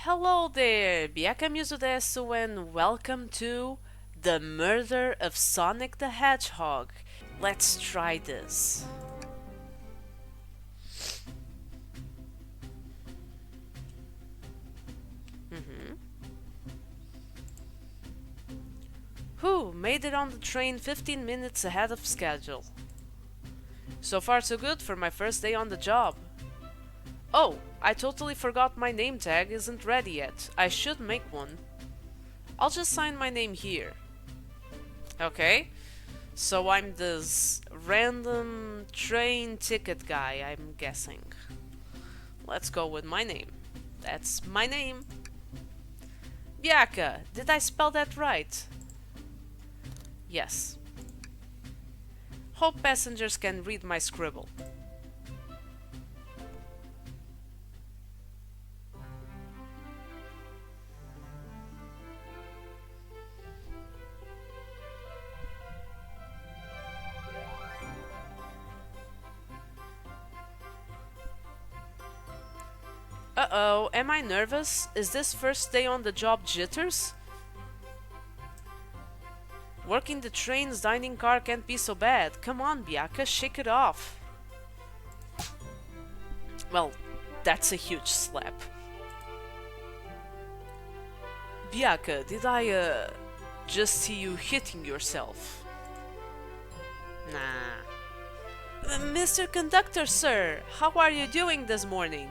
Hello there, Byakamuzu desu and welcome to The Murder of Sonic the Hedgehog. Let's try this. Who made it on the train 15 minutes ahead of schedule? So far so good for my first day on the job. Oh, I totally forgot my name tag isn't ready yet. I should make one. I'll just sign my name here. Okay, so I'm this random train ticket guy, I'm guessing. Let's go with my name. That's my name. Byaka, did I spell that right? Yes. Hope passengers can read my scribble. Uh-oh, am I nervous? Is this first day on the job jitters? Working the train's dining car can't be so bad. Come on, Byaka, shake it off. Well, that's a huge slap. Byaka, did I, just see you hitting yourself? Nah. Mr. Conductor, sir, how are you doing this morning?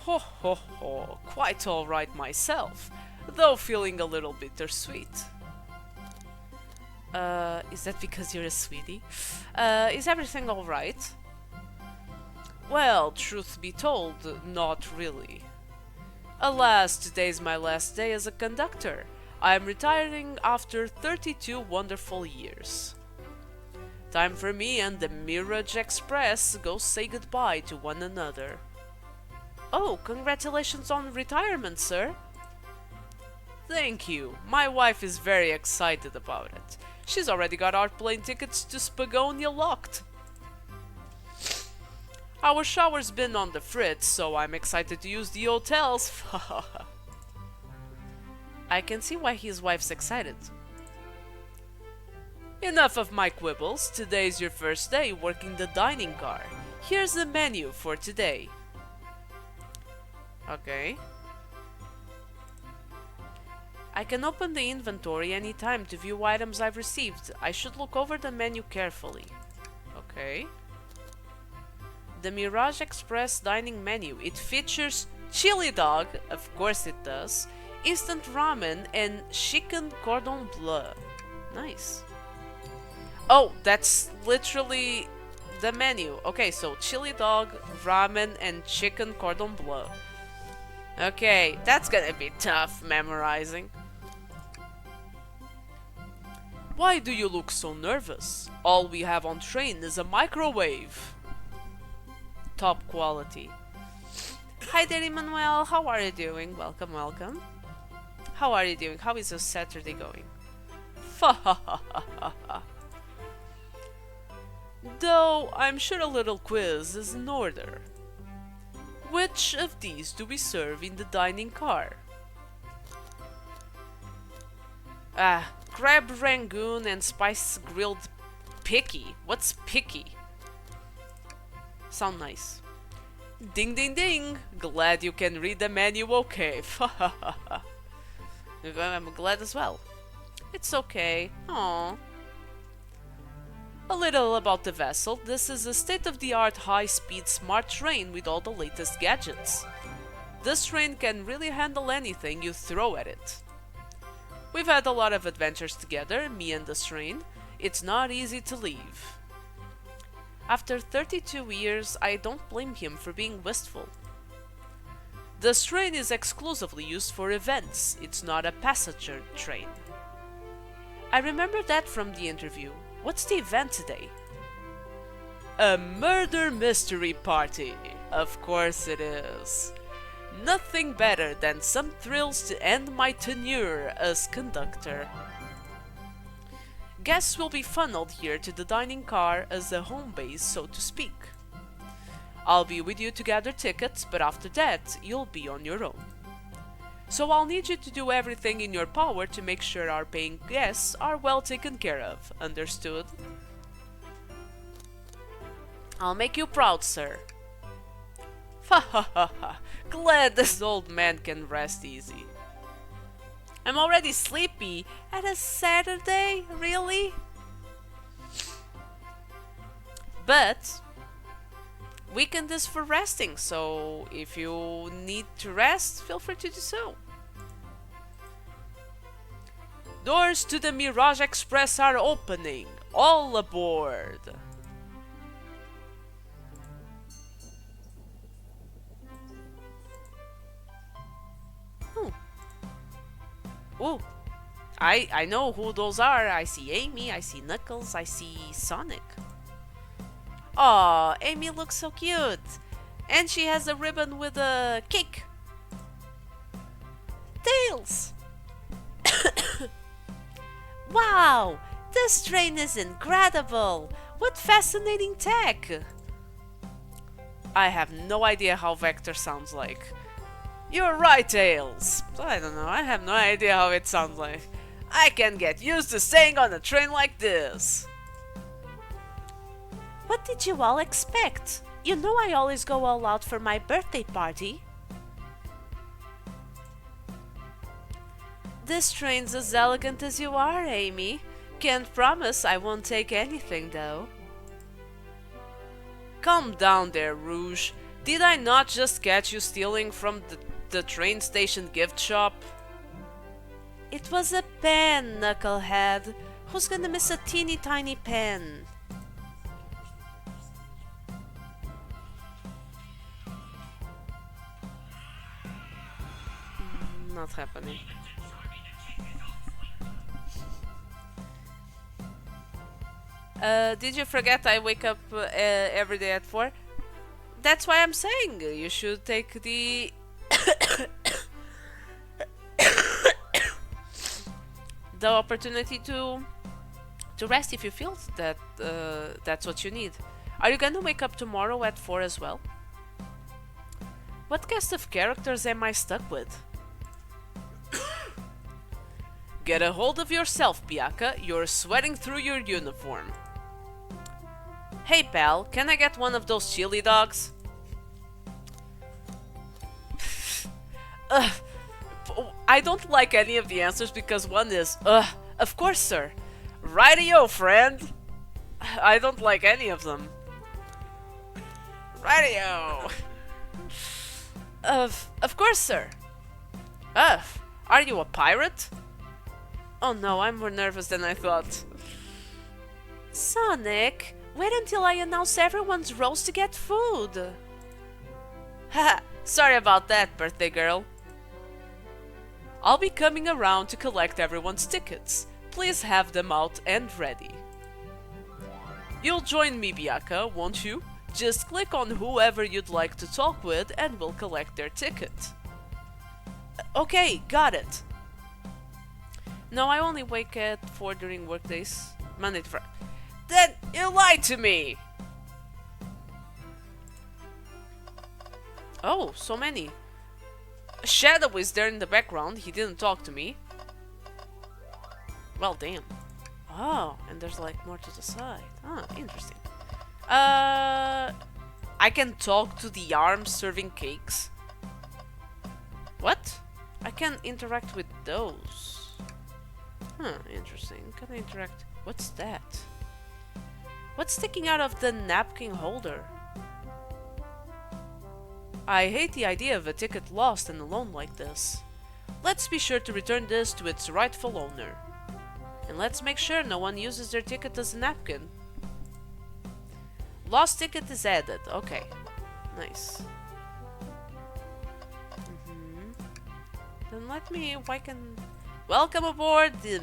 Ho ho ho, quite alright myself, though feeling a little bittersweet. Is that because you're a sweetie? Is everything alright? Well, truth be told, not really. Alas, today's my last day as a conductor. I am retiring after 32 wonderful years. Time for me and the Mirage Express go say goodbye to one another. Oh, congratulations on retirement, sir. Thank you. My wife is very excited about it. She's already got our plane tickets to Spagonia locked. Our shower's been on the fritz, so I'm excited to use the hotels. I can see why his wife's excited. Enough of my quibbles. Today's your first day working the dining car. Here's the menu for today. Okay. I can open the inventory anytime to view items I've received. I should look over the menu carefully. Okay. The Mirage Express dining menu. It features chili dog, of course it does, instant ramen, and chicken cordon bleu. Nice. Oh, that's literally the menu. Okay, so chili dog, ramen, and chicken cordon bleu. Okay, that's gonna be tough memorizing. Why do you look so nervous? All we have on train is a microwave. Top quality. Hi there, Emmanuel. How are you doing? Welcome, welcome. How are you doing? How is your Saturday going? Though I'm sure a little quiz is in order. Which of these do we serve in the dining car? Crab rangoon and spice grilled picky. What's picky? Sound nice. Ding ding ding! Glad you can read the menu okay. I'm glad as well. It's okay. Aww. A little about the vessel. This is a state-of-the-art high-speed smart train with all the latest gadgets. This train can really handle anything you throw at it. We've had a lot of adventures together, me and this train. It's not easy to leave. After 32 years, I don't blame him for being wistful. This train is exclusively used for events. It's not a passenger train. I remember that from the interview. What's the event today? A murder mystery party. Of course it is. Nothing better than some thrills to end my tenure as conductor. Guests will be funneled here to the dining car as a home base, so to speak. I'll be with you to gather tickets, but after that, you'll be on your own. So I'll need you to do everything in your power to make sure our paying guests are well taken care of. Understood? I'll make you proud, sir. Ha ha ha ha. Glad this old man can rest easy. I'm already sleepy. At a Saturday? Really? But weekend is for resting, so if you need to rest, feel free to do so. Doors to the Mirage Express are opening. All aboard. Ooh, I know who those are. I see Amy, I see Knuckles, I see Sonic. Aw, Amy looks so cute. And she has a ribbon with a cake. Tails! Wow, this train is incredible. What fascinating tech. I have no idea how Vector sounds like. You're right, Tails. I don't know, I have no idea how it sounds like. I can get used to staying on a train like this. What did you all expect? You know I always go all out for my birthday party. This train's as elegant as you are, Amy. Can't promise I won't take anything, though. Calm down there, Rouge. Did I not just catch you stealing from the train station gift shop? It was a pen, knucklehead. Who's gonna miss a teeny tiny pen? Not happening. Did you forget I wake up every day at 4? That's why I'm saying you should take the the opportunity to rest if you feel that that's what you need. Are you gonna wake up tomorrow at 4 as well? What cast of characters am I stuck with? Get a hold of yourself, Bianca. You're sweating through your uniform. Hey pal, can I get one of those chili dogs? I don't like any of the answers because one is, of course sir. Rightio, friend. I don't like any of them. Rightio. Of course sir. Are you a pirate? Oh no, I'm more nervous than I thought. Sonic, wait until I announce everyone's roles to get food. Haha, sorry about that, birthday girl. I'll be coming around to collect everyone's tickets. Please have them out and ready. You'll join me, Bianca, won't you? Just click on whoever you'd like to talk with and we'll collect their ticket. Okay, got it. No, I only wake at 4 during workdays. Monday to Friday. Then you lied to me! Oh, so many. Shadow is there in the background. He didn't talk to me. Well, damn. Oh, and there's like more to the side. Ah, interesting. I can talk to the arms serving cakes. What? I can interact with those. Huh, interesting. Can I interact? What's that? What's sticking out of the napkin holder? I hate the idea of a ticket lost and alone like this. Let's be sure to return this to its rightful owner. And let's make sure no one uses their ticket as a napkin. Lost ticket is added. Okay. Nice. Then let me... Why can... Welcome aboard the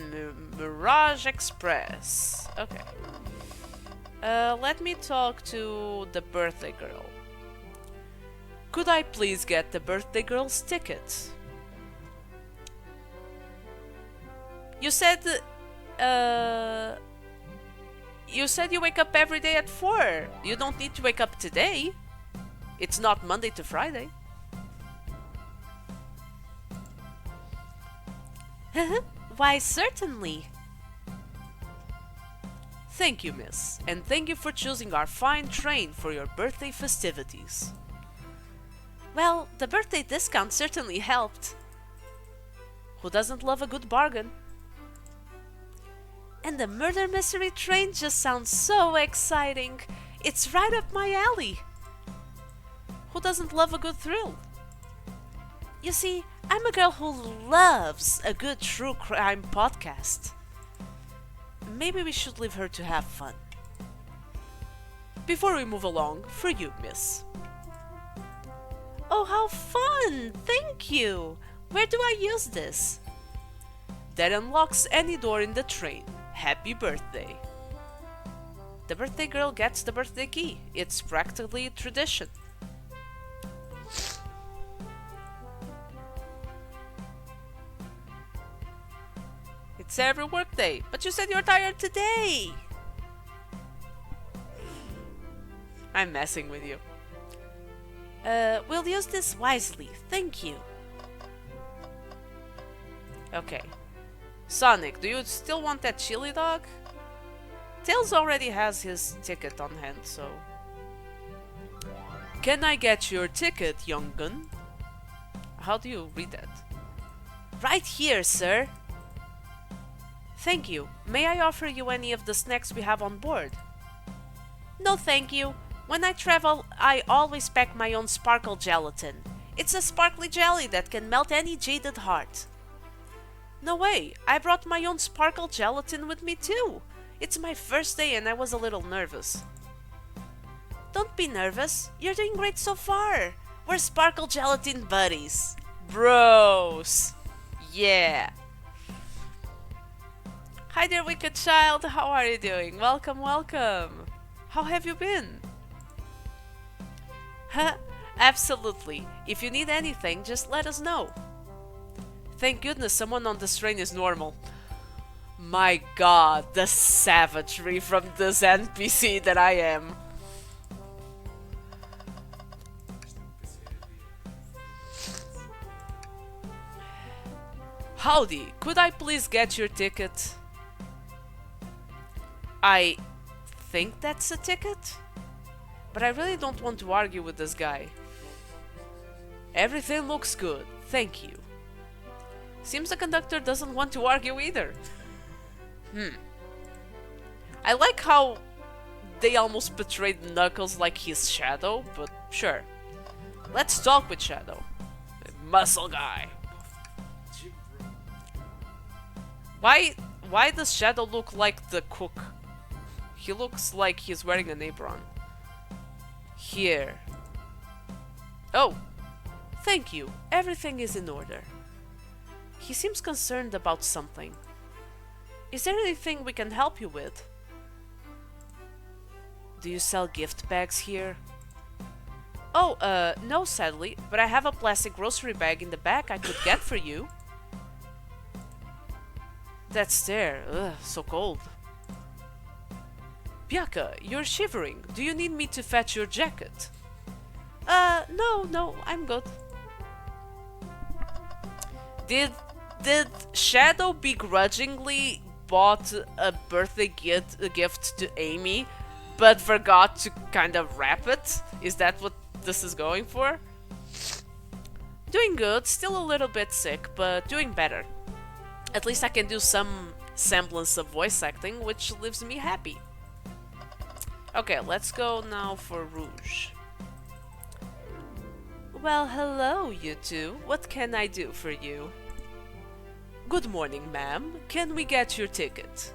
Mirage Express. Okay. Let me talk to the birthday girl. Could I please get the birthday girl's ticket? You said you wake up every day at 4. You don't need to wake up today. It's not Monday to Friday. Why, certainly. Thank you, miss, and thank you for choosing our fine train for your birthday festivities. Well, the birthday discount certainly helped. Who doesn't love a good bargain? And the murder mystery train just sounds so exciting. It's right up my alley. Who doesn't love a good thrill? You see, I'm a girl who loves a good true crime podcast. Maybe we should leave her to have fun. Before we move along, for you, miss. Oh, how fun! Thank you! Where do I use this? That unlocks any door in the train. Happy birthday. The birthday girl gets the birthday key. It's practically a tradition. It's every workday, but you said you're tired today. I'm messing with you. We'll use this wisely. Thank you. Okay. Sonic, do you still want that chili dog? Tails already has his ticket on hand, so... Can I get your ticket, young gun? How do you read that? Right here, sir. Thank you. May I offer you any of the snacks we have on board? No, thank you. When I travel, I always pack my own sparkle gelatin. It's a sparkly jelly that can melt any jaded heart. No way! I brought my own sparkle gelatin with me too! It's my first day and I was a little nervous. Don't be nervous. You're doing great so far. We're sparkle gelatin buddies. Bros! Yeah! Hi there, wicked child! How are you doing? Welcome, welcome! How have you been? Absolutely. If you need anything, just let us know. Thank goodness someone on this train is normal. My god, the savagery from this NPC that I am. Howdy, could I please get your ticket? I think that's a ticket? But I really don't want to argue with this guy. Everything looks good, thank you. Seems the conductor doesn't want to argue either. I like how they almost portrayed Knuckles like his Shadow, but sure. Let's talk with Shadow. Muscle guy. Why does Shadow look like the cook? He looks like he's wearing an apron. Here. Oh, thank you. Everything is in order. He seems concerned about something. Is there anything we can help you with? Do you sell gift bags here? Oh, no sadly, but I have a plastic grocery bag in the back I could get for you. That's there. Ugh, so cold. Bianca, you're shivering. Do you need me to fetch your jacket? No, I'm good. Did Shadow begrudgingly bought a birthday gift to Amy, but forgot to kind of wrap it? Is that what this is going for? Doing good, still a little bit sick, but doing better. At least I can do some semblance of voice acting, which leaves me happy. Okay, let's go now for Rouge. Well, hello, you two. What can I do for you? Good morning, ma'am. Can we get your ticket?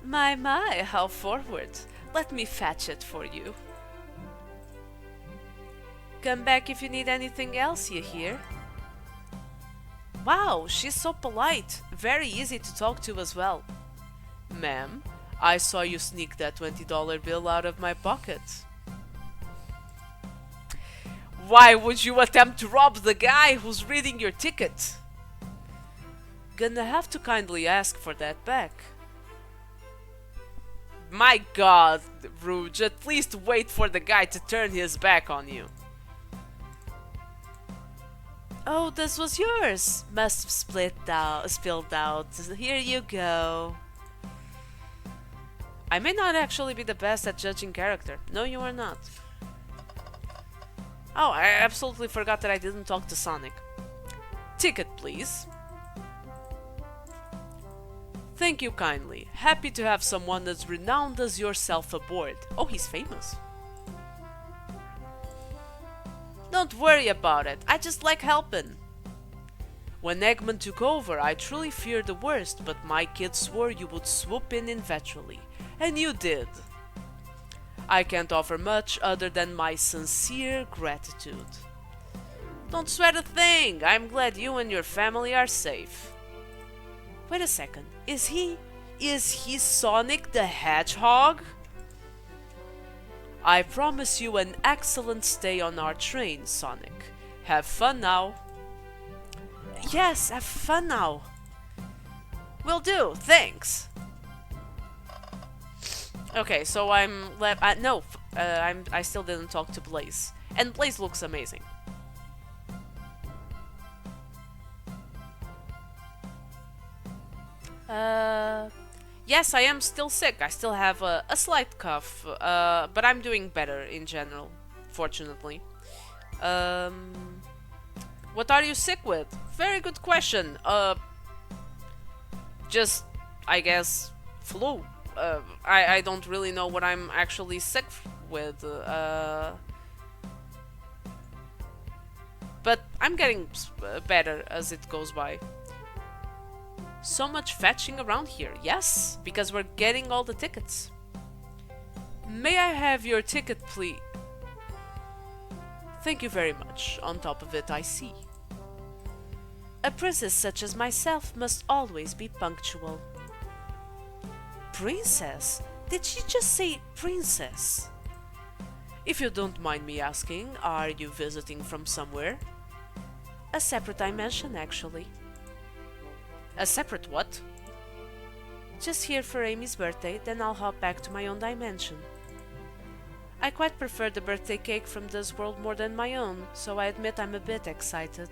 My, how forward. Let me fetch it for you. Come back if you need anything else, you hear? Wow, she's so polite. Very easy to talk to as well. Ma'am, I saw you sneak that $20 bill out of my pocket. Why would you attempt to rob the guy who's reading your ticket? Gonna have to kindly ask for that back. My god, Rouge, at least wait for the guy to turn his back on you. Oh, this was yours. Must have spilled out. Here you go. I may not actually be the best at judging character. No, you are not. Oh, I absolutely forgot that I didn't talk to Sonic. Ticket, please. Thank you kindly. Happy to have someone as renowned as yourself aboard. Oh, he's famous. Don't worry about it. I just like helping. When Eggman took over, I truly feared the worst, but my kids swore you would swoop in eventually. And you did. I can't offer much other than my sincere gratitude. Don't sweat a thing. I'm glad you and your family are safe. Wait a second. Is he Sonic the Hedgehog? I promise you an excellent stay on our train, Sonic. Have fun now. Yes, have fun now. Will do, thanks. Okay, so I'm left. No, I still didn't talk to Blaze, and Blaze looks amazing. Yes, I am still sick. I still have a slight cough, but I'm doing better in general, fortunately. What are you sick with? Very good question. Just, I guess, flu. I don't really know what I'm actually sick with. But I'm getting better as it goes by. So much fetching around here. Yes, because we're getting all the tickets. May I have your ticket, please? Thank you very much. On top of it, I see. A princess such as myself must always be punctual. Princess? Did she just say princess? If you don't mind me asking, are you visiting from somewhere? A separate dimension, actually. A separate what? Just here for Amy's birthday, then I'll hop back to my own dimension. I quite prefer the birthday cake from this world more than my own, so I admit I'm a bit excited.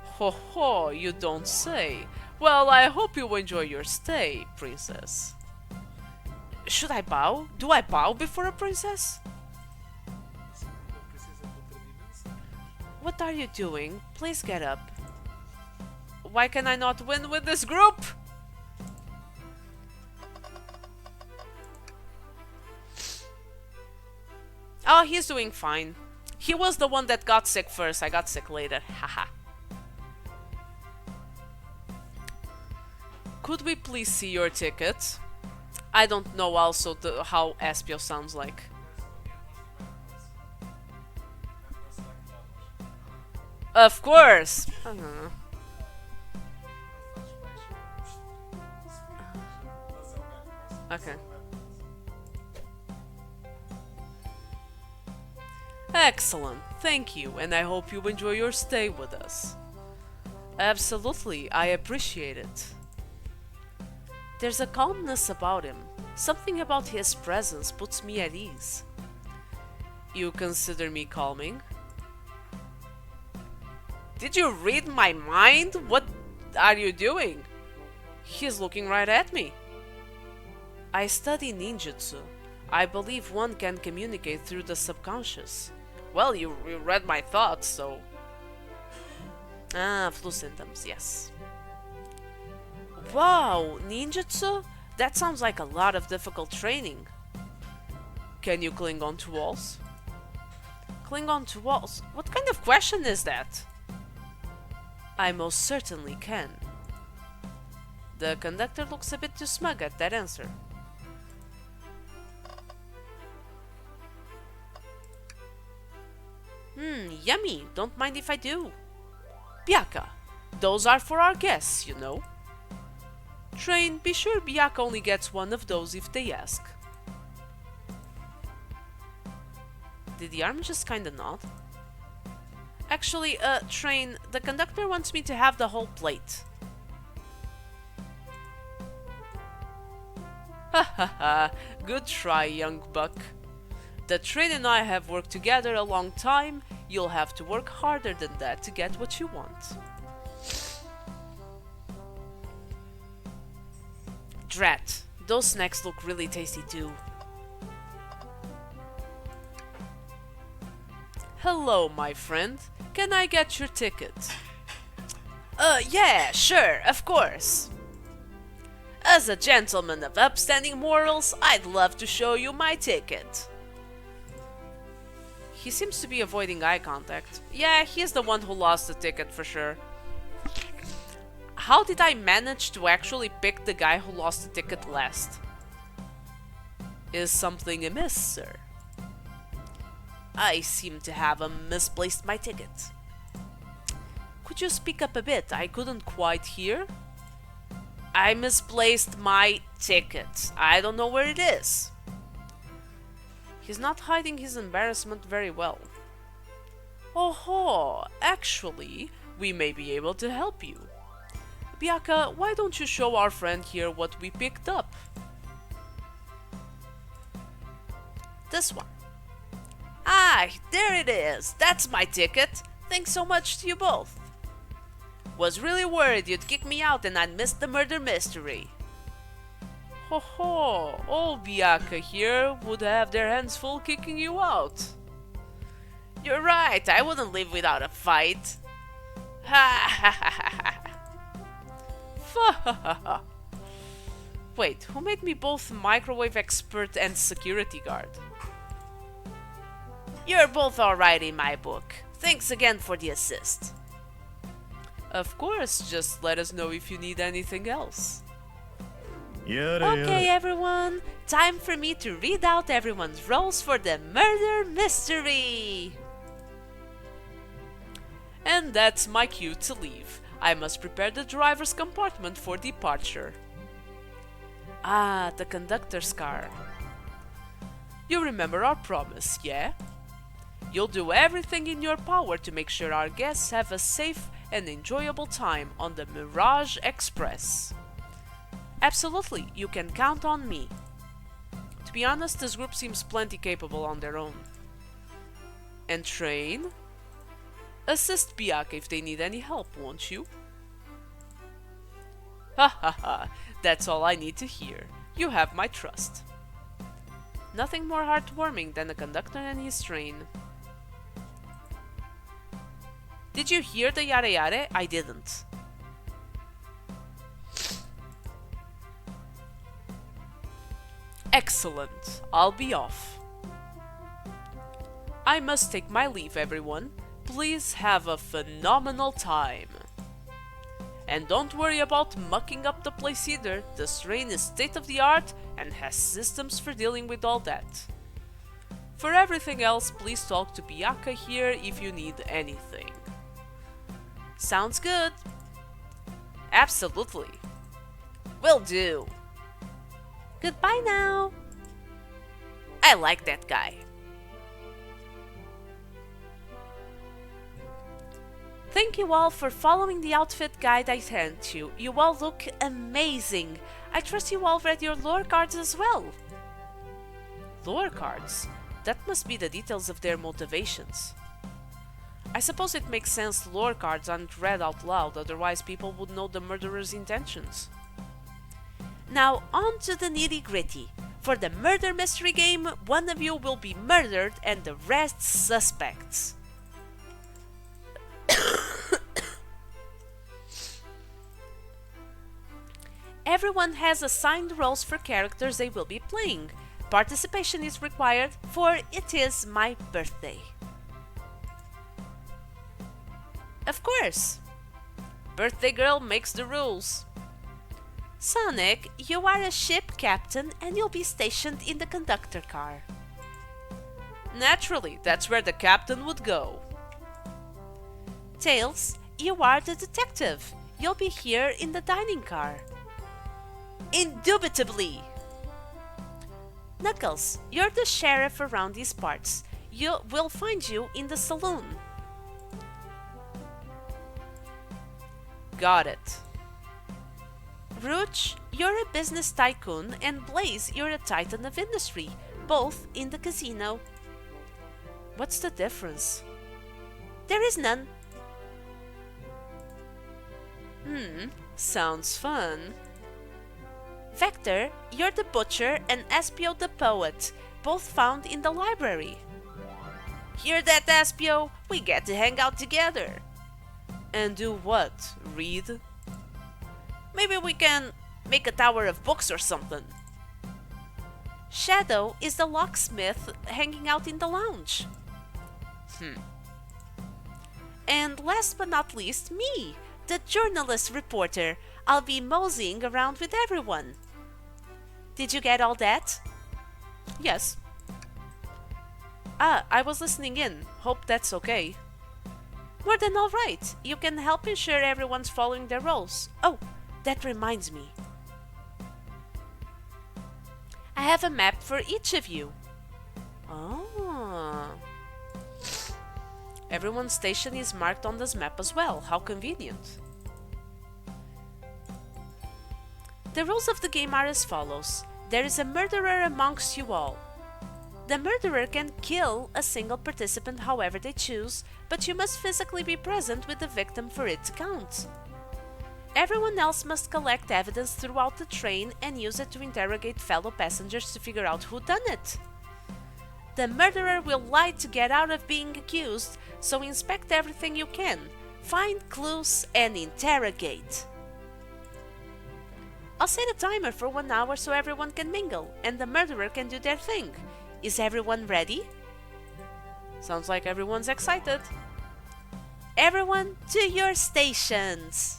Ho ho, you don't say. Well, I hope you enjoy your stay, princess. Should I bow? Do I bow before a princess? What are you doing? Please get up. Why can I not win with this group? Oh, he's doing fine. He was the one that got sick first. I got sick later. Haha. Could we please see your ticket? I don't know also how Espio sounds like. Of course! Okay. Excellent, thank you, and I hope you enjoy your stay with us. Absolutely, I appreciate it. There's a calmness about him. Something about his presence puts me at ease. You consider me calming? Did you read my mind? What are you doing? He's looking right at me. I study ninjutsu. I believe one can communicate through the subconscious. Well, you read my thoughts, so... Ah, flu symptoms, yes. Wow, ninjutsu? That sounds like a lot of difficult training. Can you cling on to walls? Cling on to walls? What kind of question is that? I most certainly can. The conductor looks a bit too smug at that answer. Yummy. Don't mind if I do. Biaka, those are for our guests, you know. Train, be sure Biaka only gets one of those if they ask. Did the arm just kinda nod? Actually, Train, the conductor wants me to have the whole plate. Ha ha ha, good try, young buck. The train and I have worked together a long time. You'll have to work harder than that to get what you want. Drat, those snacks look really tasty too. Hello, my friend. Can I get your ticket? Yeah, sure, of course. As a gentleman of upstanding morals, I'd love to show you my ticket. He seems to be avoiding eye contact. Yeah, he's the one who lost the ticket for sure. How did I manage to actually pick the guy who lost the ticket last? Is something amiss, sir? I seem to have misplaced my ticket. Could you speak up a bit? I couldn't quite hear. I misplaced my ticket. I don't know where it is. He's not hiding his embarrassment very well. Oh, actually, we may be able to help you. Bianca, why don't you show our friend here what we picked up? This one. Ah, there it is. That's my ticket. Thanks so much to you both. Was really worried you'd kick me out and I'd miss the murder mystery. Old Bianca here would have their hands full kicking you out. You're right, I wouldn't live without a fight. Ha ha ha ha ha. Wait, who made me both microwave expert and security guard? You're both alright in my book. Thanks again for the assist. Of course, just let us know if you need anything else. Okay, everyone, time for me to read out everyone's roles for the murder mystery. And that's my cue to leave. I must prepare the driver's compartment for departure. Ah, the conductor's car. You remember our promise, yeah? You'll do everything in your power to make sure our guests have a safe and enjoyable time on the Mirage Express. Absolutely, you can count on me. To be honest, this group seems plenty capable on their own. And Train? Assist Biak if they need any help, won't you? Ha ha ha, that's all I need to hear. You have my trust. Nothing more heartwarming than a conductor and his train. Did you hear the yare yare? I didn't. Excellent. I'll be off. I must take my leave, everyone. Please have a phenomenal time. And don't worry about mucking up the place either. This train is state-of-the-art and has systems for dealing with all that. For everything else, please talk to Biaka here if you need anything. Sounds good. Absolutely. Will do. Goodbye now. I like that guy. Thank you all for following the outfit guide I sent you. You all look amazing. I trust you all read your lore cards as well. Lore cards? That must be the details of their motivations. I suppose it makes sense lore cards aren't read out loud, otherwise people would know the murderer's intentions. Now on to the nitty-gritty. For the murder mystery game, one of you will be murdered and the rest suspects. Everyone has assigned roles for characters they will be playing. Participation is required, for it is my birthday. Of course. Birthday girl makes the rules. Sonic, you are a ship captain and you'll be stationed in the conductor car. Naturally, that's where the captain would go. Tails, you are the detective. You'll be here in the dining car. Indubitably. Knuckles, you're the sheriff around these parts. We'll find you in the saloon. Got it. Rouge, you're a business tycoon, and Blaze, you're a titan of industry, both in the casino. What's the difference? There is none. Sounds fun. Vector, you're the butcher, and Espio the poet, both found in the library. Hear that, Espio? We get to hang out together. And do what? Read? Maybe we can make a tower of books or something. Shadow is the locksmith hanging out in the lounge. And last but not least, me, the journalist reporter. I'll be moseying around with everyone. Did you get all that? Yes. I was listening in. Hope that's okay. More than all right. You can help ensure everyone's following their roles. Oh, that reminds me. I have a map for each of you. Ah. Everyone's station is marked on this map as well. How convenient. The rules of the game are as follows. There is a murderer amongst you all. The murderer can kill a single participant however they choose, but you must physically be present with the victim for it to count. Everyone else must collect evidence throughout the train and use it to interrogate fellow passengers to figure out who done it. The murderer will lie to get out of being accused, so inspect everything you can, find clues, and interrogate. I'll set a timer for 1 hour so everyone can mingle, and the murderer can do their thing. Is everyone ready? Sounds like everyone's excited. Everyone to your stations!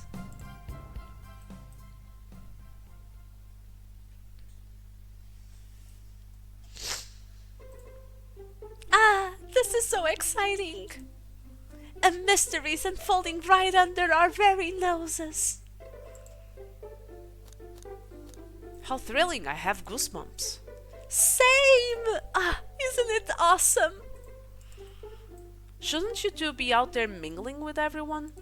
This is so exciting! A mystery is unfolding right under our very noses. How thrilling, I have goosebumps. Same! Isn't it awesome? Shouldn't you two be out there mingling with everyone?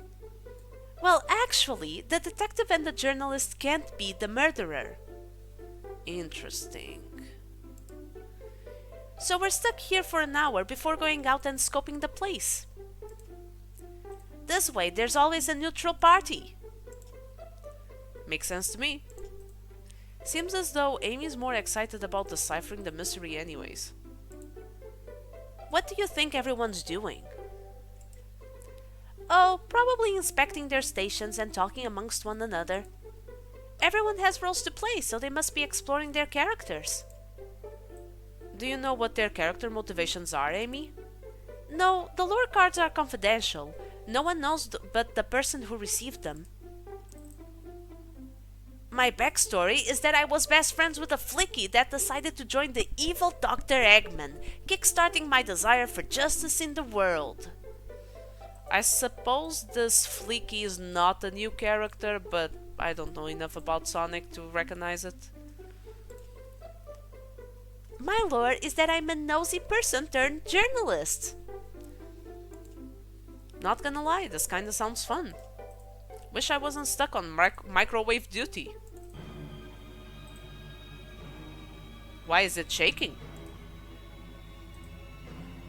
Well, actually, the detective and the journalist can't be the murderer. Interesting. So we're stuck here for an hour before going out and scoping the place. This way, there's always a neutral party. Makes sense to me. Seems as though Amy's more excited about deciphering the mystery anyways. What do you think everyone's doing? Oh, probably inspecting their stations and talking amongst one another. Everyone has roles to play, so they must be exploring their characters. Do you know what their character motivations are, Amy? No, the lore cards are confidential. No one knows but the person who received them. My backstory is that I was best friends with a flicky that decided to join the evil Dr. Eggman, kickstarting my desire for justice in the world. I suppose this flicky is not a new character, but I don't know enough about Sonic to recognize it. My lore is that I'm a nosy person turned journalist. Not gonna lie, this kinda sounds fun. Wish I wasn't stuck on microwave duty. Why is it shaking?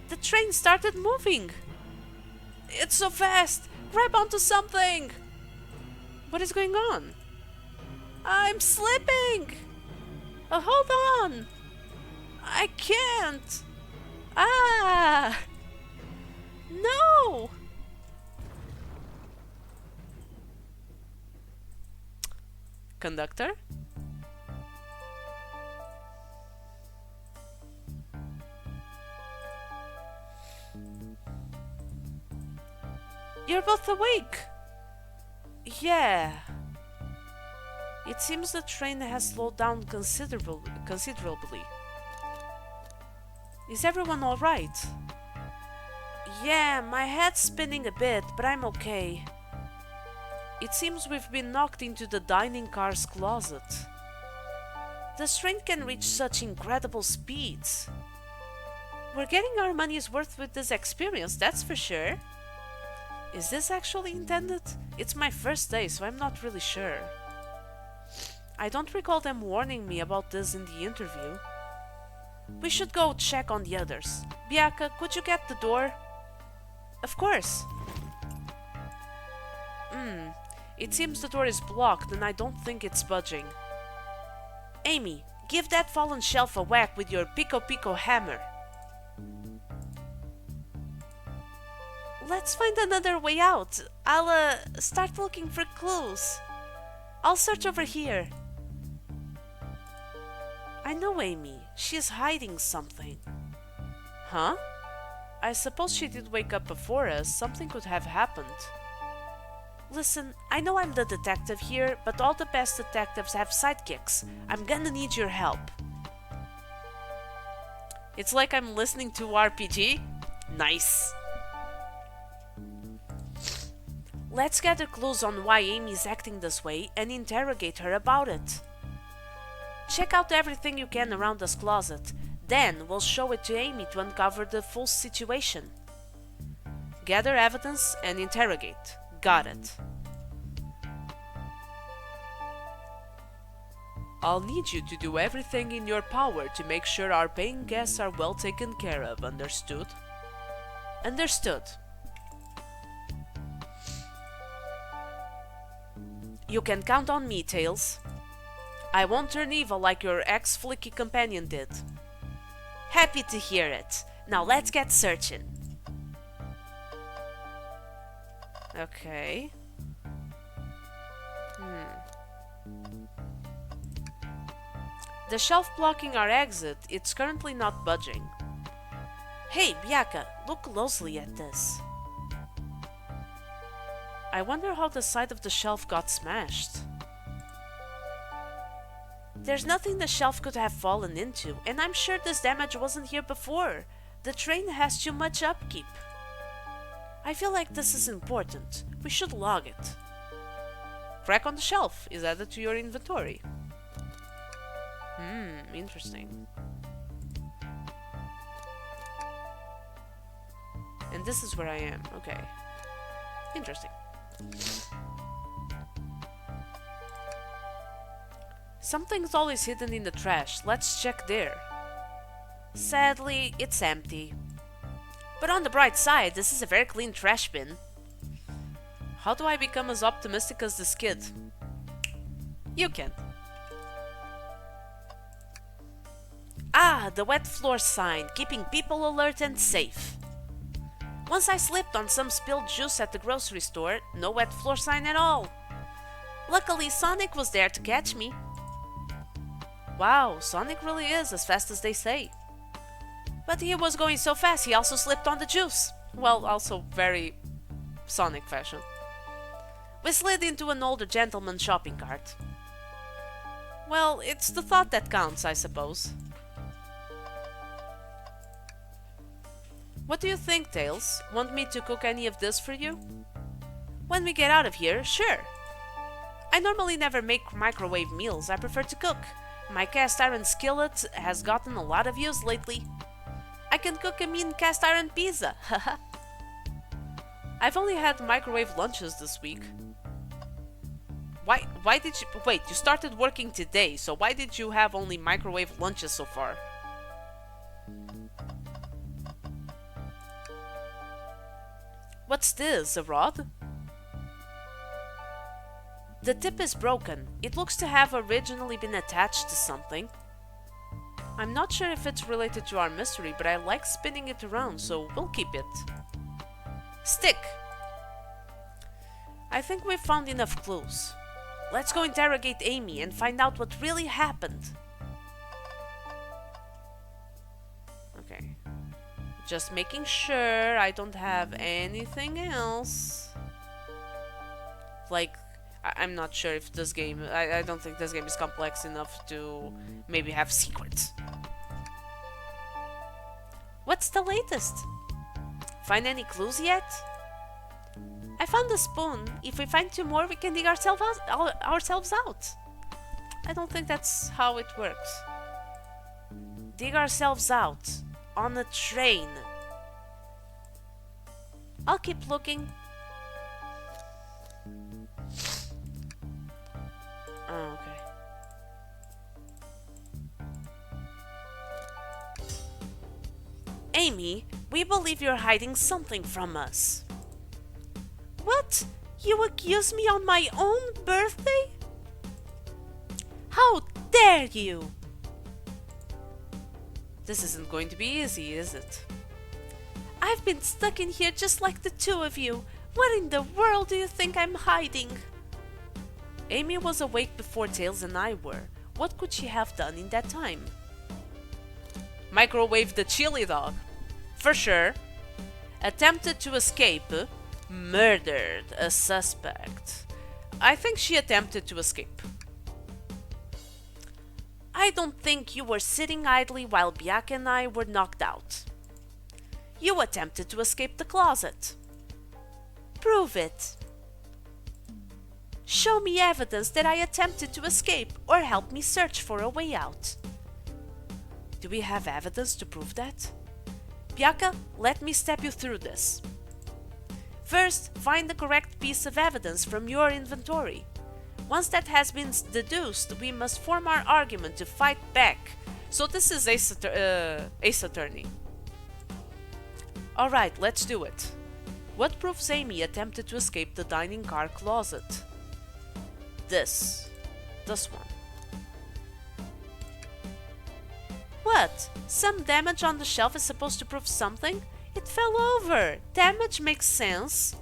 The train started moving. It's so fast! Grab onto something! What is going on? I'm slipping! Hold on! I can't! No! Conductor? You're both awake! Yeah. It seems the train has slowed down considerably. Is everyone alright? Yeah, my head's spinning a bit, but I'm okay. It seems we've been knocked into the dining car's closet. This train can reach such incredible speeds. We're getting our money's worth with this experience, that's for sure. Is this actually intended? It's my first day, so I'm not really sure. I don't recall them warning me about this in the interview. We should go check on the others. Biaka, could you get the door? Of course. It seems the door is blocked and I don't think it's budging. Amy, give that fallen shelf a whack with your Pico Pico hammer. Let's find another way out. I'll start looking for clues. I'll search over here. I know Amy. She's hiding something. Huh? I suppose she did wake up before us. Something could have happened. Listen, I know I'm the detective here, but all the best detectives have sidekicks. I'm gonna need your help. It's like I'm listening to RPG? Nice. Let's gather clues on why Amy's acting this way and interrogate her about it. Check out everything you can around this closet. Then we'll show it to Amy to uncover the full situation. Gather evidence and interrogate. Got it. I'll need you to do everything in your power to make sure our paying guests are well taken care of, understood? Understood. You can count on me, Tails. I won't turn evil like your ex-flicky companion did. Happy to hear it. Now let's get searching. Okay. The shelf blocking our exit, it's currently not budging. Hey, Biaka, look closely at this. I wonder how the side of the shelf got smashed. There's nothing the shelf could have fallen into, and I'm sure this damage wasn't here before. The train has too much upkeep. I feel like this is important. We should log it. Crack on the shelf is added to your inventory. Interesting. And this is where I am. Okay. Interesting. Something's always hidden in the trash. Let's check there. Sadly, it's empty. But on the bright side, this is a very clean trash bin. How do I become as optimistic as this kid? You can. Ah, the wet floor sign, keeping people alert and safe. Once I slipped on some spilled juice at the grocery store, no wet floor sign at all. Luckily, Sonic was there to catch me. Wow, Sonic really is as fast as they say. But he was going so fast he also slipped on the juice. Well, also very Sonic fashion. We slid into an older gentleman's shopping cart. Well, it's the thought that counts, I suppose. What do you think, Tails? Want me to cook any of this for you? When we get out of here, sure. I normally never make microwave meals, I prefer to cook. My cast iron skillet has gotten a lot of use lately. I can cook a mean cast iron pizza, haha. I've only had microwave lunches this week. Why did you... Wait, you started working today, so why did you have only microwave lunches so far? What's this, a rod? The tip is broken. It looks to have originally been attached to something. I'm not sure if it's related to our mystery, but I like spinning it around, so we'll keep it. Stick! I think we've found enough clues. Let's go interrogate Amy and find out what really happened. Okay. Just making sure I don't have anything else. Like, I'm not sure if this game... I don't think this game is complex enough to maybe have secrets. What's the latest? Find any clues yet? I found a spoon. If we find 2 more, we can dig ourselves out. I don't think that's how it works. Dig ourselves out. On a train. I'll keep looking. Oh, okay. Amy, we believe you're hiding something from us. What? You accuse me on my own birthday? How dare you! This isn't going to be easy, is it? I've been stuck in here just like the two of you. What in the world do you think I'm hiding? Amy was awake before Tails and I were. What could she have done in that time? Microwave the chili dog. For sure. Attempted to escape. Murdered a suspect. I think she attempted to escape. I don't think you were sitting idly while Biaka and I were knocked out. You attempted to escape the closet. Prove it. Show me evidence that I attempted to escape or help me search for a way out. Do we have evidence to prove that? Biaka, let me step you through this. First, find the correct piece of evidence from your inventory. Once that has been deduced, we must form our argument to fight back. So this is Ace Attorney. Alright, let's do it. What proves Amy attempted to escape the dining car closet? This one. What? Some damage on the shelf is supposed to prove something? It fell over. Damage makes sense.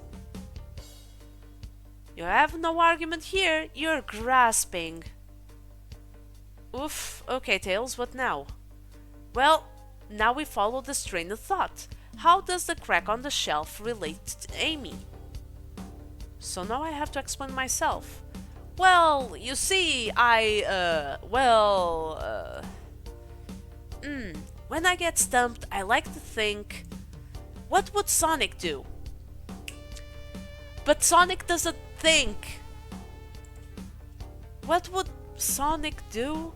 You have no argument here. You're grasping. Oof. Okay, Tails, what now? Well, now we follow this train of thought. How does the crack on the shelf relate to Amy? So now I have to explain myself. Well, you see, when I get stumped, I like to think, what would Sonic do? But Sonic doesn't think. What would Sonic do?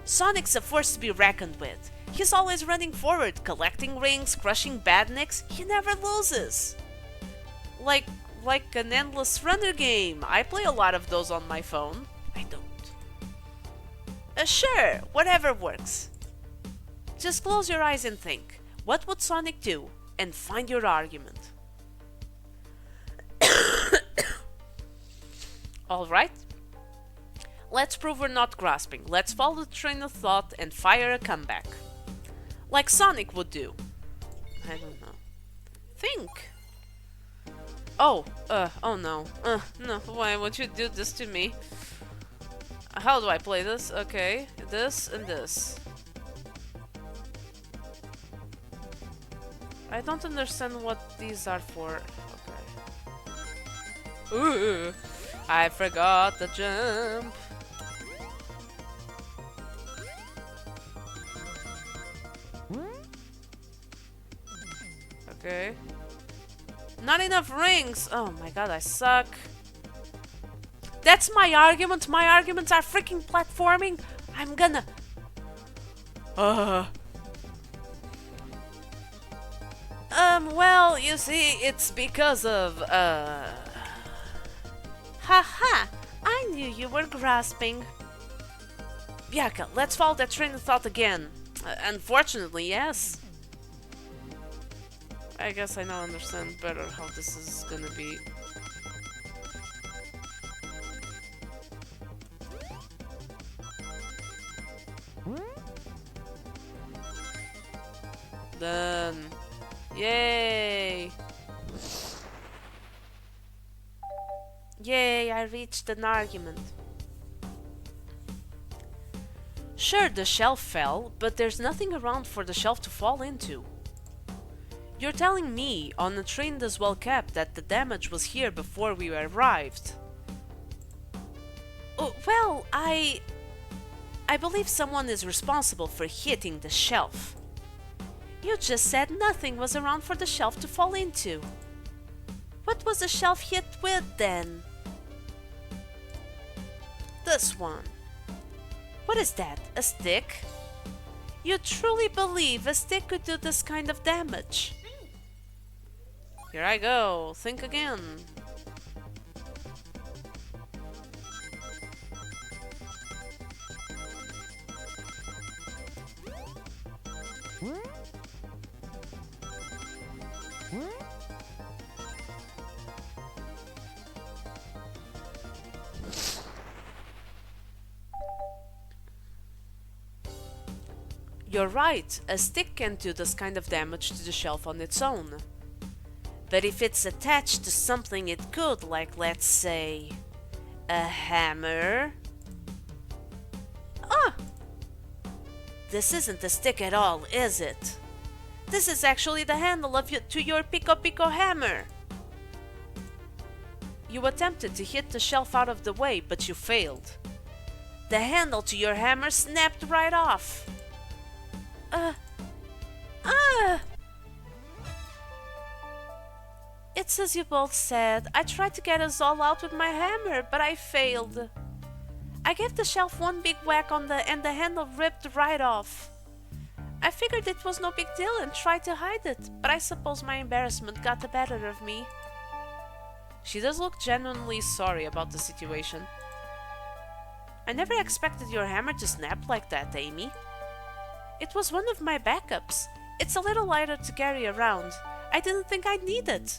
Sonic's a force to be reckoned with. He's always running forward, collecting rings, crushing badniks. He never loses. Like an endless runner game. I play a lot of those on my phone. I don't. Sure, whatever works. Just close your eyes and think. What would Sonic do? And find your argument. Alright. Let's prove we're not grasping. Let's follow the train of thought and fire a comeback. Like Sonic would do. I don't know. Think. Oh no. No, why would you do this to me? How do I play this? Okay, this and this. I don't understand what these are for. Okay. Ooh, I forgot the jump. Okay. Not enough rings! Oh my god, I suck. That's my argument. My arguments are freaking platforming. I'm gonna... Well, you see, it's because of, Haha! I knew you were grasping. Biaka, let's follow that train of thought again. Unfortunately, yes. I guess I now understand better how this is gonna be. Done. Yay! Yay, I reached an argument. Sure, the shelf fell, but there's nothing around for the shelf to fall into. You're telling me, on a train this well kept, that the damage was here before we arrived? Well, I believe someone is responsible for hitting the shelf. You just said nothing was around for the shelf to fall into. What was the shelf hit with then? This one. What is that? A stick? You truly believe a stick could do this kind of damage? Here I go. Think again. You're right, a stick can't do this kind of damage to the shelf on its own. But if it's attached to something it could, like let's say, a hammer... Ah! This isn't a stick at all, is it? This is actually the handle to your Pico Pico hammer! You attempted to hit the shelf out of the way, but you failed. The handle to your hammer snapped right off. It's as you both said. I tried to get us all out with my hammer, but I failed. I gave the shelf one big whack and the handle ripped right off. I figured it was no big deal and tried to hide it, but I suppose my embarrassment got the better of me. She does look genuinely sorry about the situation. I never expected your hammer to snap like that, Amy. It was one of my backups. It's a little lighter to carry around. I didn't think I'd need it.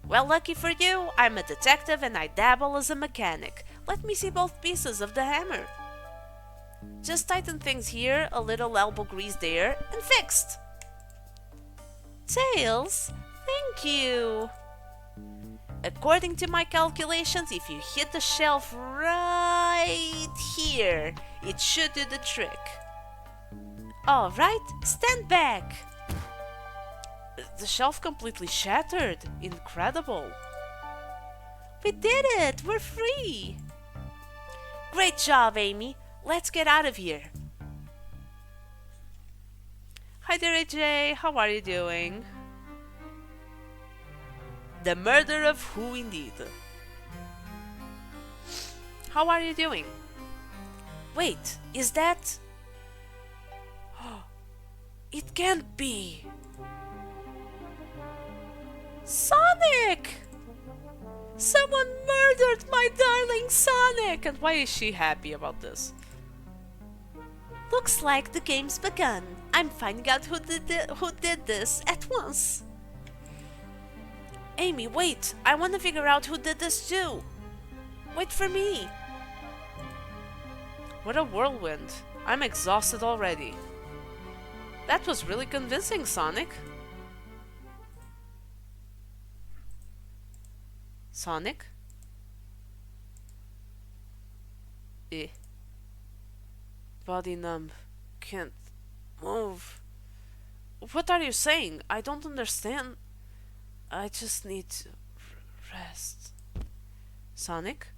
Well, lucky for you, I'm a detective and I dabble as a mechanic. Let me see both pieces of the hammer. Just tighten things here, a little elbow grease there, and fixed. Tails, thank you. According to my calculations, if you hit the shelf right here, it should do the trick. Alright, stand back. The shelf completely shattered. Incredible. We did it! We're free! Great job, Amy. Let's get out of here. Hi there, AJ. How are you doing? The murder of who indeed? How are you doing? Wait, is that... It can't be! Sonic! Someone murdered my darling Sonic! And why is she happy about this? Looks like the game's begun. I'm finding out who did this at once. Amy, wait! I want to figure out who did this too! Wait for me! What a whirlwind. I'm exhausted already. That was really convincing, Sonic. Sonic? Body numb. Can't move. What are you saying? I don't understand. I just need to rest. Sonic?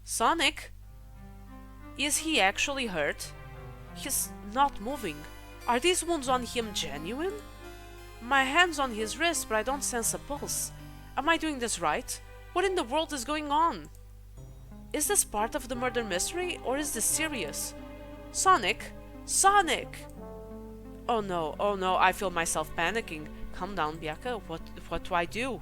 Sonic? Is he actually hurt? He's not moving. Are these wounds on him genuine? My hand's on his wrist, but I don't sense a pulse. Am I doing this right? What in the world is going on? Is this part of the murder mystery, or is this serious? Sonic? Sonic! Oh no, I feel myself panicking. Calm down, Bianca. What do I do?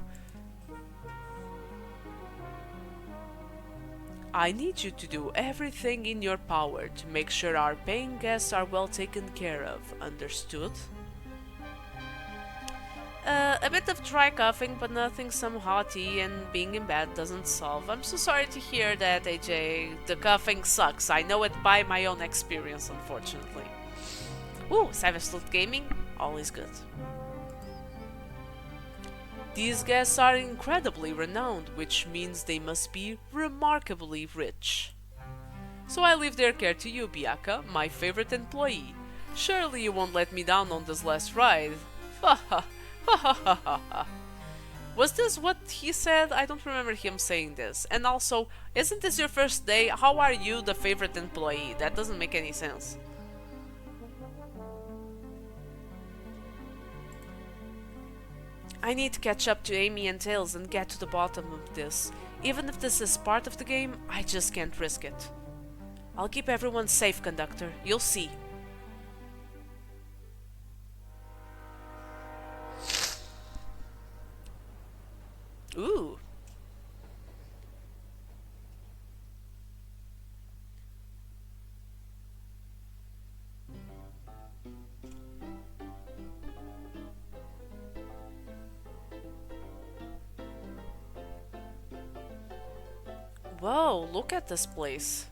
I need you to do everything in your power to make sure our paying guests are well taken care of. Understood? A bit of dry coughing, but nothing some hot tea and being in bed doesn't solve. I'm so sorry to hear that, AJ. The coughing sucks. I know it by my own experience, unfortunately. Ooh, Savage Sleuth Gaming? Always good. These guests are incredibly renowned, which means they must be remarkably rich. So I leave their care to you, Bianca, my favorite employee. Surely you won't let me down on this last ride. Ha ha ha ha ha ha ha. Was this what he said? I don't remember him saying this. And also, isn't this your first day? How are you the favorite employee? That doesn't make any sense. I need to catch up to Amy and Tails and get to the bottom of this. Even if this is part of the game, I just can't risk it. I'll keep everyone safe, Conductor. You'll see. Ooh. Whoa, look at this place.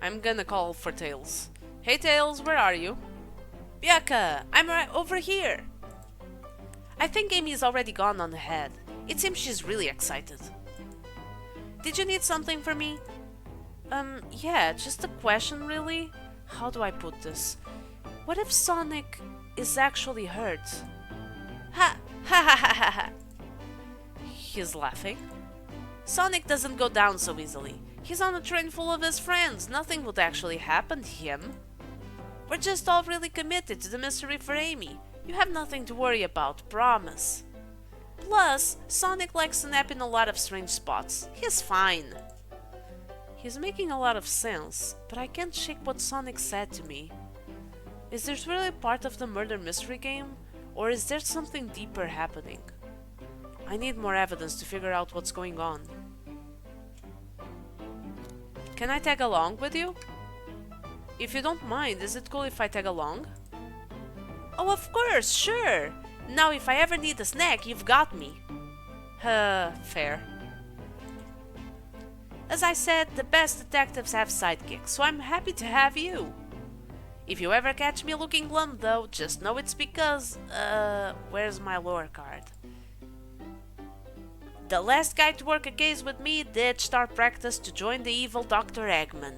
I'm gonna call for Tails. Hey Tails, where are you? Bianca, I'm right over here. I think Amy's already gone on ahead. It seems she's really excited. Did you need something from me? Yeah, just a question really. How do I put this? What if Sonic is actually hurt? Ha! Ha ha ha ha ha! He's laughing. Sonic doesn't go down so easily. He's on a train full of his friends. Nothing would actually happen to him. We're just all really committed to the mystery for Amy. You have nothing to worry about, promise. Plus, Sonic likes to nap in a lot of strange spots. He's fine. He's making a lot of sense, but I can't shake what Sonic said to me. Is this really part of the murder mystery game, or is there something deeper happening? I need more evidence to figure out what's going on. Can I tag along with you? If you don't mind, is it cool if I tag along? Oh, of course, sure. Now if I ever need a snack, you've got me. Fair. As I said, the best detectives have sidekicks, so I'm happy to have you. If you ever catch me looking glum though, just know it's because, where's my lore card? The last guy to work a case with me ditched our practice to join the evil Dr. Eggman.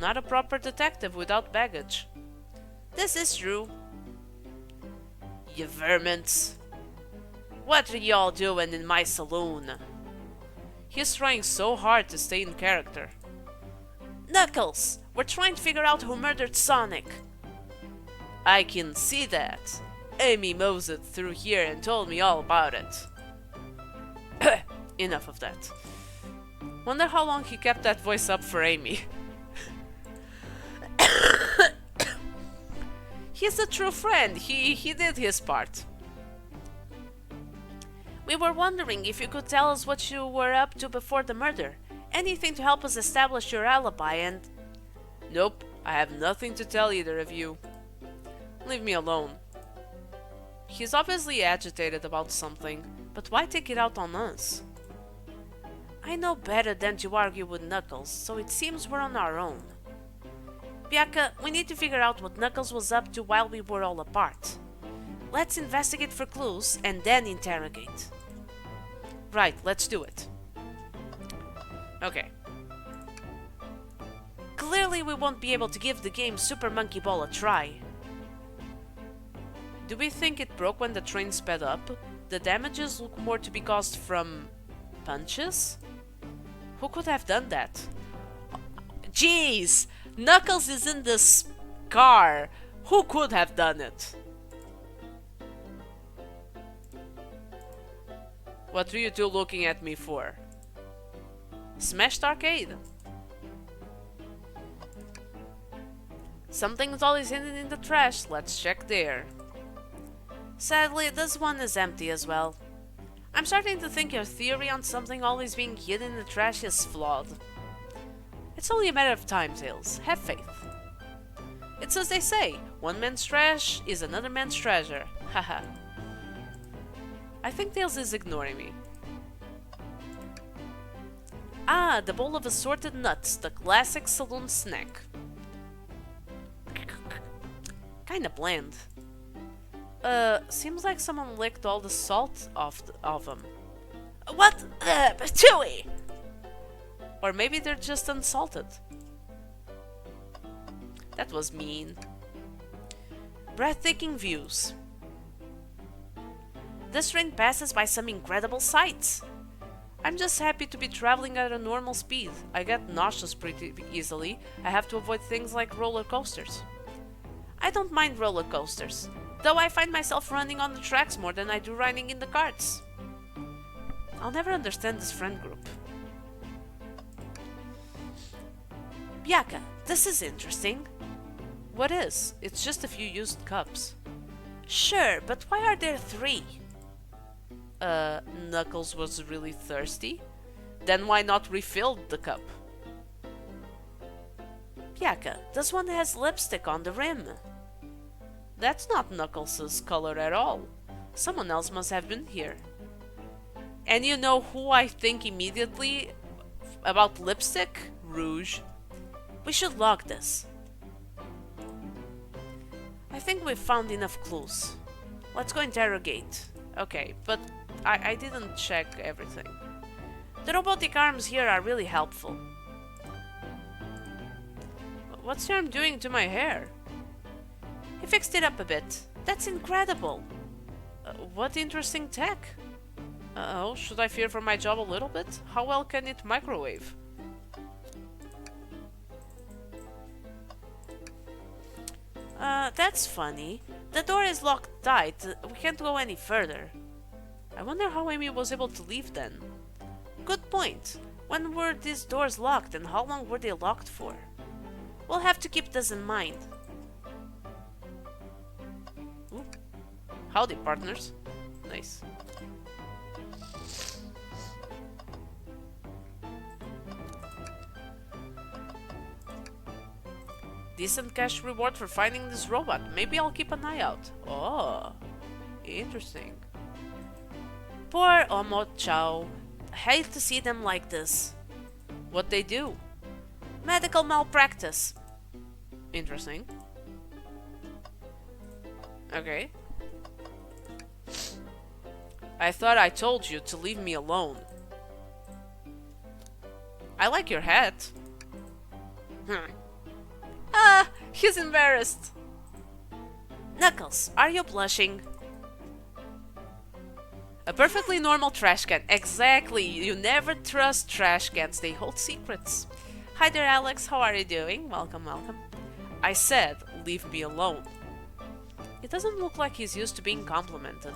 Not a proper detective without baggage. This is true. You vermins. What are y'all doing in my saloon? He's trying so hard to stay in character. Knuckles, we're trying to figure out who murdered Sonic. I can see that. Amy moseyed through here and told me all about it. Enough of that. Wonder how long he kept that voice up for Amy. He's a true friend. He did his part. We were wondering if you could tell us what you were up to before the murder. Anything to help us establish your alibi and... Nope, I have nothing to tell either of you. Leave me alone. He's obviously agitated about something, but why take it out on us? I know better than to argue with Knuckles, so it seems we're on our own. Bianca, we need to figure out what Knuckles was up to while we were all apart. Let's investigate for clues and then interrogate. Right, let's do it. Okay. Clearly we won't be able to give the game Super Monkey Ball a try. Do we think it broke when the train sped up? The damages look more to be caused from... punches? Who could have done that? Jeez! Knuckles is in this car! Who could have done it? What are you two looking at me for? Smashed arcade. Something's always hidden in the trash. Let's check there. Sadly, this one is empty as well. I'm starting to think your theory on something always being hidden in the trash is flawed. It's only a matter of time, Tails. Have faith. It's as they say, one man's trash is another man's treasure. Haha. I think Tails is ignoring me. Ah, the bowl of assorted nuts, the classic saloon snack. Kinda bland. Seems like someone licked all the salt off them. What? Chewy! Or maybe they're just unsalted. That was mean. Breathtaking views. This train passes by some incredible sights. I'm just happy to be traveling at a normal speed. I get nauseous pretty easily. I have to avoid things like roller coasters. I don't mind roller coasters, though I find myself running on the tracks more than I do riding in the carts. I'll never understand this friend group. Bianca, this is interesting. What is? It's just a few used cups. Sure, but why are there 3? Knuckles was really thirsty? Then why not refill the cup? Bianca, this one has lipstick on the rim. That's not Knuckles' color at all. Someone else must have been here. And you know who I think immediately about lipstick? Rouge. We should log this. I think we've found enough clues. Let's go interrogate. Okay, but I didn't check everything. The robotic arms here are really helpful. What's the arm doing to my hair? He fixed it up a bit. That's incredible. What interesting tech. Oh, should I fear for my job a little bit? How well can it microwave? That's funny. The door is locked tight. We can't go any further. I wonder how Amy was able to leave then. Good point. When were these doors locked and how long were they locked for? We'll have to keep this in mind. Ooh. Howdy, partners. Nice. Decent cash reward for finding this robot. Maybe I'll keep an eye out. Oh, interesting. Poor Omo Chow. Hate to see them like this. What they do? Medical malpractice. Interesting. Okay. I thought I told you to leave me alone. I like your hat. Ah, he's embarrassed. Knuckles, are you blushing? A perfectly normal trash can. Exactly. You never trust trash cans. They hold secrets. Hi there, Alex. How are you doing? Welcome, welcome. I said, leave me alone. It doesn't look like he's used to being complimented.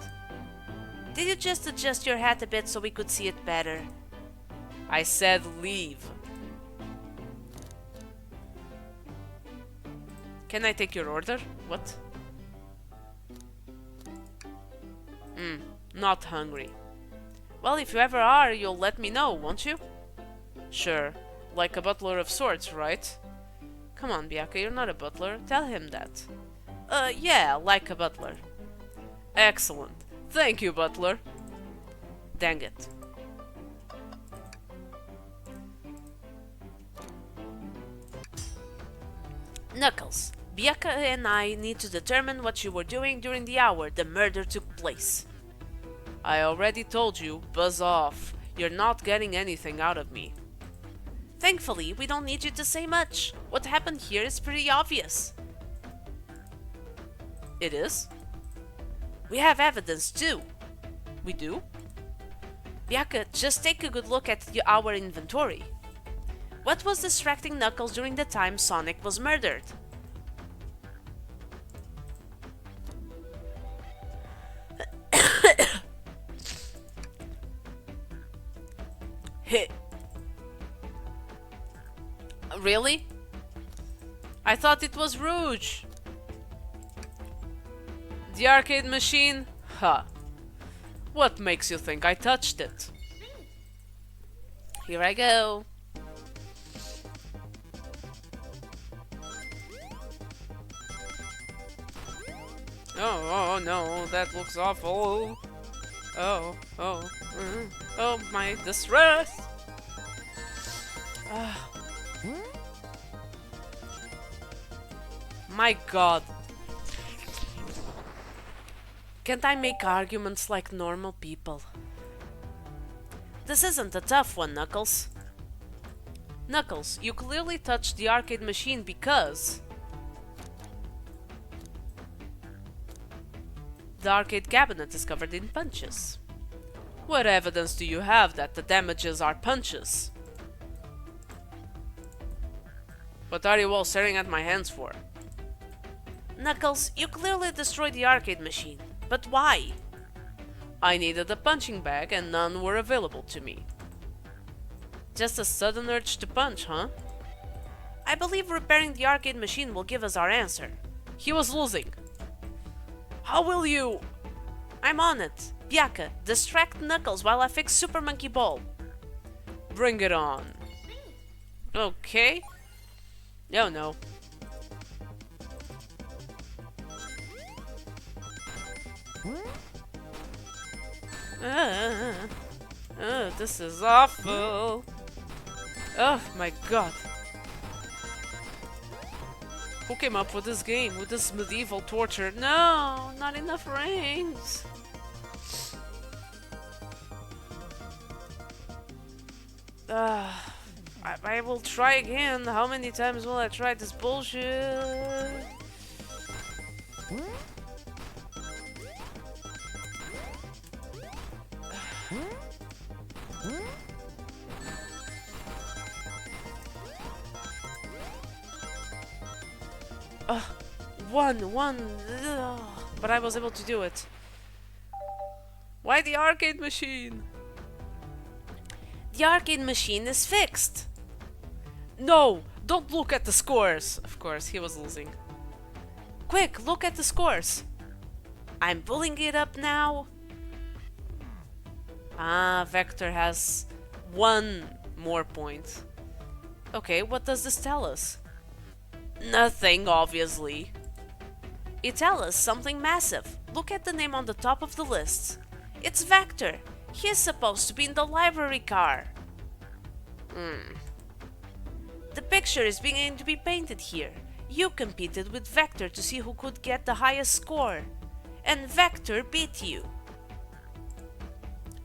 Did you just adjust your hat a bit so we could see it better? I said leave. Can I take your order? What? Not hungry. Well, if you ever are, you'll let me know, won't you? Sure. Like a butler of sorts, right? Come on, Bianca, you're not a butler. Tell him that. Yeah, like a butler. Excellent. Thank you, butler. Dang it. Knuckles, Bianca and I need to determine what you were doing during the hour the murder took place. I already told you, buzz off. You're not getting anything out of me. Thankfully, we don't need you to say much. What happened here is pretty obvious. It is? We have evidence too. We do? Bianca, just take a good look at our inventory. What was distracting Knuckles during the time Sonic was murdered? Hit. Really? I thought it was Rouge. The arcade machine? Huh. What makes you think I touched it? Here I go. Oh no, that looks awful. Oh, my distress. My god. Can't I make arguments like normal people? This isn't a tough one, Knuckles. Knuckles, you clearly touched the arcade machine because the arcade cabinet is covered in punches. What evidence do you have that the damages are punches? What are you all staring at my hands for? Knuckles, you clearly destroyed the arcade machine. But why? I needed a punching bag and none were available to me. Just a sudden urge to punch, huh? I believe repairing the arcade machine will give us our answer. He was losing. How will you? I'm on it. Bianca, distract Knuckles while I fix Super Monkey Ball. Bring it on. Okay. Oh no. This is awful. Oh my god. Who came up with this game, with this medieval torture? No, not enough rings. I will try again. How many times will I try this bullshit? One. But I was able to do it. Why the arcade machine? The arcade machine is fixed. No! Don't look at the scores! Of course, he was losing. Quick, look at the scores. I'm pulling it up now. Ah, Vector has 1 more point. Okay, what does this tell us? Nothing, obviously. It tells us something massive. Look at the name on the top of the list. It's Vector. He is supposed to be in the library car. The picture is beginning to be painted here. You competed with Vector to see who could get the highest score. And Vector beat you.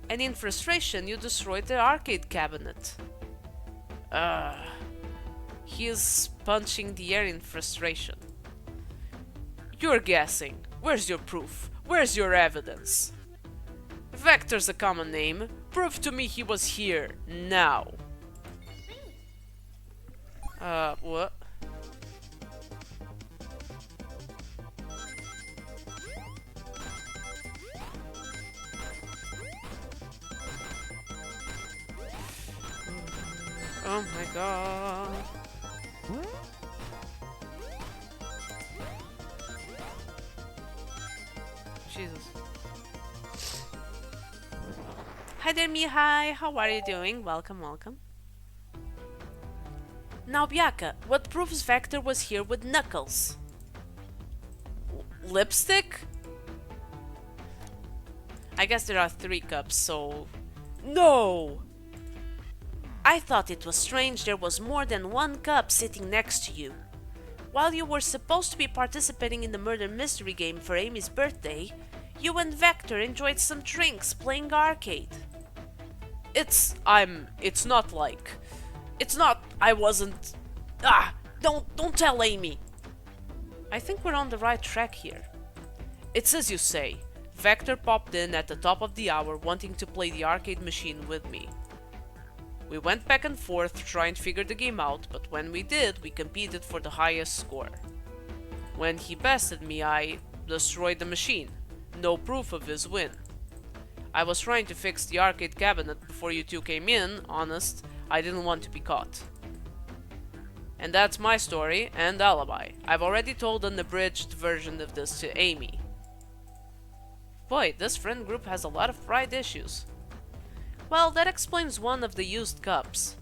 And in frustration, you destroyed the arcade cabinet. He is punching the air in frustration. You're guessing. Where's your proof? Where's your evidence? Vector's a common name. Prove to me he was here, now. What? Oh my god. Jesus. Hi there, Mihai. How are you doing? Welcome. Now, Biaka, what proves Vector was here with Knuckles? Lipstick? I guess there are 3 cups, so... No! I thought it was strange there was more than 1 cup sitting next to you. While you were supposed to be participating in the murder mystery game for Amy's birthday, you and Vector enjoyed some drinks playing arcade. It's not, I wasn't... Don't tell Amy! I think we're on the right track here. It's as you say. Vector popped in at the top of the hour wanting to play the arcade machine with me. We went back and forth trying to figure the game out, but when we did, we competed for the highest score. When he bested me, I destroyed the machine. No proof of his win. I was trying to fix the arcade cabinet before you two came in, honest. I didn't want to be caught. And that's my story and alibi. I've already told an abridged version of this to Amy. Boy, this friend group has a lot of pride issues. Well, that explains one of the used cups.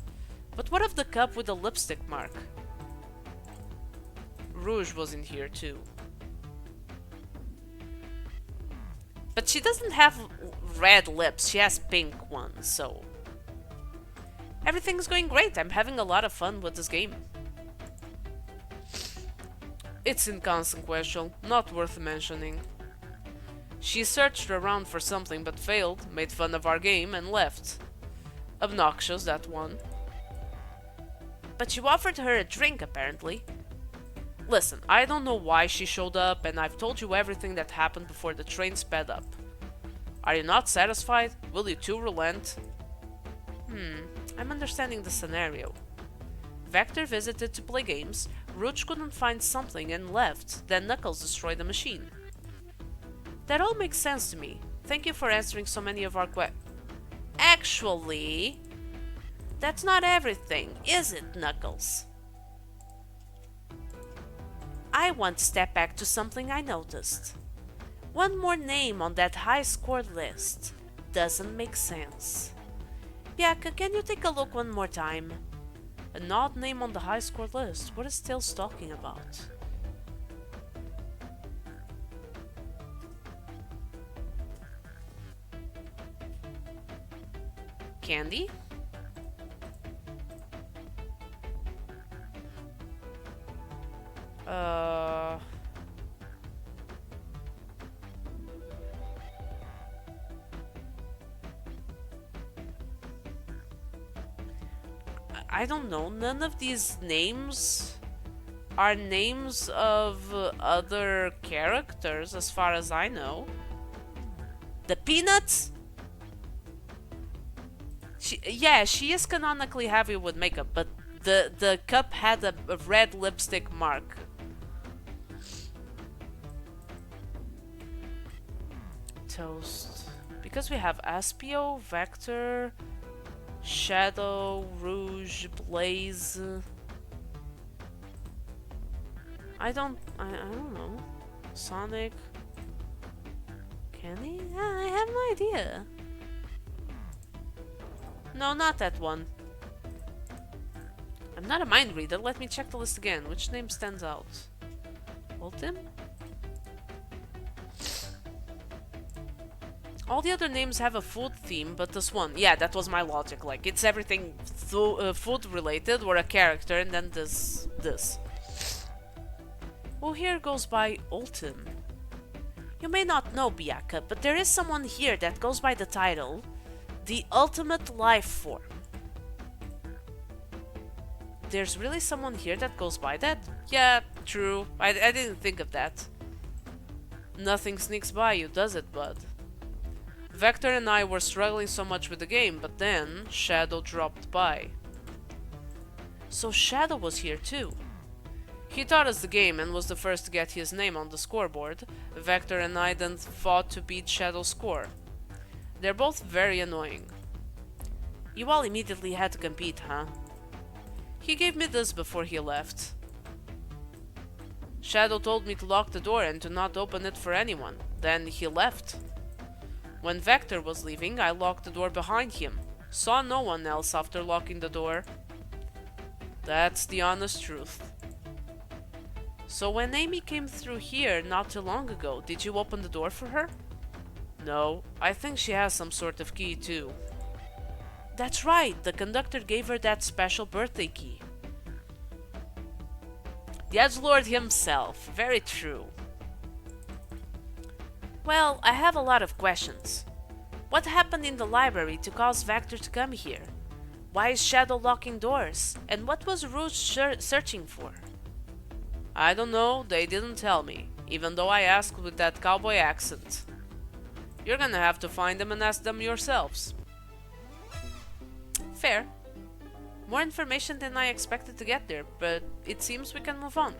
But what of the cup with the lipstick mark? Rouge was in here too. But she doesn't have red lips, she has pink ones, so... Everything's going great, I'm having a lot of fun with this game. It's inconsequential, not worth mentioning. She searched around for something but failed, made fun of our game and left. Obnoxious, that one. But you offered her a drink, apparently. Listen, I don't know why she showed up, and I've told you everything that happened before the train sped up. Are you not satisfied? Will you two relent? I'm understanding the scenario. Vector visited to play games, Rouge couldn't find something and left, then Knuckles destroyed the machine. That all makes sense to me. Thank you for answering so many of our Actually, that's not everything, is it, Knuckles? I want to step back to something I noticed. One more name on that high score list doesn't make sense. Biaka, can you take a look one more time? An odd name on the high score list. What is Tails talking about? Candy? I don't know, none of these names are names of other characters as far as I know. The Peanuts? She is canonically heavy with makeup, but the cup had a red lipstick mark. Toast. Because we have Aspio, Vector, Shadow, Rouge, Blaze. I don't know. Sonic. Kenny? I have no idea. No, not that one. I'm not a mind reader. Let me check the list again. Which name stands out? Ultim? All the other names have a food theme, but this one, yeah, that was my logic. Like, it's everything food related, or a character, and then this. Who here goes by Ultim? You may not know, Biaka, but there is someone here that goes by the title, the Ultimate Life Form. There's really someone here that goes by that? Yeah, true. I didn't think of that. Nothing sneaks by you, does it, bud? Vector and I were struggling so much with the game, but then Shadow dropped by. So Shadow was here too. He taught us the game and was the first to get his name on the scoreboard. Vector and I then fought to beat Shadow's score. They're both very annoying. You all immediately had to compete, huh? He gave me this before he left. Shadow told me to lock the door and to not open it for anyone. Then he left. When Vector was leaving, I locked the door behind him. Saw no one else after locking the door. That's the honest truth. So when Amy came through here not too long ago, did you open the door for her? No, I think she has some sort of key too. That's right, the conductor gave her that special birthday key. The Edgelord himself, very true. Well, I have a lot of questions. What happened in the library to cause Vector to come here? Why is Shadow locking doors? And what was Rouge searching for? I don't know, they didn't tell me, even though I asked with that cowboy accent. You're gonna have to find them and ask them yourselves. Fair. More information than I expected to get there, but it seems we can move on.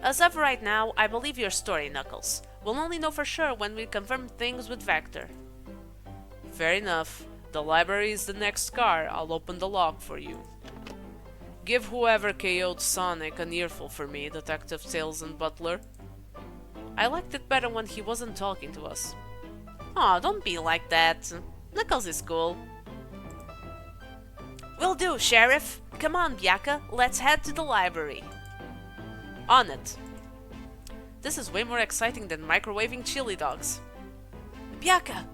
As of right now, I believe your story, Knuckles. We'll only know for sure when we confirm things with Vector. Fair enough. The library is the next car. I'll open the lock for you. Give whoever KO'd Sonic an earful for me, Detective Tails and Butler. I liked it better when he wasn't talking to us. Aw, don't be like that. Knuckles is cool. Will do, Sheriff. Come on, Biaka. Let's head to the library. On it. This is way more exciting than microwaving chili dogs. Biaka!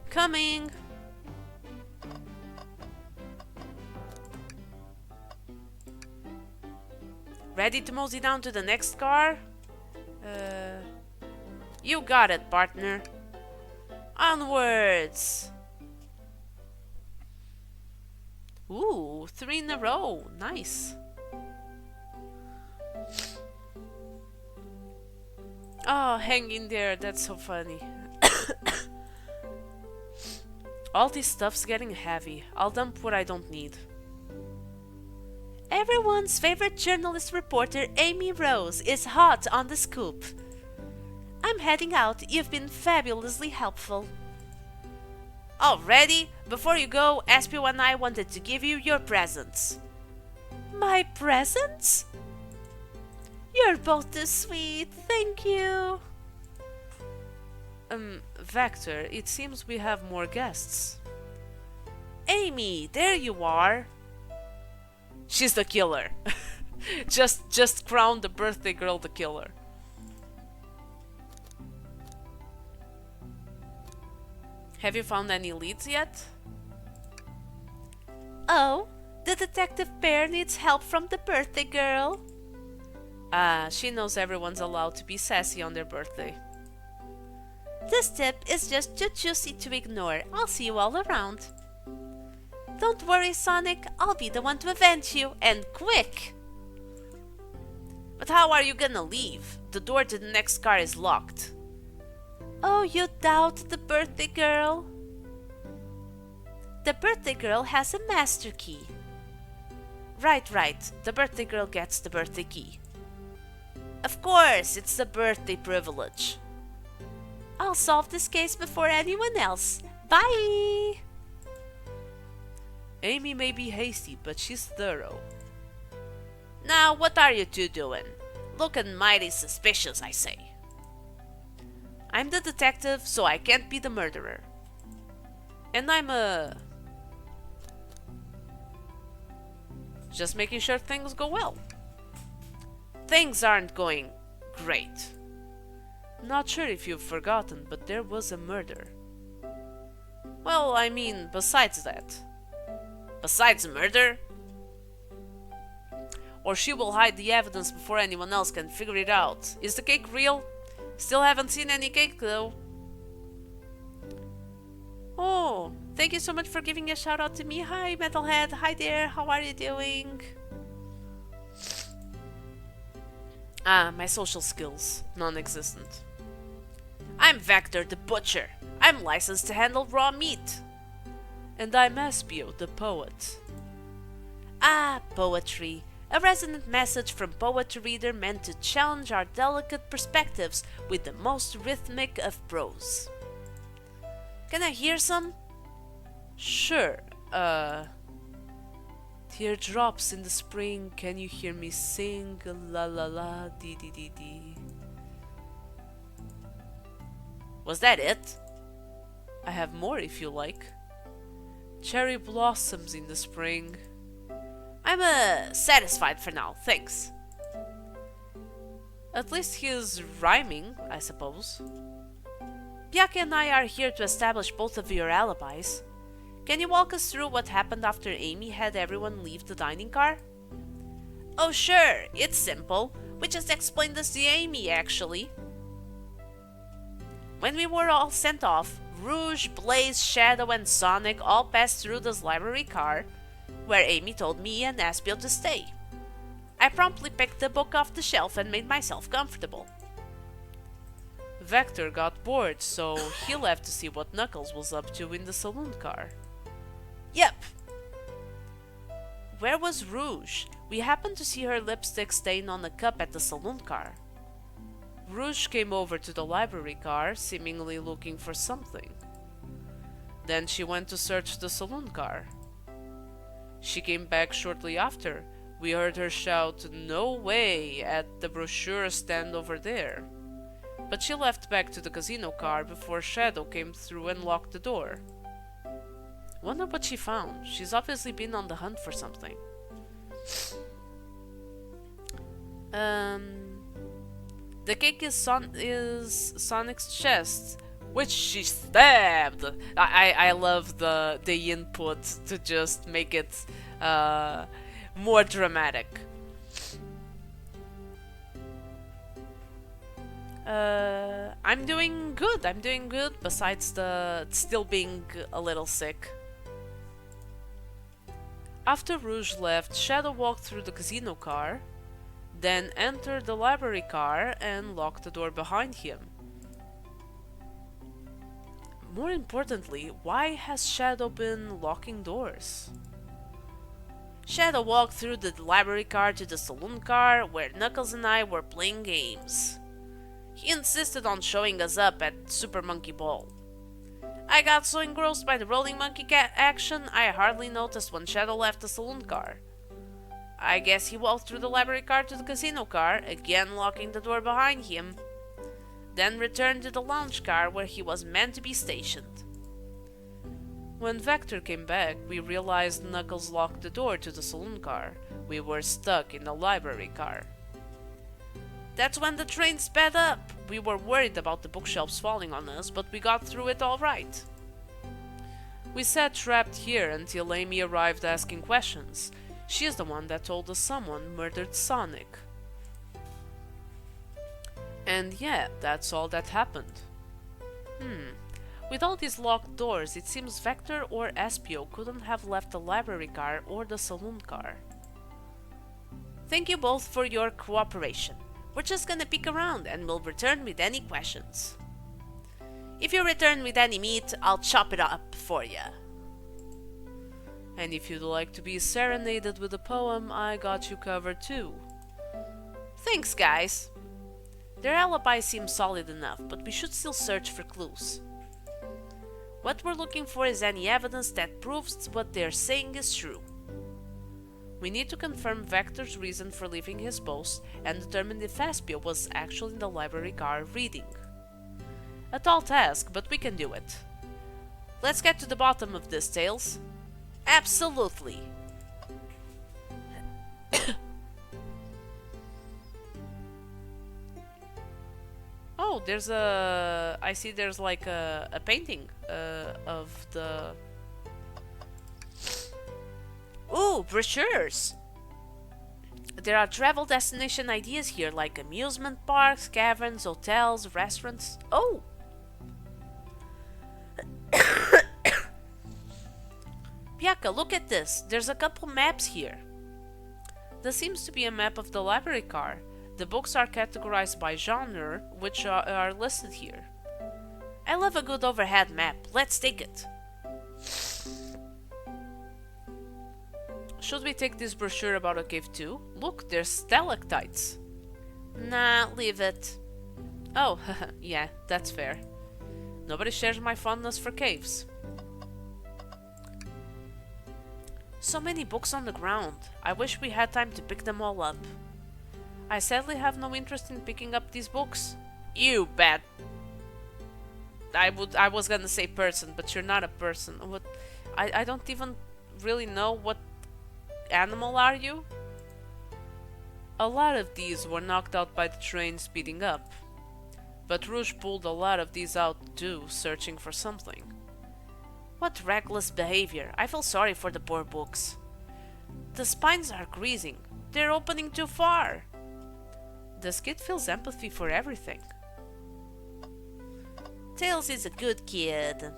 Coming! Ready to mosey down to the next car? You got it, partner. Onwards! Ooh, 3 in a row. Nice. Oh, hang in there. That's so funny. All this stuff's getting heavy. I'll dump what I don't need. Everyone's favorite journalist reporter, Amy Rose, is hot on the scoop. I'm heading out. You've been fabulously helpful. Already? Before you go, Espio and I wanted to give you your presents. My presents? You're both too sweet. Thank you. Vector, it seems we have more guests. Amy, there you are. She's the killer. just crown the birthday girl the killer. Have you found any leads yet? Oh, the detective pair needs help from the birthday girl. Ah, she knows everyone's allowed to be sassy on their birthday. This tip is just too juicy to ignore. I'll see you all around. Don't worry, Sonic. I'll be the one to avenge you, and quick! But how are you gonna leave? The door to the next car is locked. Oh, you doubt the birthday girl? The birthday girl has a master key. Right. The birthday girl gets the birthday key. Of course, it's the birthday privilege. I'll solve this case before anyone else. Bye! Amy may be hasty, but she's thorough. Now, what are you two doing? Looking mighty suspicious, I say. I'm the detective, so I can't be the murderer. And I'm just making sure things go well. Things aren't going great. Not sure if you've forgotten, but there was a murder. Well, I mean, besides that. Besides murder? Or she will hide the evidence before anyone else can figure it out. Is the cake real? Still haven't seen any cake though. Oh, thank you so much for giving a shout out to me. Hi, Metalhead. Hi there. How are you doing? My social skills. Non-existent. I'm Vector the Butcher. I'm licensed to handle raw meat. And I'm Espio the Poet. Ah, poetry. A resonant message from poetry reader meant to challenge our delicate perspectives with the most rhythmic of prose. Can I hear some? Sure. Teardrops in the spring, can you hear me sing? La la la, dee dee dee dee. Was that it? I have more if you like. Cherry blossoms in the spring. I'm satisfied for now, thanks. At least he's rhyming, I suppose. Bianca and I are here to establish both of your alibis. Can you walk us through what happened after Amy had everyone leave the dining car? Oh sure, it's simple. We just explained this to Amy, actually. When we were all sent off, Rouge, Blaze, Shadow, and Sonic all passed through this library car, where Amy told me and Aspiel to stay. I promptly picked the book off the shelf and made myself comfortable. Vector got bored, so he left to see what Knuckles was up to in the saloon car. Yep. Where was Rouge? We happened to see her lipstick stain on the cup at the saloon car. Rouge came over to the library car, seemingly looking for something. Then she went to search the saloon car. She came back shortly after. We heard her shout, "No way!" at the brochure stand over there. But she left back to the casino car before Shadow came through and locked the door. Wonder what she found. She's obviously been on the hunt for something. The cake is Sonic's chest, which she stabbed. I love the input to just make it more dramatic. I'm doing good, besides the still being a little sick. After Rouge left, Shadow walked through the casino car, then entered the library car and locked the door behind him. More importantly, why has Shadow been locking doors? Shadow walked through the library car to the saloon car, where Knuckles and I were playing games. He insisted on showing us up at Super Monkey Ball. I got so engrossed by the rolling monkey action, I hardly noticed when Shadow left the saloon car. I guess he walked through the library car to the casino car, again locking the door behind him, then returned to the lounge car where he was meant to be stationed. When Vector came back, we realized Knuckles locked the door to the saloon car. We were stuck in the library car. That's when the train sped up. We were worried about the bookshelves falling on us, but we got through it all right. We sat trapped here until Amy arrived asking questions. She's the one that told us someone murdered Sonic. And yeah, that's all that happened. With all these locked doors, it seems Vector or Espio couldn't have left the library car or the saloon car. Thank you both for your cooperation. We're just gonna peek around and we'll return with any questions. If you return with any meat, I'll chop it up for you. And if you'd like to be serenaded with a poem, I got you covered too. Thanks, guys. Their alibi seems solid enough, but we should still search for clues. What we're looking for is any evidence that proves what they're saying is true. We need to confirm Vector's reason for leaving his post and determine if Espio was actually in the library car reading. A tall task, but we can do it. Let's get to the bottom of this, Tails. Absolutely. Oh, I see there's like a painting of the... Ooh, brochures! There are travel destination ideas here like amusement parks, caverns, hotels, restaurants. Oh! Bianca, look at this. There's a couple maps here. This seems to be a map of the library car. The books are categorized by genre, which are listed here. I love a good overhead map. Let's take it. Should we take this brochure about a cave too? Look, there's stalactites. Nah, leave it. Oh, yeah, that's fair. Nobody shares my fondness for caves. So many books on the ground. I wish we had time to pick them all up. I sadly have no interest in picking up these books. You bad. I was gonna say person, but you're not a person. What? I don't even really know what animal are you? A lot of these were knocked out by the train speeding up. But Rouge pulled a lot of these out too, searching for something. What reckless behavior. I feel sorry for the poor books. The spines are greasing. They're opening too far. This kid feels empathy for everything. Tails is a good kid.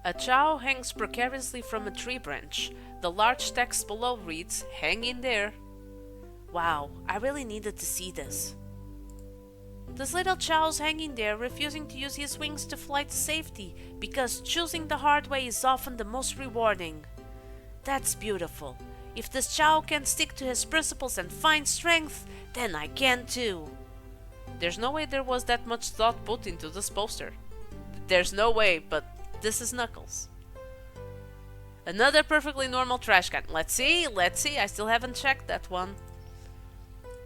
A chow hangs precariously from a tree branch. The large text below reads, "Hang in there." Wow, I really needed to see this. This little chow's hanging there, refusing to use his wings to fly to safety, because choosing the hard way is often the most rewarding. That's beautiful. If this chow can stick to his principles and find strength, then I can too. There's no way there was that much thought put into this poster. There's no way, but this is Knuckles. Another perfectly normal trash can. Let's see. I still haven't checked that one.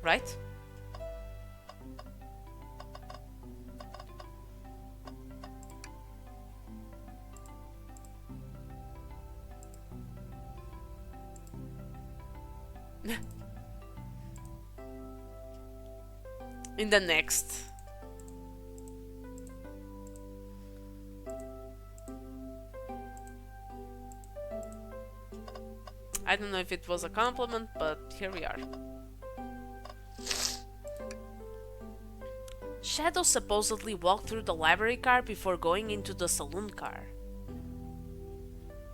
Right? In the next. I don't know if it was a compliment, but here we are. Shadow supposedly walked through the library car before going into the saloon car.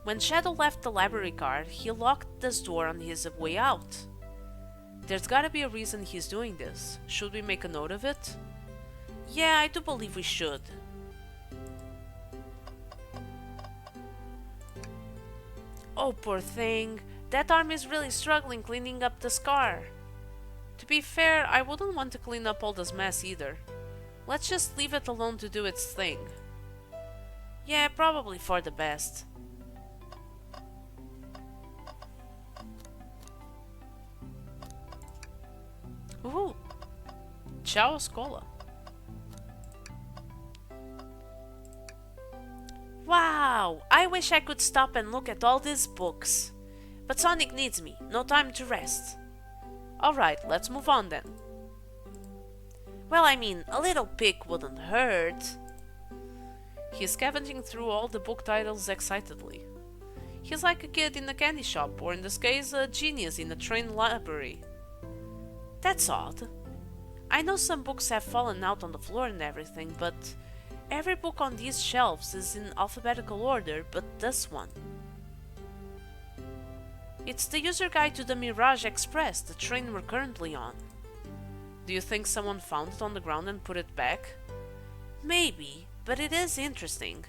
When Shadow left the library car, he locked this door on his way out. There's gotta be a reason he's doing this. Should we make a note of it? Yeah, I do believe we should. Oh, poor thing. That arm is really struggling cleaning up the scar. To be fair, I wouldn't want to clean up all this mess either. Let's just leave it alone to do its thing. Yeah, probably for the best. Ooh, Ciao Scola. Wow, I wish I could stop and look at all these books. But Sonic needs me, no time to rest. Alright, let's move on then. Well, I mean, a little pick wouldn't hurt. He's scavenging through all the book titles excitedly. He's like a kid in a candy shop, or in this case, a genius in a train library. That's odd. I know some books have fallen out on the floor and everything, but every book on these shelves is in alphabetical order but this one. It's the user guide to the Mirage Express, the train we're currently on. Do you think someone found it on the ground and put it back? Maybe, but it is interesting.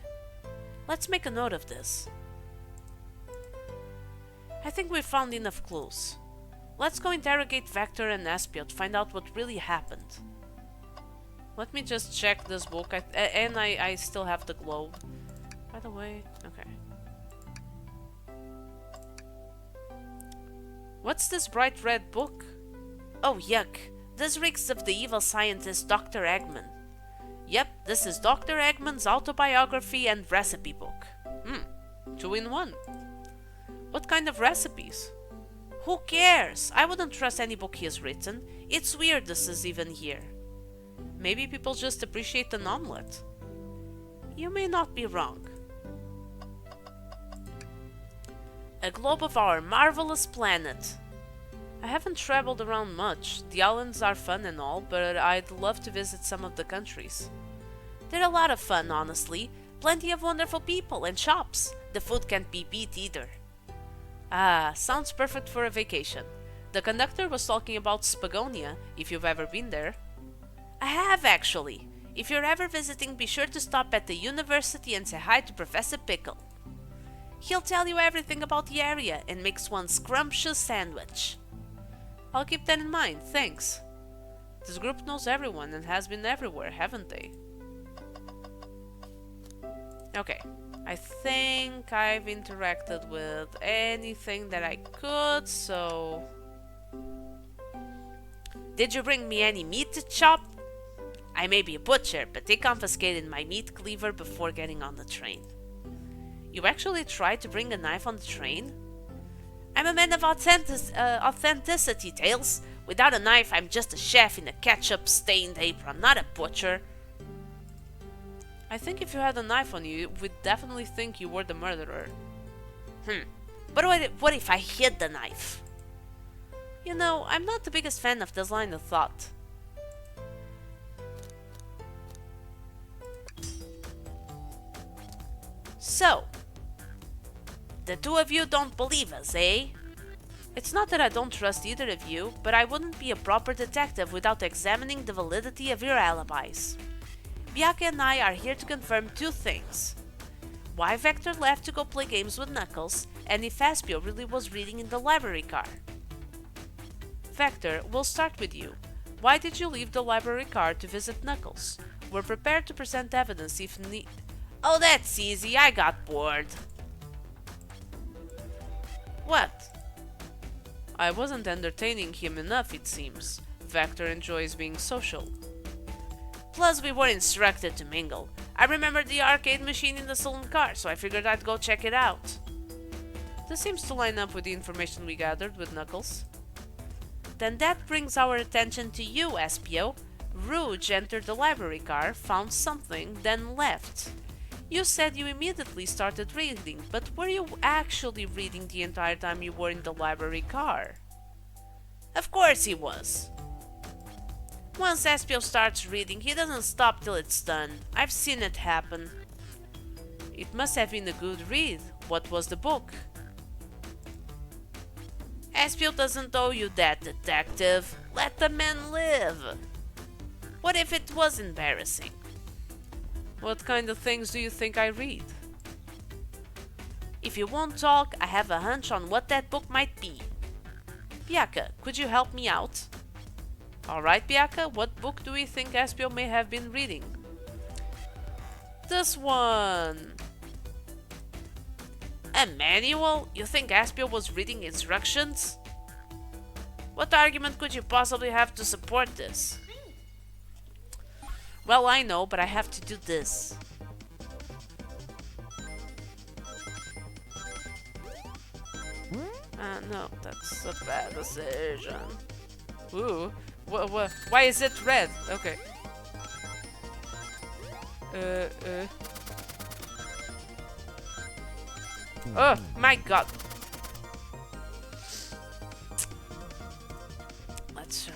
Let's make a note of this. I think we've found enough clues. Let's go interrogate Vector and Espio to find out what really happened. Let me just check this book, I still have the globe. By the way, okay. What's this bright red book? Oh yuck, this reeks of the evil scientist Dr. Eggman. Yep, this is Dr. Eggman's autobiography and recipe book. 2 in 1. What kind of recipes? Who cares? I wouldn't trust any book he has written. It's weird this is even here. Maybe people just appreciate an omelette. You may not be wrong. A globe of our marvelous planet. I haven't traveled around much. The islands are fun and all, but I'd love to visit some of the countries. They're a lot of fun, honestly. Plenty of wonderful people and shops. The food can't be beat either. Ah, sounds perfect for a vacation. The conductor was talking about Spagonia, if you've ever been there. I have, actually. If you're ever visiting, be sure to stop at the university and say hi to Professor Pickle. He'll tell you everything about the area and makes one scrumptious sandwich. I'll keep that in mind, thanks. This group knows everyone and has been everywhere, haven't they? Okay, I think I've interacted with anything that I could, so... Did you bring me any meat to chop? I may be a butcher, but they confiscated my meat cleaver before getting on the train. You actually tried to bring a knife on the train? I'm a man of authenticity, Tails. Without a knife, I'm just a chef in a ketchup-stained apron, not a butcher. I think if you had a knife on you, we'd definitely think you were the murderer. But what if I hid the knife? You know, I'm not the biggest fan of this line of thought. So, the two of you don't believe us, eh? It's not that I don't trust either of you, but I wouldn't be a proper detective without examining the validity of your alibis. Bianca and I are here to confirm 2 things. Why Vector left to go play games with Knuckles, and if Espio really was reading in the library car. Vector, we'll start with you. Why did you leave the library car to visit Knuckles? We're prepared to present evidence if need... Oh, that's easy, I got bored. What? I wasn't entertaining him enough, it seems. Vector enjoys being social. Plus, we were instructed to mingle. I remembered the arcade machine in the saloon car, so I figured I'd go check it out. This seems to line up with the information we gathered with Knuckles. Then that brings our attention to you, Espio. Rouge entered the library car, found something, then left. You said you immediately started reading, but were you actually reading the entire time you were in the library car? Of course he was. Once Espio starts reading, he doesn't stop till it's done. I've seen it happen. It must have been a good read. What was the book? Espio doesn't owe you that, detective. Let the man live. What if it was embarrassing? What kind of things do you think I read? If you won't talk, I have a hunch on what that book might be. Bianca, could you help me out? Alright, Bianca, what book do we think Espio may have been reading? This one. A manual? You think Espio was reading instructions? What argument could you possibly have to support this? Well, I know, but I have to do this. No, that's a bad decision. Ooh, why is it red? Okay. Oh my god. Let's try.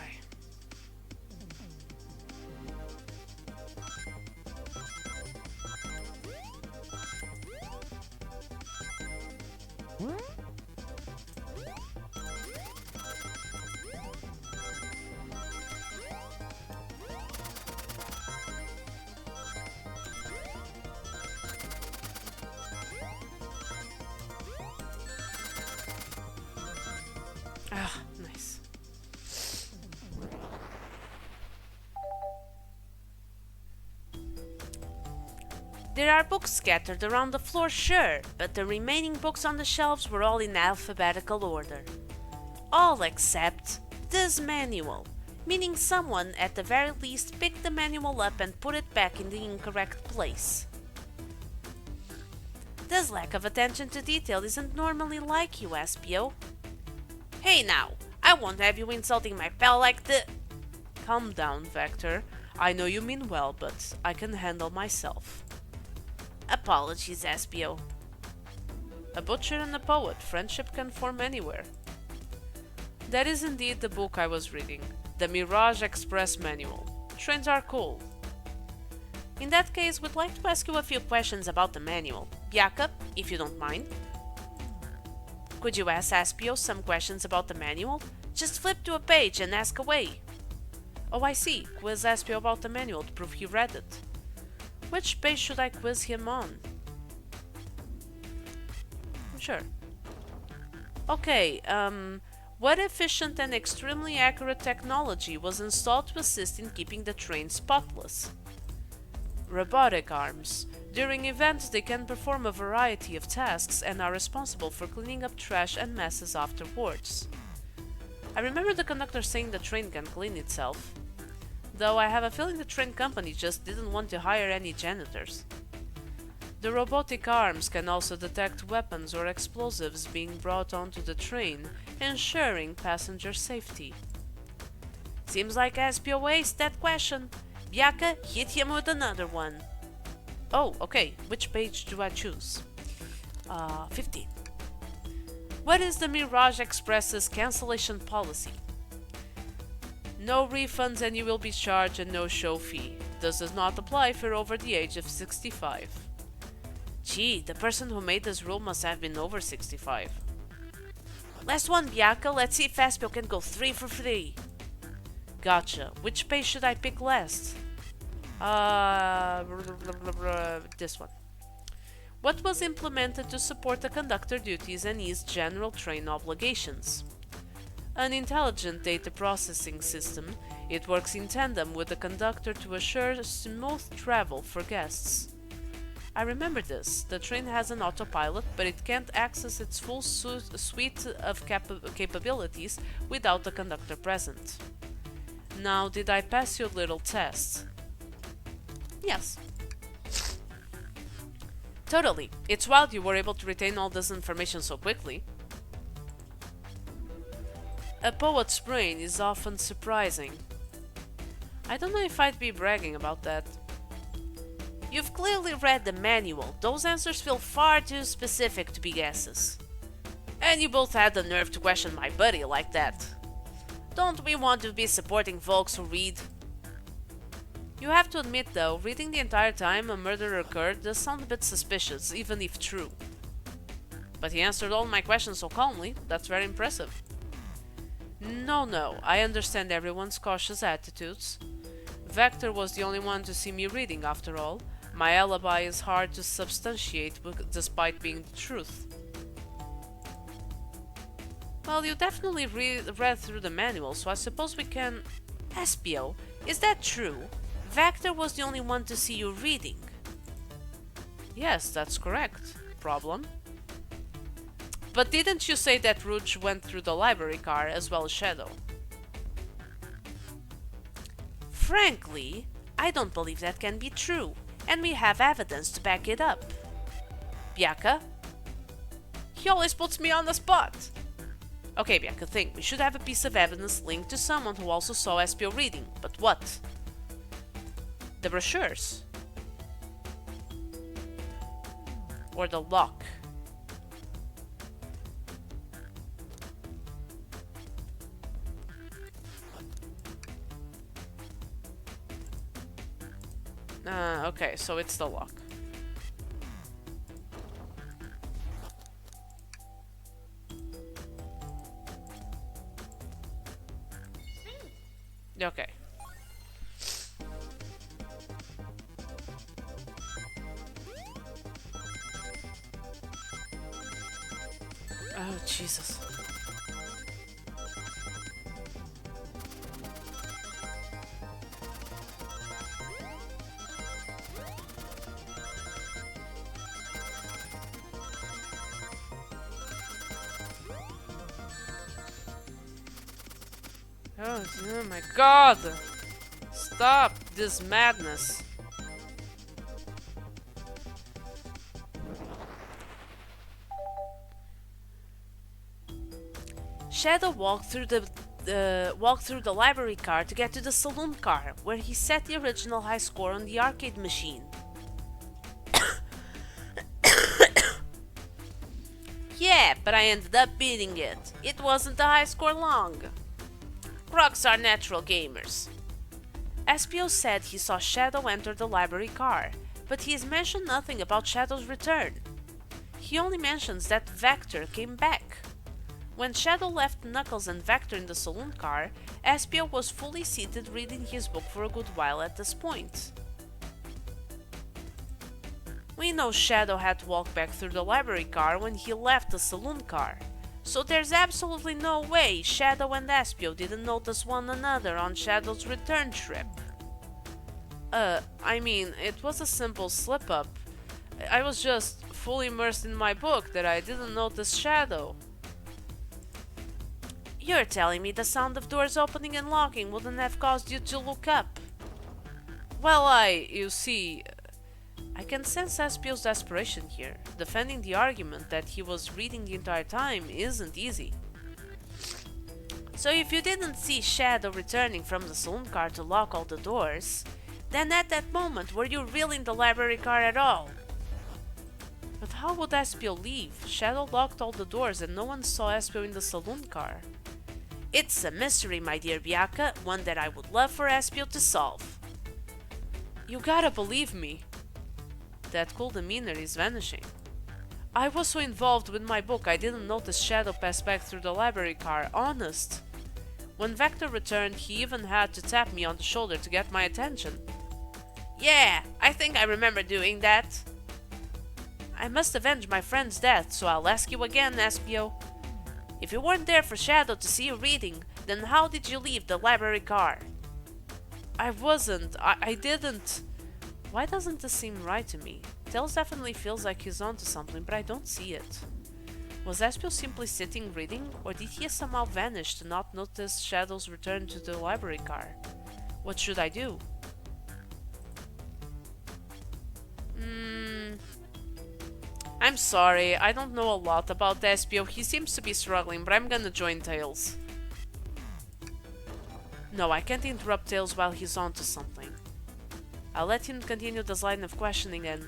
Ah, nice. There are books scattered around the floor, sure, but the remaining books on the shelves were all in alphabetical order. All except this manual, meaning someone at the very least picked the manual up and put it back in the incorrect place. This lack of attention to detail isn't normally like you, Espio. Hey now, I won't have you insulting my pal like the— Calm down, Vector. I know you mean well, but I can handle myself. Apologies, Espio. A butcher and a poet, friendship can form anywhere. That is indeed the book I was reading, the Mirage Express Manual. Trains are cool. In that case, we'd like to ask you a few questions about the manual. Biaka, if you don't mind. Could you ask Espio some questions about the manual? Just flip to a page and ask away. Oh, I see. Quiz Espio about the manual to prove he read it. Which page should I quiz him on? Sure. Okay, what efficient and extremely accurate technology was installed to assist in keeping the train spotless? Robotic arms. During events, they can perform a variety of tasks and are responsible for cleaning up trash and messes afterwards. I remember the conductor saying the train can clean itself, though I have a feeling the train company just didn't want to hire any janitors. The robotic arms can also detect weapons or explosives being brought onto the train, ensuring passenger safety. Seems like Espio aced that question. Biaka, hit him with another one. Oh, okay. Which page do I choose? 15. What is the Mirage Express's cancellation policy? No refunds and you will be charged a no-show fee. This does not apply if you're over the age of 65. Gee, the person who made this rule must have been over 65. Last one, Biaka. Let's see if Espio can go 3 for 3. Gotcha. Which page should I pick last? This one. What was implemented to support the conductor duties and ease general train obligations? An intelligent data processing system. It works in tandem with the conductor to assure smooth travel for guests. I remember this. The train has an autopilot, but it can't access its full suite of capabilities without the conductor present. Now, did I pass your little test? Yes. Totally. It's wild you were able to retain all this information so quickly. A poet's brain is often surprising. I don't know if I'd be bragging about that. You've clearly read the manual. Those answers feel far too specific to be guesses. And you both had the nerve to question my buddy like that. Don't we want to be supporting folks who read? You have to admit though, reading the entire time a murder occurred does sound a bit suspicious, even if true. But he answered all my questions so calmly, that's very impressive. No, I understand everyone's cautious attitudes. Vector was the only one to see me reading after all. My alibi is hard to substantiate despite being the truth. Well, you definitely read through the manual, so I suppose we can... Espio, is that true? Vector was the only one to see you reading. Yes, that's correct. Problem? But didn't you say that Rouge went through the library car as well as Shadow? Frankly, I don't believe that can be true, and we have evidence to back it up. Biaka? He always puts me on the spot! Okay, Biaka, think. We should have a piece of evidence linked to someone who also saw Espio reading, but what? The brochures? Or the lock? Okay, so it's the lock. Okay. Oh, Jesus. Oh my god! Stop this madness. Shadow walked through the library car to get to the saloon car, where he set the original high score on the arcade machine. Yeah, but I ended up beating it. It wasn't a high score long. Crocs are natural gamers. Espio said he saw Shadow enter the library car, but he has mentioned nothing about Shadow's return. He only mentions that Vector came back. When Shadow left Knuckles and Vector in the saloon car, Espio was fully seated reading his book for a good while at this point. We know Shadow had to walk back through the library car when he left the saloon car, so there's absolutely no way Shadow and Espio didn't notice one another on Shadow's return trip. I mean, it was a simple slip-up. I was just fully immersed in my book that I didn't notice Shadow. You're telling me the sound of doors opening and locking wouldn't have caused you to look up? Well, you see, I can sense Espio's desperation here. Defending the argument that he was reading the entire time isn't easy. So if you didn't see Shadow returning from the saloon car to lock all the doors, then at that moment were you really in the library car at all? But how would Espio leave? Shadow locked all the doors and no one saw Espio in the saloon car. It's a mystery, my dear Bianca, one that I would love for Espio to solve. You gotta believe me. That cool demeanor is vanishing. I was so involved with my book I didn't notice Shadow pass back through the library car, honest. When Vector returned, he even had to tap me on the shoulder to get my attention. Yeah, I think I remember doing that. I must avenge my friend's death, so I'll ask you again, Espio. If you weren't there for Shadow to see you reading, then how did you leave the library car? I wasn't. I didn't. Why doesn't this seem right to me? Tails definitely feels like he's onto something, but I don't see it. Was Espio simply sitting reading, or did he somehow vanish to not notice Shadow's return to the library car? What should I do? I'm sorry, I don't know a lot about Espio. He seems to be struggling, but I'm gonna join Tails. No, I can't interrupt Tails while he's onto something. I'll let him continue this line of questioning and...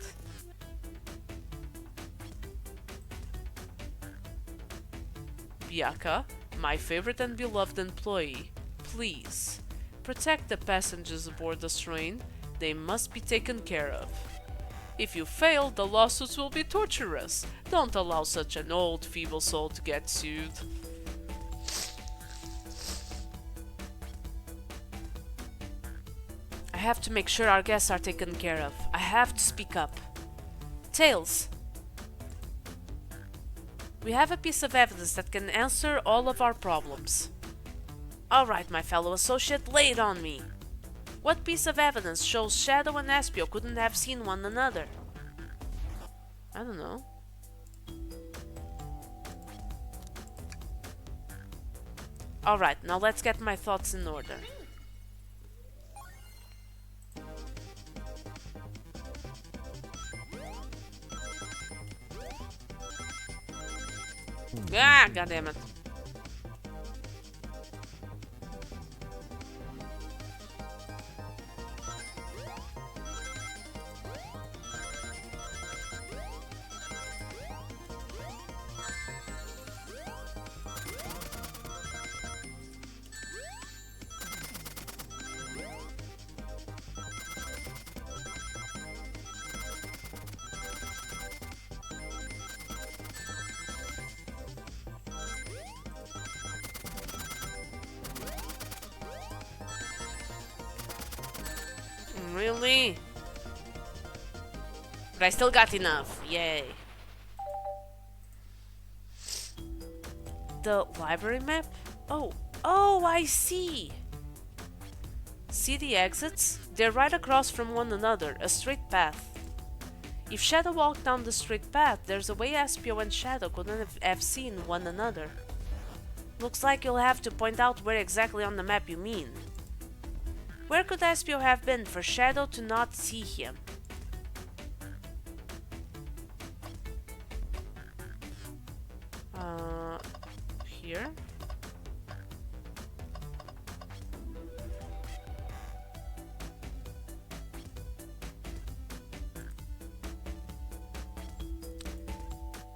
Bianca, my favorite and beloved employee, please, protect the passengers aboard this train. They must be taken care of. If you fail, the lawsuits will be torturous. Don't allow such an old, feeble soul to get sued. I have to make sure our guests are taken care of. I have to speak up. Tails. We have a piece of evidence that can answer all of our problems. Alright, my fellow associate, lay it on me. What piece of evidence shows Shadow and Espio couldn't have seen one another? I don't know. Alright, now let's get my thoughts in order. Ah, goddammit. Really? But I still got enough. Yay. The library map? Oh, I see! See the exits? They're right across from one another, a straight path. If Shadow walked down the straight path, there's a way Espio and Shadow couldn't have seen one another. Looks like you'll have to point out where exactly on the map you mean. Where could Espio have been for Shadow to not see him? Here?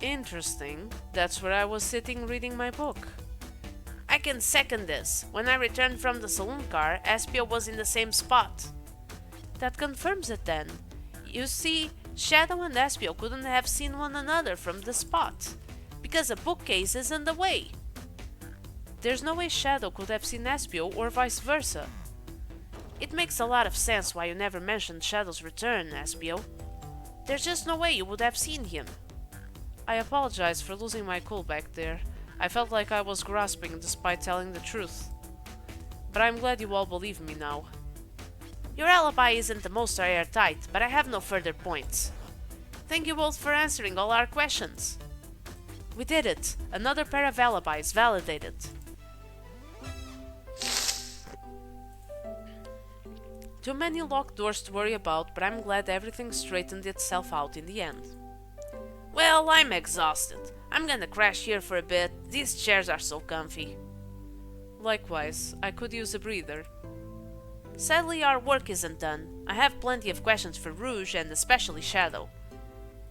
Interesting. That's where I was sitting reading my book. I can second this. When I returned from the saloon car, Espio was in the same spot. That confirms it then. You see, Shadow and Espio couldn't have seen one another from the spot, because a bookcase is in the way. There's no way Shadow could have seen Espio or vice versa. It makes a lot of sense why you never mentioned Shadow's return, Espio. There's just no way you would have seen him. I apologize for losing my cool back there. I felt like I was grasping despite telling the truth. But I'm glad you all believe me now. Your alibi isn't the most airtight, but I have no further points. Thank you both for answering all our questions. We did it! Another pair of alibis validated. Too many locked doors to worry about, but I'm glad everything straightened itself out in the end. Well, I'm exhausted. I'm gonna crash here for a bit. These chairs are so comfy. Likewise, I could use a breather. Sadly, our work isn't done. I have plenty of questions for Rouge and especially Shadow.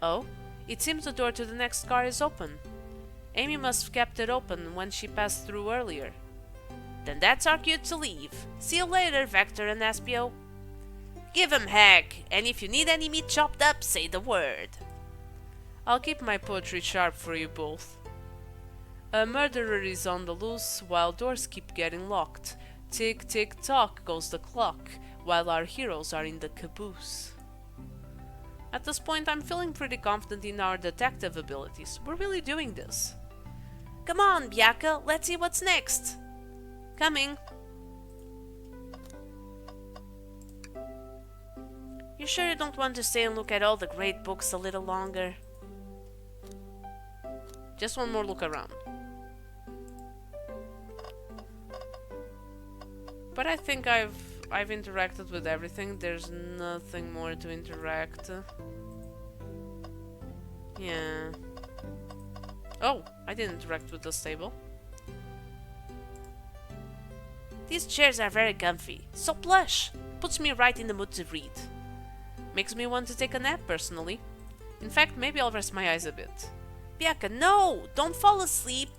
Oh? It seems the door to the next car is open. Amy must have kept it open when she passed through earlier. Then that's our cue to leave. See you later, Vector and Espio. Give 'em heck, and if you need any meat chopped up, say the word. I'll keep my poetry sharp for you both. A murderer is on the loose while doors keep getting locked. Tick tick tock goes the clock while our heroes are in the caboose. At this point, I'm feeling pretty confident in our detective abilities. We're really doing this. Come on, Bianca, let's see what's next. Coming. You sure you don't want to stay and look at all the great books a little longer? Just one more look around. But I think I've interacted with everything. There's nothing more to interact. Yeah. Oh, I didn't interact with this table. These chairs are very comfy, so plush. Puts me right in the mood to read. Makes me want to take a nap personally. In fact, maybe I'll rest my eyes a bit. Bianca, no! Don't fall asleep!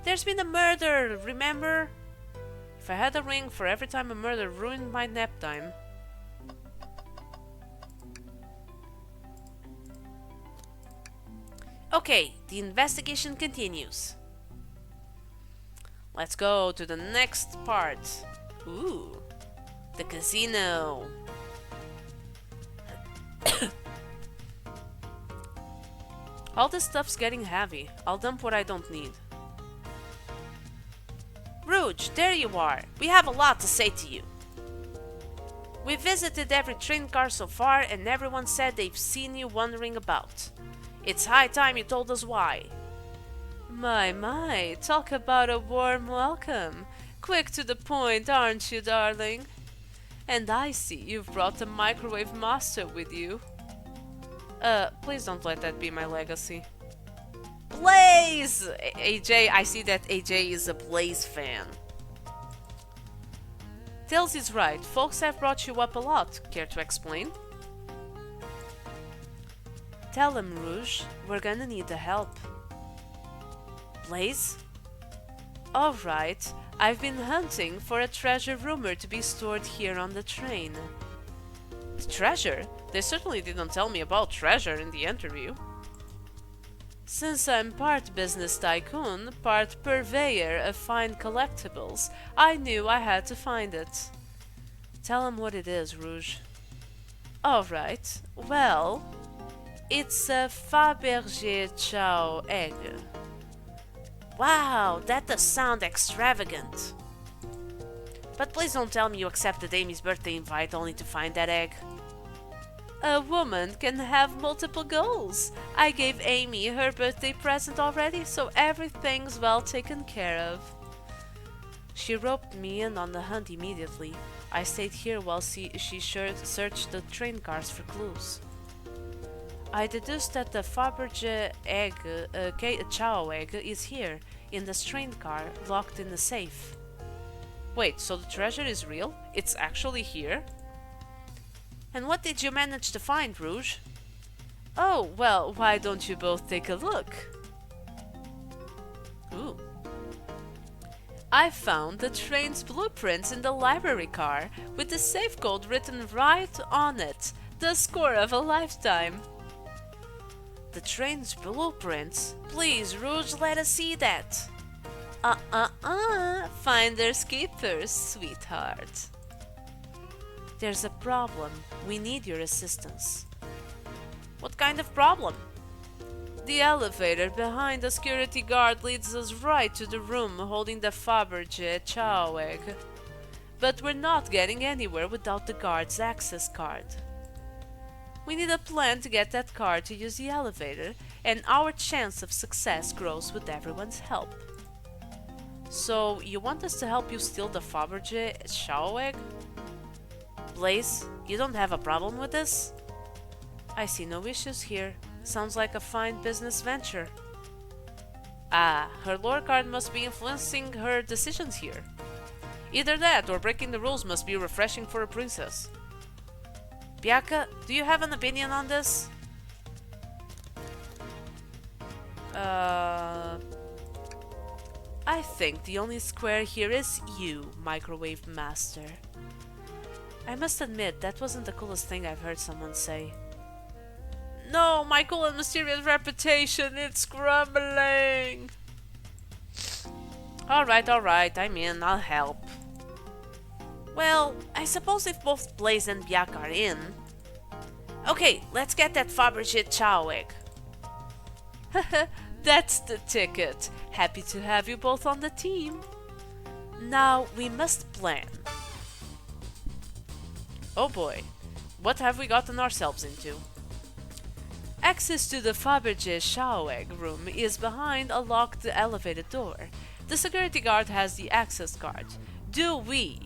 There's been a murder, remember? If I had a ring for every time a murder ruined my nap time. Okay, the investigation continues. Let's go to the next part. Ooh, the casino. All this stuff's getting heavy. I'll dump what I don't need. Rouge, there you are. We have a lot to say to you. We visited every train car so far and everyone said they've seen you wandering about. It's high time you told us why. My, talk about a warm welcome. Quick to the point, aren't you, darling? And I see you've brought the microwave master with you. Please don't let that be my legacy. Blaze! AJ, I see that AJ is a Blaze fan. Tails is right, folks have brought you up a lot. Care to explain? Tell them, Rouge, we're gonna need the help. Blaze? Alright, I've been hunting for a treasure rumored to be stored here on the train. Treasure? They certainly didn't tell me about treasure in the interview. Since I'm part business tycoon, part purveyor of fine collectibles, I knew I had to find it. Tell him what it is, Rouge. Alright, well, it's a Fabergé Chow egg. Wow, that does sound extravagant. But please don't tell me you accepted Amy's birthday invite only to find that egg. A woman can have multiple goals. I gave Amy her birthday present already, so everything's well taken care of. She roped me in on the hunt immediately. I stayed here while she searched the train cars for clues. I deduced that the Fabergé egg, Chow egg, is here, in the train car, locked in the safe. Wait, so the treasure is real? It's actually here? And what did you manage to find, Rouge? Oh, well, why don't you both take a look? Ooh. I found the train's blueprints in the library car, with the safe code written right on it. The score of a lifetime. The train's blueprints? Please, Rouge, let us see that. Finders keepers, sweetheart. There's a problem. We need your assistance. What kind of problem? The elevator behind the security guard leads us right to the room holding the Fabergé Chow egg. But we're not getting anywhere without the guard's access card. We need a plan to get that card to use the elevator, and our chance of success grows with everyone's help. So, you want us to help you steal the Fabergé Chow egg? Blaze, you don't have a problem with this? I see no issues here. Sounds like a fine business venture. Ah, her lore card must be influencing her decisions here. Either that or breaking the rules must be refreshing for a princess. Bianca, do you have an opinion on this? I think the only square here is you, Microwave Master. I must admit, that wasn't the coolest thing I've heard someone say. No, my cool and mysterious reputation, it's crumbling! Alright, I'm in, I'll help. Well, I suppose if both Blaze and Biak are in... Okay, let's get that Fabergé Chow egg. That's the ticket. Happy to have you both on the team. Now, we must plan. Oh boy, what have we gotten ourselves into? Access to the Fabergé Chow egg room is behind a locked elevated door. The security guard has the access card. Do we?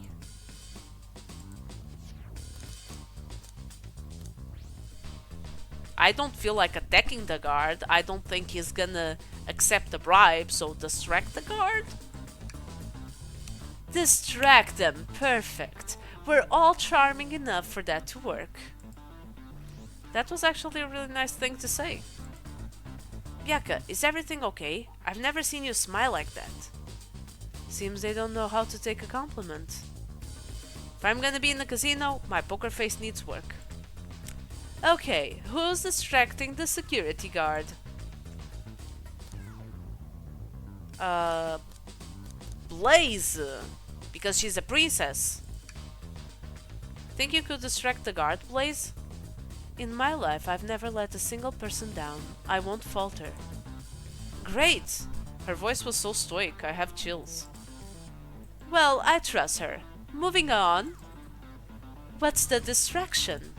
I don't feel like attacking the guard. I don't think he's gonna accept a bribe, so distract the guard? Distract them, perfect. We're all charming enough for that to work. That was actually a really nice thing to say. Bianca, is everything okay? I've never seen you smile like that. Seems they don't know how to take a compliment. If I'm gonna be in the casino, my poker face needs work. Okay, who's distracting the security guard? Blaze! Because she's a princess. Think you could distract the guard, Blaze? In my life, I've never let a single person down. I won't falter. Great! Her voice was so stoic, I have chills. Well, I trust her. Moving on. What's the distraction?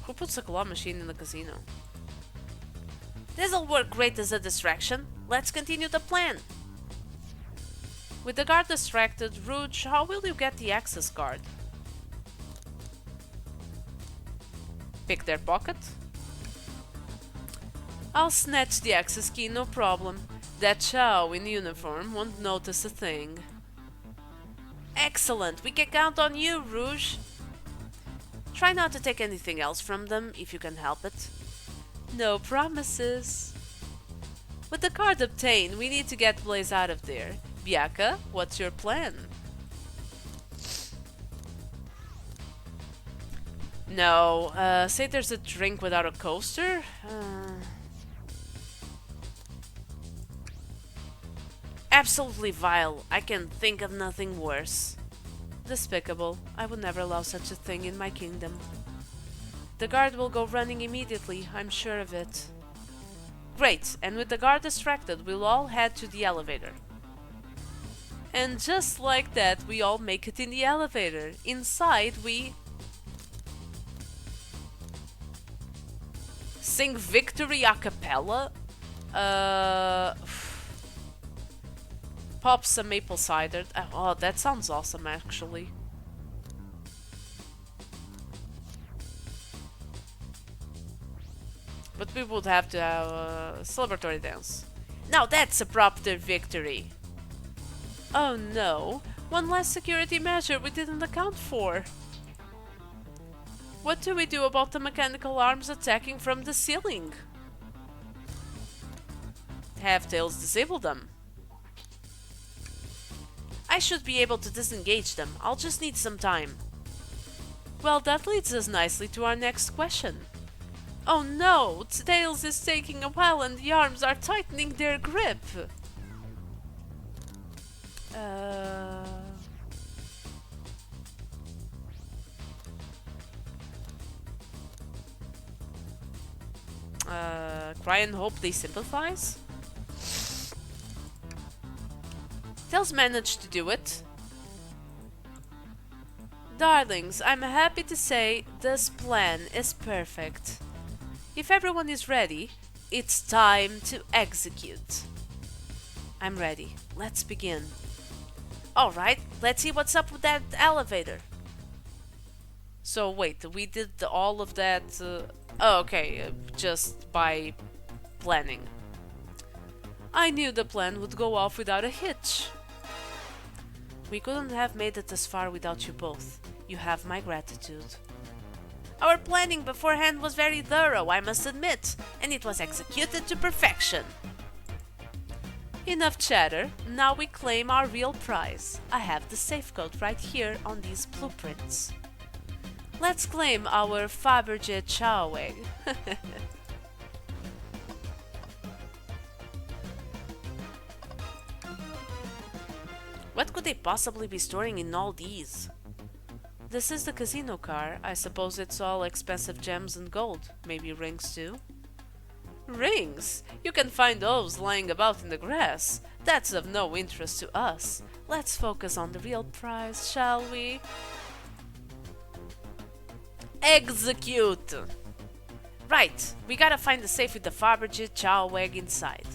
Who puts a claw machine in the casino? This'll work great as a distraction. Let's continue the plan. With the guard distracted, Rouge, how will you get the access card? Pick their pocket? I'll snatch the access key, no problem. That Chow in uniform won't notice a thing. Excellent! We can count on you, Rouge! Try not to take anything else from them, if you can help it. No promises. With the card obtained, we need to get Blaze out of there. Bianca, what's your plan? No, say there's a drink without a coaster? Absolutely vile. I can think of nothing worse. Despicable. I would never allow such a thing in my kingdom. The guard will go running immediately, I'm sure of it. Great, and with the guard distracted, we'll all head to the elevator. And just like that, we all make it in the elevator. Inside, we sing victory a cappella. Pop some maple cider. Oh, that sounds awesome, actually. But we would have to have a celebratory dance. Now that's a proper victory. Oh no, one last security measure we didn't account for. What do we do about the mechanical arms attacking from the ceiling? Have Tails disable them. I should be able to disengage them, I'll just need some time. Well, that leads us nicely to our next question. Oh no, Tails is taking a while and the arms are tightening their grip. Cry and hope they sympathize? Tails managed to do it. Darlings, I'm happy to say this plan is perfect. If everyone is ready, it's time to execute. I'm ready. Let's begin. Alright, let's see what's up with that elevator. So wait, we did all of that... oh, okay, just by planning. I knew the plan would go off without a hitch. We couldn't have made it this far without you both. You have my gratitude. Our planning beforehand was very thorough, I must admit, and it was executed to perfection. Enough chatter, now we claim our real prize. I have the safe code right here on these blueprints. Let's claim our Fabergé chow egg. What could they possibly be storing in all these? This is the casino car. I suppose it's all expensive gems and gold. Maybe rings too? Rings? You can find those lying about in the grass. That's of no interest to us. Let's focus on the real prize, shall we? Execute! Right, we gotta find the safe with the Fabergé chow egg inside.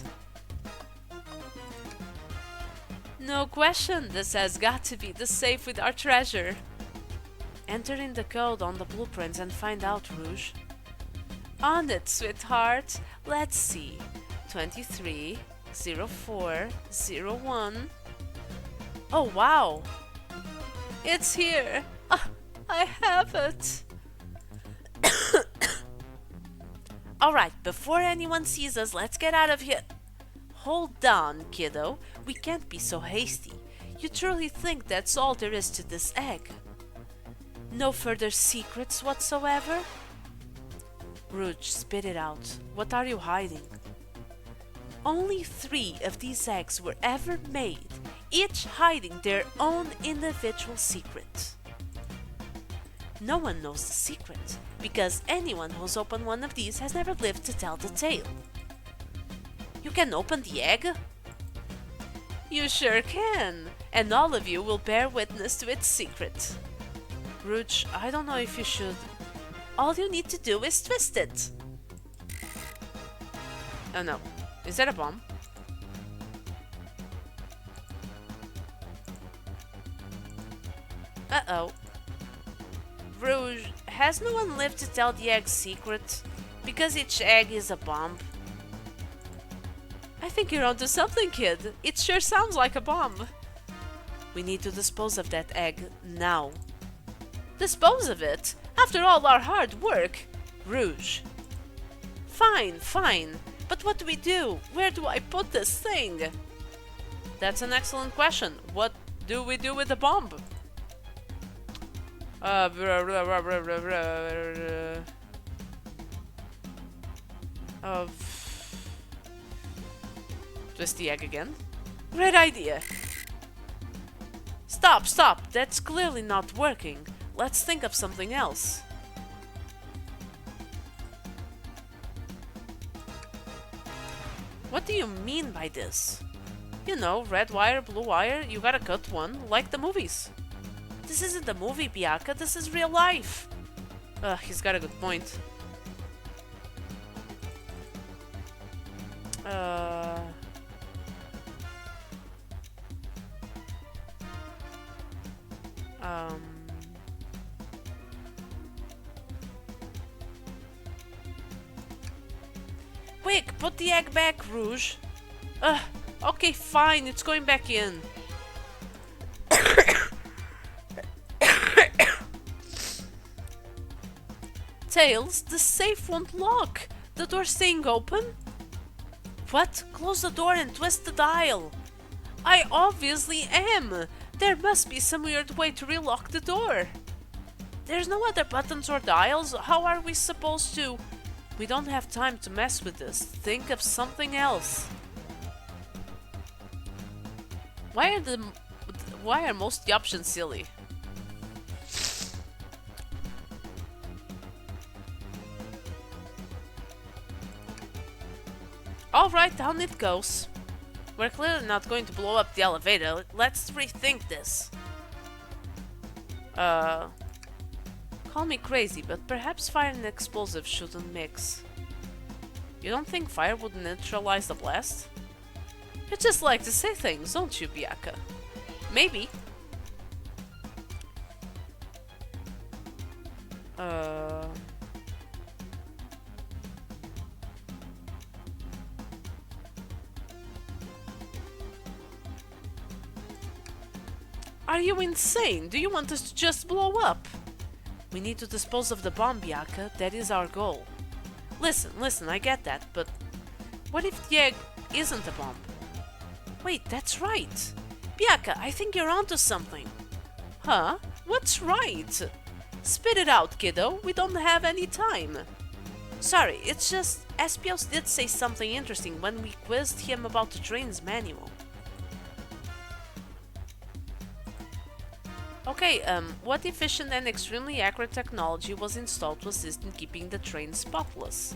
No question, this has got to be the safe with our treasure. Enter in the code on the blueprints and find out, Rouge. On it, sweetheart. Let's see. 230401. Oh, wow. It's here. I have it. Alright, before anyone sees us, let's get out of here. Hold on, kiddo. We can't be so hasty. You truly think that's all there is to this egg? No further secrets whatsoever? Rouge, spit it out. What are you hiding? Only 3 of these eggs were ever made, each hiding their own individual secret. No one knows the secret, because anyone who's opened one of these has never lived to tell the tale. You can open the egg? You sure can, and all of you will bear witness to its secret. Rouge, I don't know if you should. All you need to do is twist it. Oh no, is that a bomb? Uh-oh. Rouge, has no one lived to tell the egg's secret? Because each egg is a bomb. I think you're onto something, kid. It sure sounds like a bomb. We need to dispose of that egg now. Dispose of it? After all our hard work? Rouge. Fine, fine. But what do we do? Where do I put this thing? That's an excellent question. What do we do with the bomb? Twist the egg again. Great idea. Stop, stop. That's clearly not working. Let's think of something else. What do you mean by this? You know, red wire, blue wire, you gotta cut one, like the movies. This isn't a movie, Bianca, this is real life. He's got a good point. Quick, put the egg back, Rouge. Okay, fine, it's going back in. Tails, the safe won't lock. The door's staying open? What? Close the door and twist the dial. I obviously am. There must be some weird way to relock the door. There's no other buttons or dials. How are we supposed to? We don't have time to mess with this. Think of something else. Why are most of the options silly? Alright, down it goes. We're clearly not going to blow up the elevator. Let's rethink this. Call me crazy, but perhaps fire and explosives shouldn't mix. You don't think fire would neutralize the blast? You just like to say things, don't you, Bianca? Maybe. Are you insane? Do you want us to just blow up? We need to dispose of the bomb, Bianca. That is our goal. Listen, I get that, but what if the egg isn't a bomb? Wait, that's right. Bianca, I think you're onto something. Huh? What's right? Spit it out, kiddo. We don't have any time. Sorry, it's just Espios did say something interesting when we quizzed him about the train's manual. Okay, what efficient and extremely accurate technology was installed to assist in keeping the train spotless?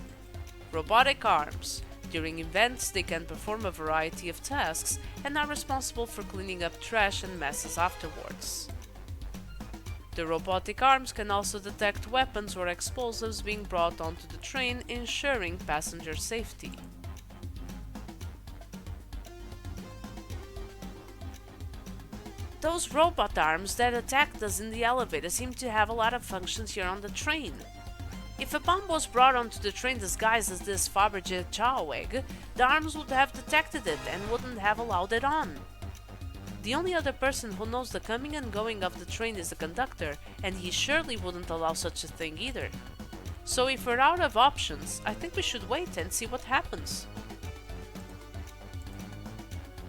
Robotic arms. During events, they can perform a variety of tasks and are responsible for cleaning up trash and messes afterwards. The robotic arms can also detect weapons or explosives being brought onto the train, ensuring passenger safety. Those robot arms that attacked us in the elevator seem to have a lot of functions here on the train. If a bomb was brought onto the train disguised as this Fabergé chow egg, the arms would have detected it and wouldn't have allowed it on. The only other person who knows the coming and going of the train is the conductor, and he surely wouldn't allow such a thing either. So if we're out of options, I think we should wait and see what happens.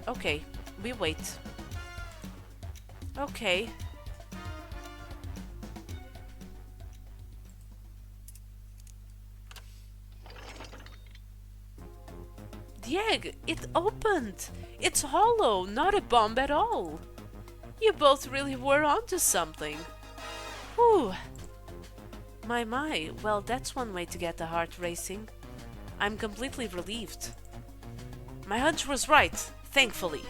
Okay, we wait. Okay. The egg! It opened! It's hollow, not a bomb at all! You both really were onto something. Whew! My, well that's one way to get the heart racing. I'm completely relieved. My hunch was right, thankfully.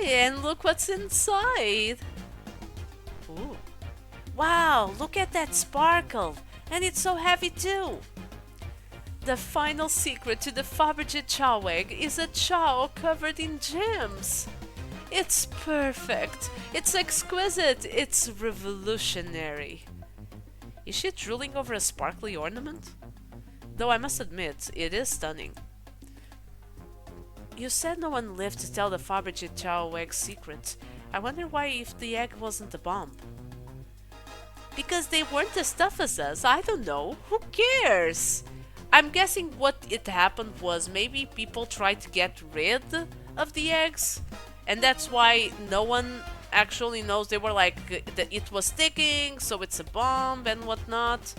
And look what's inside! Ooh. Wow, look at that sparkle! And it's so heavy too! The final secret to the Fabergé chow egg is a chow covered in gems! It's perfect! It's exquisite! It's revolutionary! Is she drooling over a sparkly ornament? Though I must admit, it is stunning. You said no one lived to tell the Fabergé chow egg's secret. I wonder why if the egg wasn't a bomb. Because they weren't as tough as us, I don't know. Who cares? I'm guessing what it happened was maybe people tried to get rid of the eggs, and that's why no one actually knows. They were like, that it was sticking, so it's a bomb and whatnot.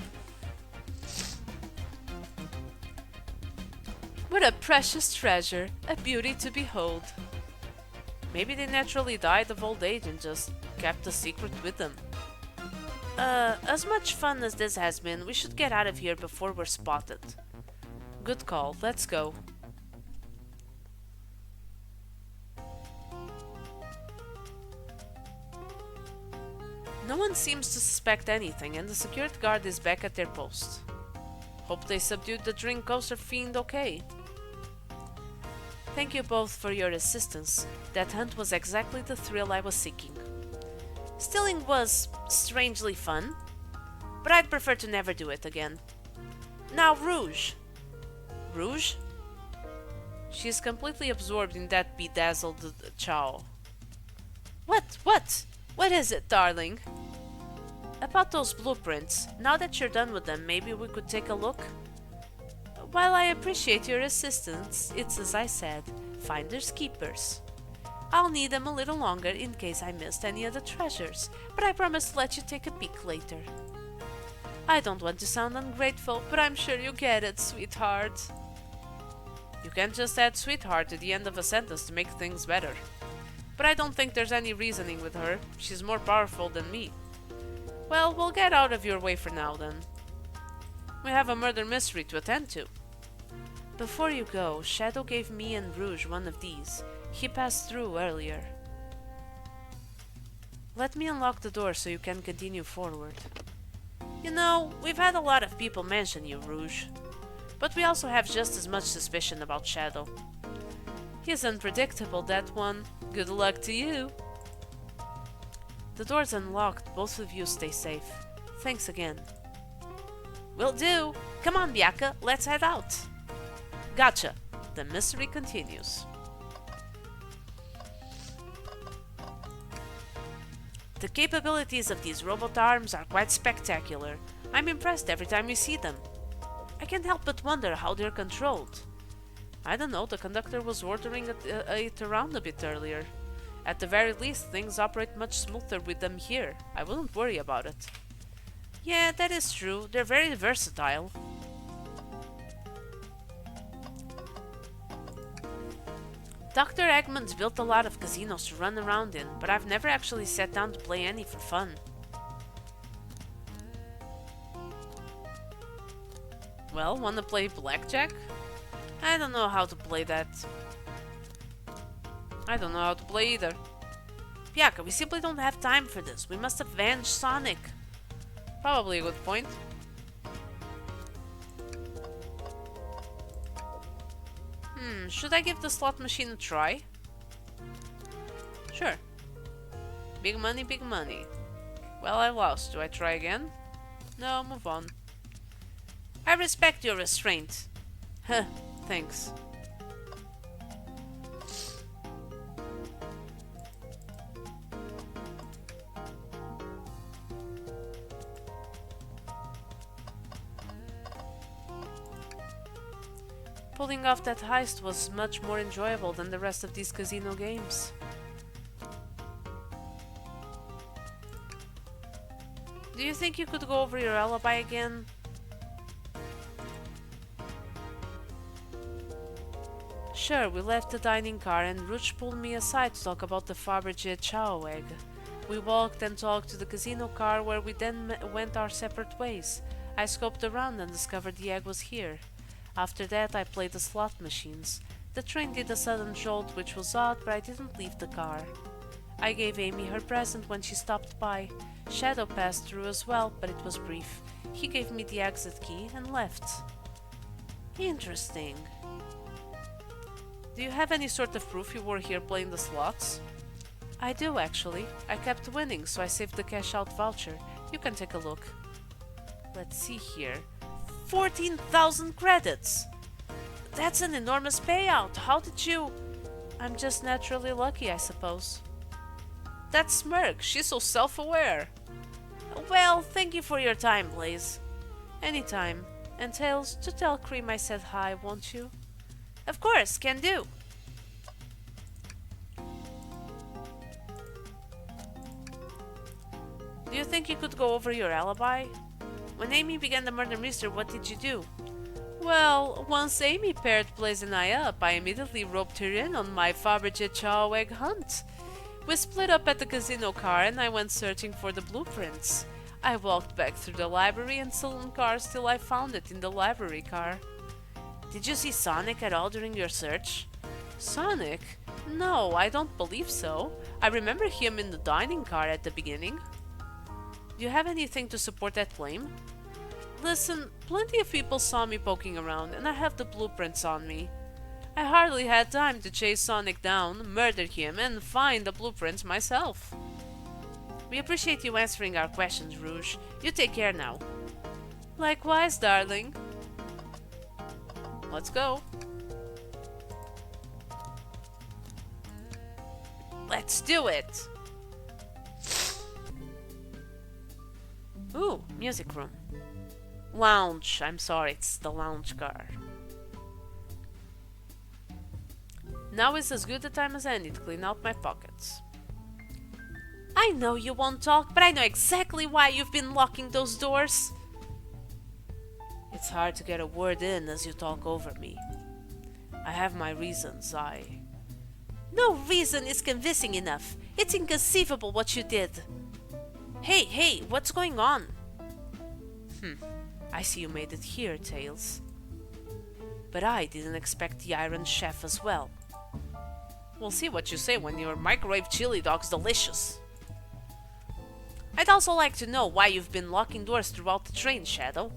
What a precious treasure, a beauty to behold. Maybe they naturally died of old age and just kept the secret with them. As much fun as this has been, we should get out of here before we're spotted. Good call, let's go. No one seems to suspect anything, and the security guard is back at their post. Hope they subdued the drink coaster fiend okay. Thank you both for your assistance. That hunt was exactly the thrill I was seeking. Stealing was strangely fun, but I'd prefer to never do it again. Now, Rouge. Rouge? She is completely absorbed in that bedazzled chow. What? What is it, darling? About those blueprints. Now that you're done with them, maybe we could take a look? While I appreciate your assistance, it's as I said, finders keepers. I'll need them a little longer in case I missed any of the treasures, but I promise to let you take a peek later. I don't want to sound ungrateful, but I'm sure you get it, sweetheart. You can't just add sweetheart to the end of a sentence to make things better. But I don't think there's any reasoning with her. She's more powerful than me. Well, we'll get out of your way for now then. We have a murder mystery to attend to. Before you go, Shadow gave me and Rouge one of these. He passed through earlier. Let me unlock the door so you can continue forward. You know, we've had a lot of people mention you, Rouge. But we also have just as much suspicion about Shadow. He's unpredictable, that one. Good luck to you. The door's unlocked. Both of you stay safe. Thanks again. Will do. Come on, Bianca, let's head out. Gotcha. The mystery continues. The capabilities of these robot arms are quite spectacular. I'm impressed every time you see them. I can't help but wonder how they're controlled. I don't know, the conductor was ordering it around a bit earlier. At the very least, things operate much smoother with them here. I wouldn't worry about it. Yeah, that is true. They're very versatile. Dr. Eggman's built a lot of casinos to run around in, but I've never actually sat down to play any for fun. Well, wanna play blackjack? I don't know how to play that. I don't know how to play either. Bianca, we simply don't have time for this. We must avenge Sonic. Probably a good point. Should I give the slot machine a try? Sure. Big money, big money. Well, I lost. Do I try again? No, move on. I respect your restraint. Huh, thanks. Pulling off that heist was much more enjoyable than the rest of these casino games. Do you think you could go over your alibi again? Sure, we left the dining car and Rouge pulled me aside to talk about the Fabergé chow egg. We walked and talked to the casino car where we then went our separate ways. I scoped around and discovered the egg was here. After that, I played the slot machines. The train did a sudden jolt, which was odd, but I didn't leave the car. I gave Amy her present when she stopped by. Shadow passed through as well, but it was brief. He gave me the exit key and left. Interesting. Do you have any sort of proof you were here playing the slots? I do, actually. I kept winning, so I saved the cash-out voucher. You can take a look. Let's see here. 14,000 credits! That's an enormous payout! How did you... I'm just naturally lucky, I suppose. That smirk! She's so self-aware! Well, thank you for your time, Blaze. Anytime. And Tails, to tell Cream I said hi, won't you? Of course, can do! Do you think you could go over your alibi? When Amy began the murder mystery, what did you do? Well, once Amy paired Blaze and I up, I immediately roped her in on my Fabergé chow egg hunt. We split up at the casino car and I went searching for the blueprints. I walked back through the library and stolen cars till I found it in the library car. Did you see Sonic at all during your search? Sonic? No, I don't believe so. I remember him in the dining car at the beginning. Do you have anything to support that claim? Listen, plenty of people saw me poking around and I have the blueprints on me. I hardly had time to chase Sonic down, murder him, and find the blueprints myself. We appreciate you answering our questions, Rouge. You take care now. Likewise, darling. Let's go. Let's do it! Ooh, music room. Lounge. I'm sorry, it's the lounge car. Now is as good a time as any to clean out my pockets. I know you won't talk, but I know exactly why you've been locking those doors. It's hard to get a word in as you talk over me. I have my reasons, No reason is convincing enough. It's inconceivable what you did. Hey, what's going on? I see you made it here, Tails. But I didn't expect the Iron Chef as well. We'll see what you say when your microwave chili dog's delicious. I'd also like to know why you've been locking doors throughout the train, Shadow.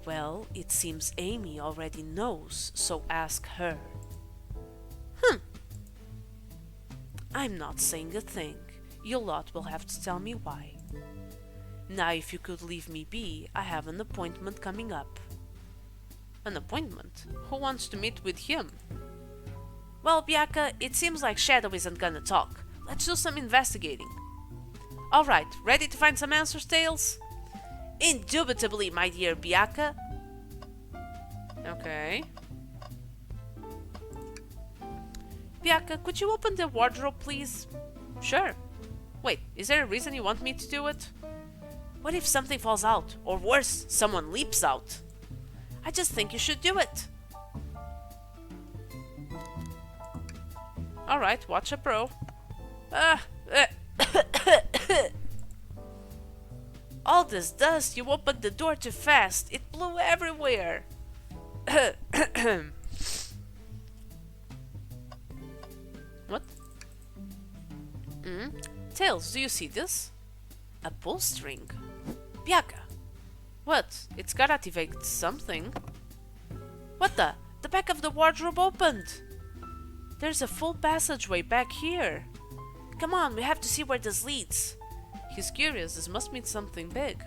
Well, it seems Amy already knows, so ask her. I'm not saying a thing. You lot will have to tell me why. Now if you could leave me be, I have an appointment coming up. An appointment? Who wants to meet with him? Well, Bianca, it seems like Shadow isn't gonna talk. Let's do some investigating. Alright, ready to find some answers, Tails? Indubitably, my dear Bianca. Okay. Bianca, could you open the wardrobe, please? Sure. Wait, is there a reason you want me to do it? What if something falls out? Or worse, someone leaps out? I just think you should do it. Alright, watch a pro. All this dust, you opened the door too fast. It blew everywhere. What? Tails, do you see this? A pull string. Bianca. What? It's gotta activate something. What the? The back of the wardrobe opened. There's a full passageway back here. Come on, we have to see where this leads. He's curious. This must mean something big.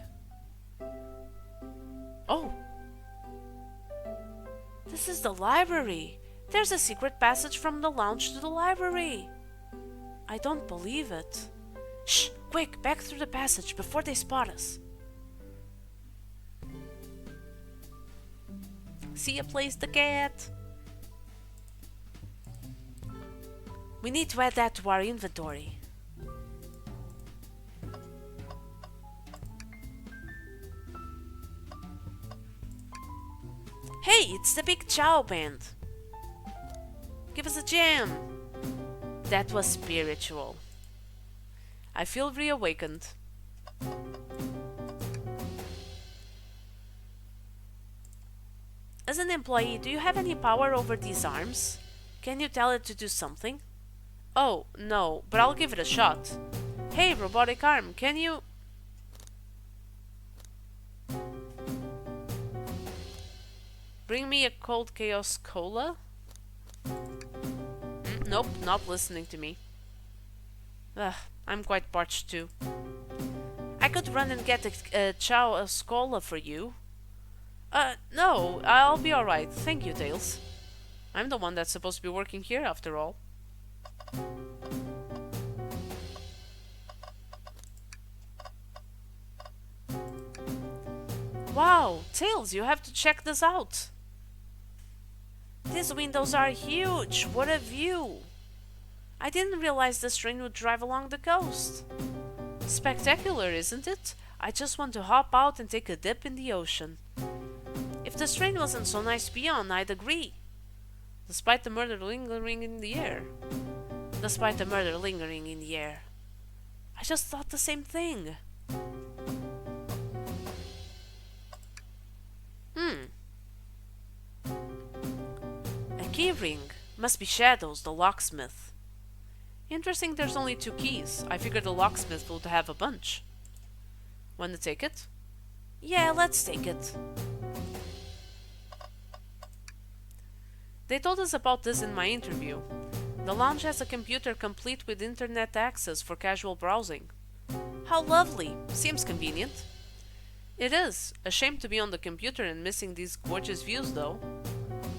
Oh. This is the library. There's a secret passage from the lounge to the library. I don't believe it. Shh! Quick, back through the passage before they spot us. See a place the cat. We need to add that to our inventory. Hey, it's the Big Chow Band. Give us a jam. That was spiritual. I feel reawakened. As an employee, do you have any power over these arms? Can you tell it to do something? Oh, no, but I'll give it a shot. Hey, robotic arm, can you... bring me a cold chaos cola? Nope, not listening to me. Ugh, I'm quite parched too. I could run and get a chow cola for you. No, I'll be alright. Thank you, Tails. I'm the one that's supposed to be working here after all. Wow, Tails, you have to check this out. These windows are huge. What a view. I didn't realize this train would drive along the coast. Spectacular, isn't it? I just want to hop out and take a dip in the ocean. If this train wasn't so nice to be on, I'd agree. Despite the murder lingering in the air. Despite the murder lingering in the air. I just thought the same thing. A key ring. Must be Shadows, the locksmith. Interesting there's only 2 keys. I figured the locksmith would have a bunch. Want to take it? Yeah, let's take it. They told us about this in my interview. The lounge has a computer complete with internet access for casual browsing. How lovely! Seems convenient. It is. A shame to be on the computer and missing these gorgeous views though.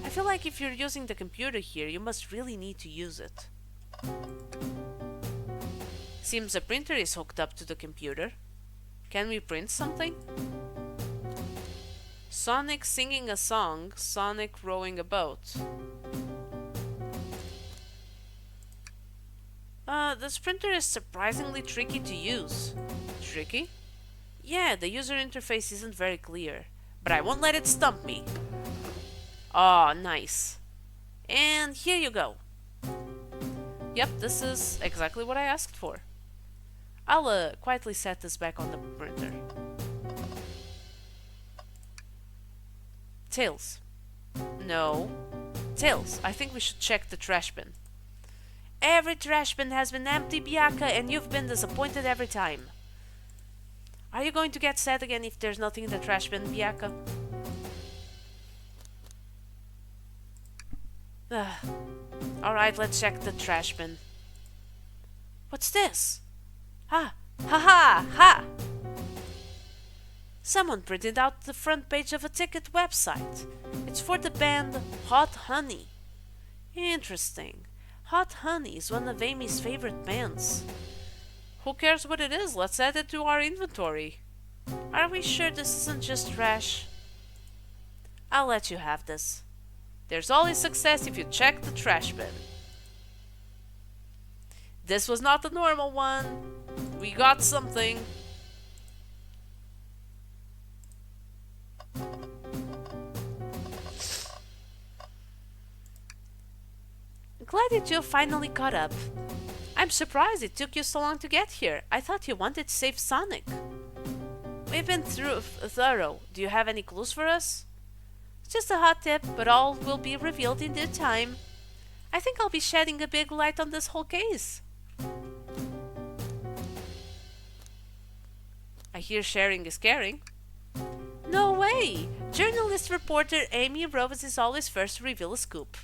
I feel like if you're using the computer here, you must really need to use it. Seems the printer is hooked up to the computer. Can we print something? Sonic singing a song, Sonic rowing a boat. This printer is surprisingly tricky to use. Tricky? Yeah, the user interface isn't very clear, but I won't let it stump me. Aw, nice. And here you go. Yep, this is exactly what I asked for. I'll quietly set this back on the printer. Tails. No. Tails, I think we should check the trash bin. Every trash bin has been empty, Bianca, and you've been disappointed every time. Are you going to get sad again if there's nothing in the trash bin, Bianca? Alright, let's check the trash bin. What's this? Ha! Ha ha! Ha! Someone printed out the front page of a ticket website. It's for the band Hot Honey. Interesting. Hot Honey is one of Amy's favorite bands. Who cares what it is? Let's add it to our inventory. Are we sure this isn't just trash? I'll let you have this. There's always success if you check the trash bin. This was not the normal one. We got something. Glad that you finally caught up. I'm surprised it took you so long to get here. I thought you wanted to save Sonic. We've been thorough. Do you have any clues for us? It's just a hot tip, but all will be revealed in due time. I think I'll be shedding a big light on this whole case. I hear sharing is caring. No way! Journalist reporter Amy Rose is always first to reveal a scoop.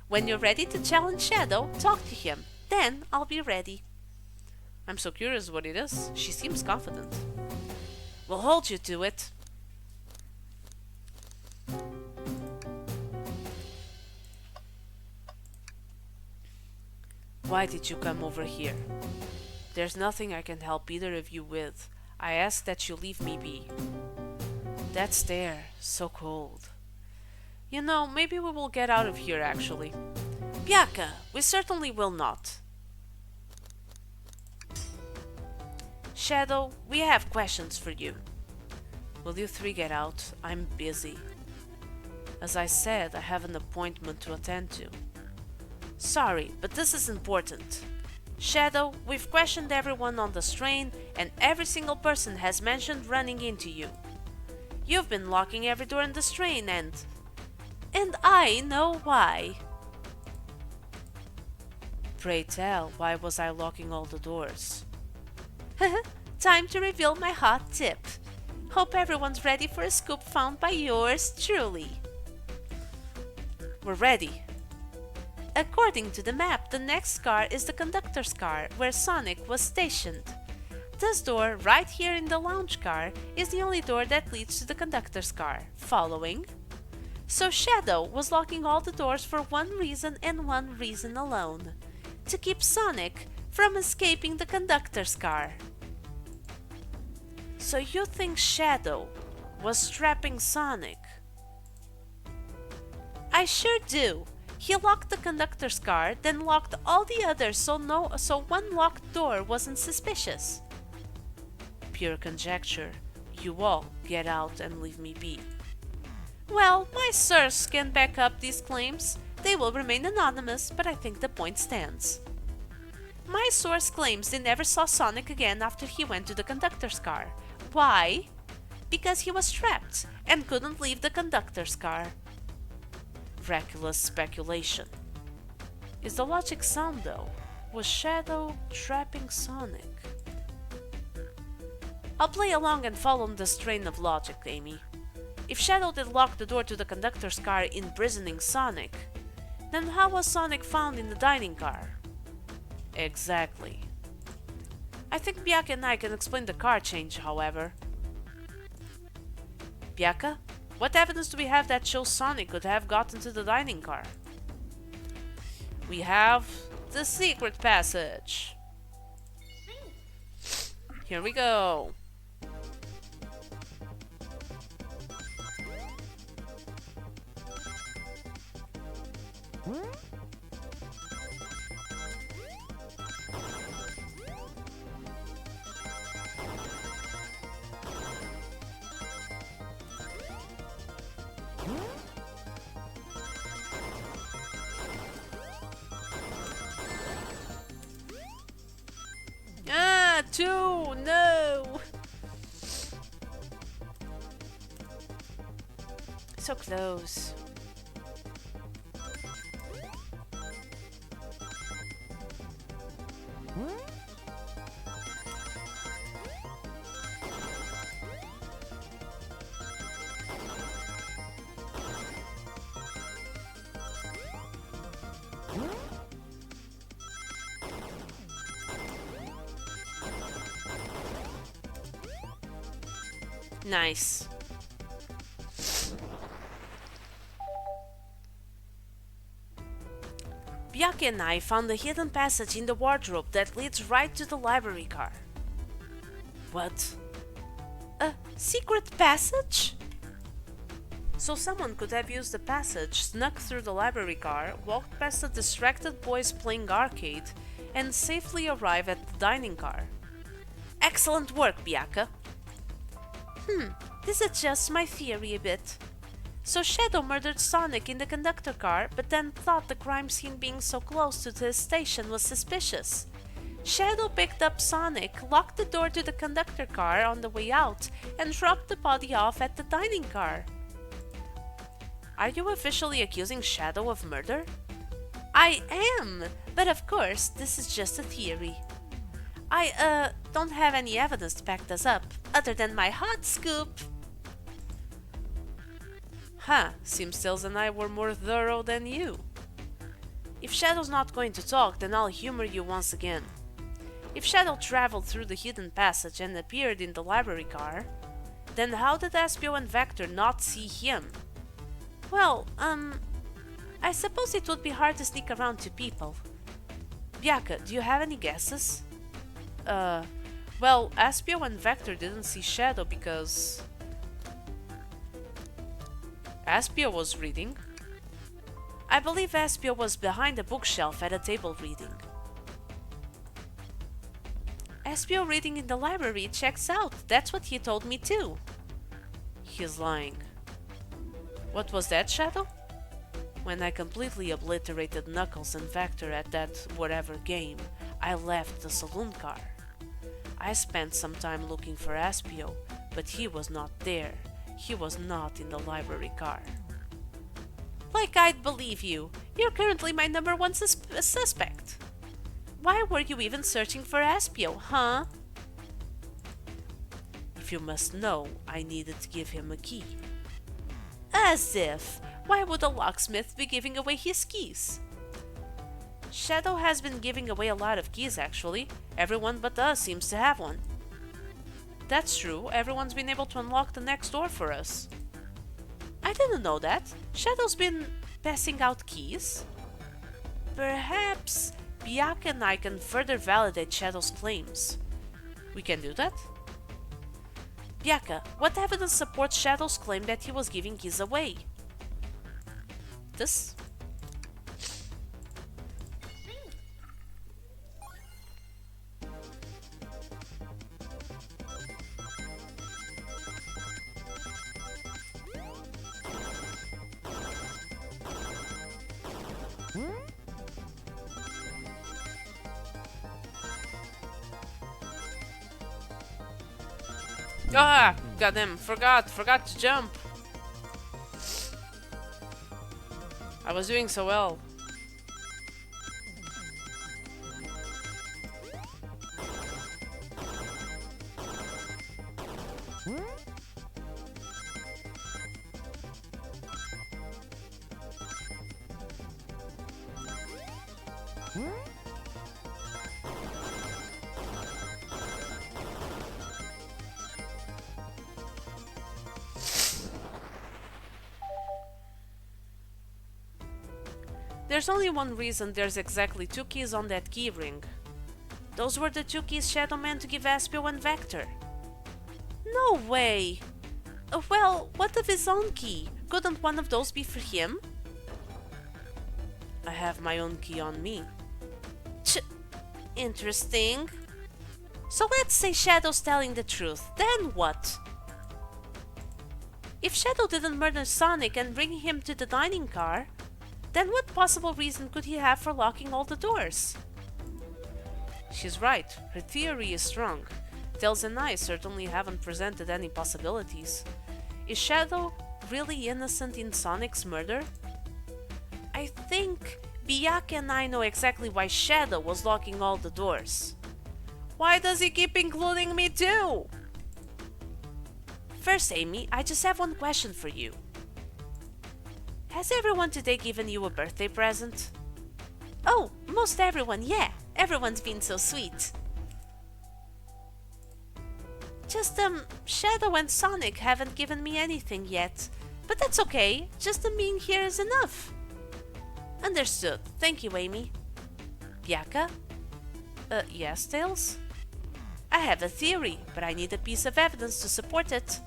When you're ready to challenge Shadow, talk to him. Then I'll be ready. I'm so curious what it is. She seems confident. We'll hold you to it. Why did you come over here? There's nothing I can help either of you with. I ask that you leave me be. That stare, so cold. You know, maybe we will get out of here actually. Bianca, we certainly will not. Shadow, we have questions for you. Will you 3 get out? I'm busy. As I said, I have an appointment to attend to. Sorry, but this is important. Shadow, we've questioned everyone on the strain, and every single person has mentioned running into you. You've been locking every door in the strain, and I know why. Pray tell, why was I locking all the doors? Time to reveal my hot tip. Hope everyone's ready for a scoop found by yours truly. We're ready. According to the map, the next car is the conductor's car, where Sonic was stationed. This door, right here in the lounge car, is the only door that leads to the conductor's car. Following? So Shadow was locking all the doors for one reason and one reason alone. To keep Sonic from escaping the conductor's car. So you think Shadow was strapping Sonic? I sure do. He locked the conductor's car, then locked all the others so one locked door wasn't suspicious. Pure conjecture. You all get out and leave me be. Well, my source can back up these claims. They will remain anonymous, but I think the point stands. My source claims they never saw Sonic again after he went to the conductor's car. Why? Because he was trapped and couldn't leave the conductor's car. Reckless speculation. Is the logic sound though? Was Shadow trapping Sonic? I'll play along and follow this train of logic, Amy. If Shadow did lock the door to the conductor's car, imprisoning Sonic, then how was Sonic found in the dining car? Exactly. I think Biaka and I can explain the car change, however. Biaka, what evidence do we have that shows Sonic could have gotten to the dining car? We have the secret passage. Here we go. Ah, two! No! So close. Nice. Biaki and I found a hidden passage in the wardrobe that leads right to the library car. What? A secret passage? So someone could have used the passage, snuck through the library car, walked past the distracted boys playing arcade, and safely arrive at the dining car. Excellent work, Biaka. This adjusts my theory a bit. So Shadow murdered Sonic in the conductor car, but then thought the crime scene being so close to his station was suspicious. Shadow picked up Sonic, locked the door to the conductor car on the way out, and dropped the body off at the dining car. Are you officially accusing Shadow of murder? I am, but of course, this is just a theory. I don't have any evidence to back this up, other than my hot scoop. Huh, seems Tails and I were more thorough than you. If Shadow's not going to talk, then I'll humor you once again. If Shadow traveled through the hidden passage and appeared in the library car, then how did Espio and Vector not see him? Well, I suppose it would be hard to sneak around two people. Biaka, do you have any guesses? Well, Espio and Vector didn't see Shadow because Espio was reading. I believe Espio was behind a bookshelf at a table reading. Espio reading in the library checks out. That's what he told me too. He's lying. What was that, Shadow? When I completely obliterated Knuckles and Vector at that whatever game, I left the saloon car. I spent some time looking for Espio, but he was not there. He was not in the library car. Like I'd believe you. You're currently my number one suspect. Why were you even searching for Espio, huh? If you must know, I needed to give him a key. As if! Why would a locksmith be giving away his keys? Shadow has been giving away a lot of keys actually. Everyone but us seems to have one. That's true, everyone's been able to unlock the next door for us. I didn't know that. Shadow's been passing out keys. Perhaps Biaka and I can further validate Shadow's claims. We can do that? Biaka, what evidence supports Shadow's claim that he was giving keys away? This? Ah, goddamn, forgot to jump. I was doing so well. There's only one reason there's exactly 2 keys on that key ring. Those were the 2 keys Shadow meant to give Espio and Vector. No way! Well, what of his own key? Couldn't one of those be for him? I have my own key on me. Interesting. So let's say Shadow's telling the truth, then what? If Shadow didn't murder Sonic and bring him to the dining car, then what possible reason could he have for locking all the doors? She's right, her theory is strong. Tails and I certainly haven't presented any possibilities. Is Shadow really innocent in Sonic's murder? I think Byakuya and I know exactly why Shadow was locking all the doors. Why does he keep including me too? First, Amy, I just have one question for you. Has everyone today given you a birthday present? Oh, most everyone, yeah. Everyone's been so sweet. Just, Shadow and Sonic haven't given me anything yet. But that's okay, just them being here is enough. Understood. Thank you, Amy. Byakuya? Yes, Tails? I have a theory, but I need a piece of evidence to support it.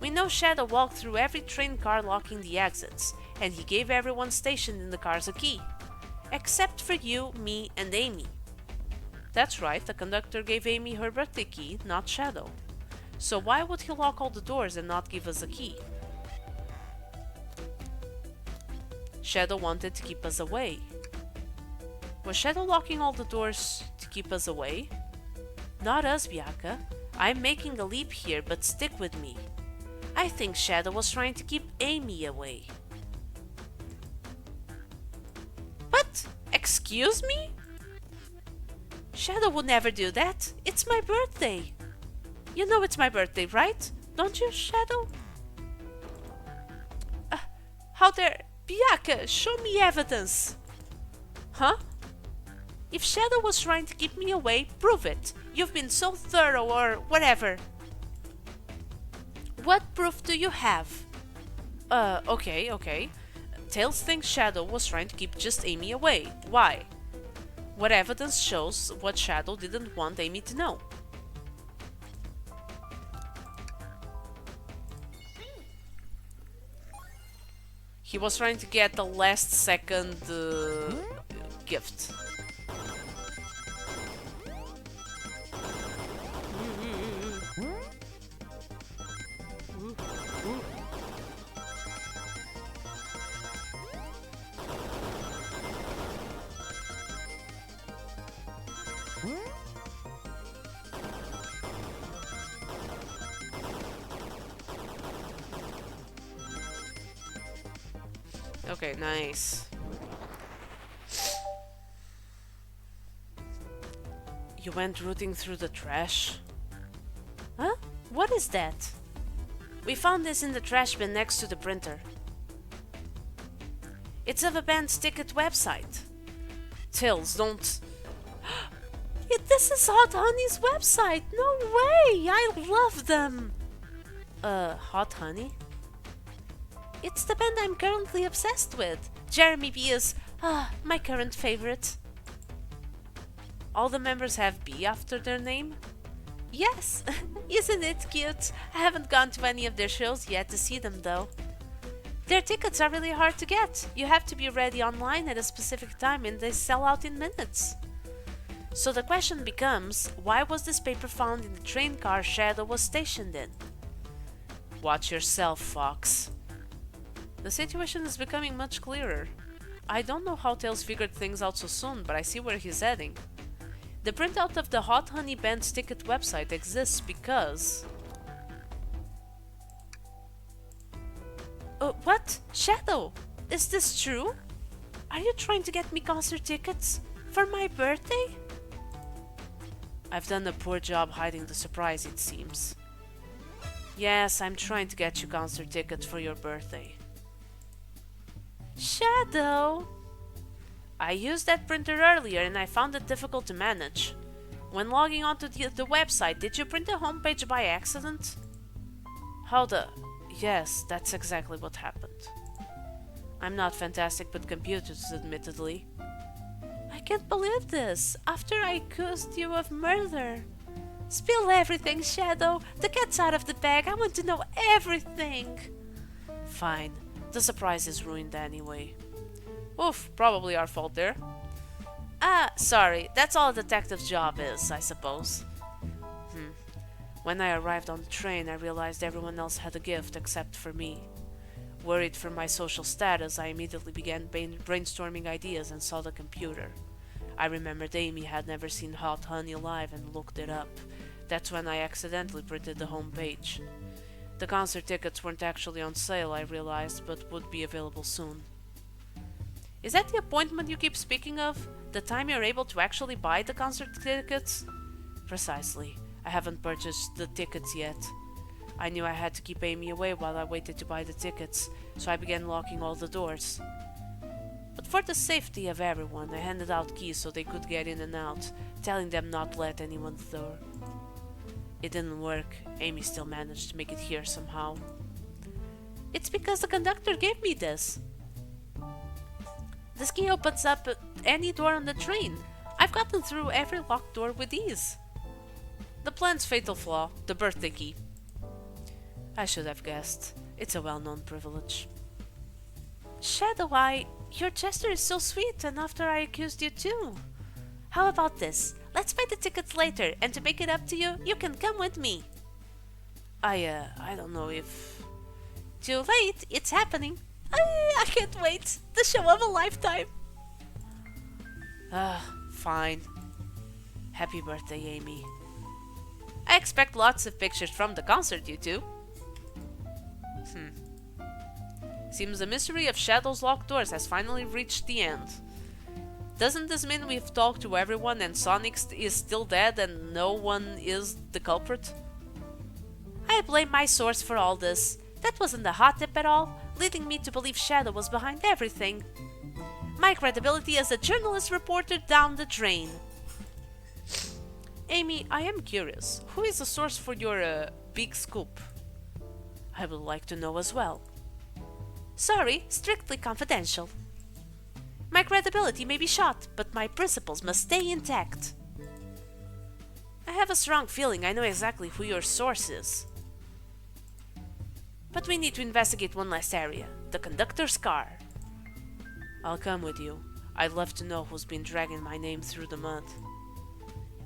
We know Shadow walked through every train car locking the exits, and he gave everyone stationed in the cars a key. Except for you, me, and Amy. That's right, the conductor gave Amy her birthday key, not Shadow. So why would he lock all the doors and not give us a key? Shadow wanted to keep us away. Was Shadow locking all the doors to keep us away? Not us, Byakuya. I'm making a leap here, but stick with me. I think Shadow was trying to keep Amy away. What? Excuse me? Shadow would never do that. It's my birthday. You know it's my birthday, right? Don't you, Shadow? How dare... Byakuya, show me evidence. Huh? If Shadow was trying to keep me away, prove it. You've been so thorough or whatever. What proof do you have? Okay. Tails thinks Shadow was trying to keep just Amy away. Why? What evidence shows what Shadow didn't want Amy to know? He was trying to get the last second gift. Okay, nice. You went rooting through the trash? Huh? What is that? We found this in the trash bin next to the printer. It's of a band's ticket website. Tails, don't... This is Hot Honey's website! No way! I love them! Hot Honey? It's the band I'm currently obsessed with. Jeremy B is, my current favorite. All the members have B after their name? Yes! Isn't it cute? I haven't gone to any of their shows yet to see them though. Their tickets are really hard to get. You have to be ready online at a specific time and they sell out in minutes. So the question becomes, why was this paper found in the train car Shadow was stationed in? Watch yourself, Fox. The situation is becoming much clearer. I don't know how Tails figured things out so soon, but I see where he's heading. The printout of the Hot Honey Band's ticket website exists because What? Shadow? Is this true? Are you trying to get me concert tickets for my birthday? I've done a poor job hiding the surprise, it seems. Yes, I'm trying to get you concert tickets for your birthday. Shadow! I used that printer earlier and I found it difficult to manage. When logging onto the website, did you print the homepage by accident? Yes, that's exactly what happened. I'm not fantastic with computers, admittedly. I can't believe this. After I accused you of murder. Spill everything, Shadow. The cat's out of the bag. I want to know everything. Fine. The surprise is ruined anyway. Oof, probably our fault there. Sorry. That's all a detective's job is, I suppose. When I arrived on the train, I realized everyone else had a gift except for me. Worried for my social status, I immediately began brainstorming ideas and saw the computer. I remembered Amy had never seen hot honey alive and looked it up. That's when I accidentally printed the home page. The concert tickets weren't actually on sale, I realized, but would be available soon. Is that the appointment you keep speaking of? The time you're able to actually buy the concert tickets? Precisely. I haven't purchased the tickets yet. I knew I had to keep Amy away while I waited to buy the tickets, so I began locking all the doors. But for the safety of everyone, I handed out keys so they could get in and out, telling them not to let anyone through. It didn't work. Amy still managed to make it here somehow. It's because the conductor gave me this. This key opens up any door on the train. I've gotten through every locked door with ease. The plan's fatal flaw, the birthday key. I should have guessed. It's a well-known privilege. Shadow, your gesture is so sweet, and after I accused you too. How about this? Let's buy the tickets later, and to make it up to you, you can come with me. I don't know if... Too late, it's happening. I can't wait. The show of a lifetime. Fine. Happy birthday, Amy. I expect lots of pictures from the concert, you two. Seems the mystery of Shadow's locked doors has finally reached the end. Doesn't this mean we've talked to everyone and Sonic is still dead and no one is the culprit? I blame my source for all this. That wasn't a hot tip at all, leading me to believe Shadow was behind everything. My credibility as a journalist reporter down the drain. Amy, I am curious. Who is the source for your big scoop? I would like to know as well. Sorry, strictly confidential. My credibility may be shot, but my principles must stay intact. I have a strong feeling I know exactly who your source is. But we need to investigate one last area, the conductor's car. I'll come with you. I'd love to know who's been dragging my name through the mud.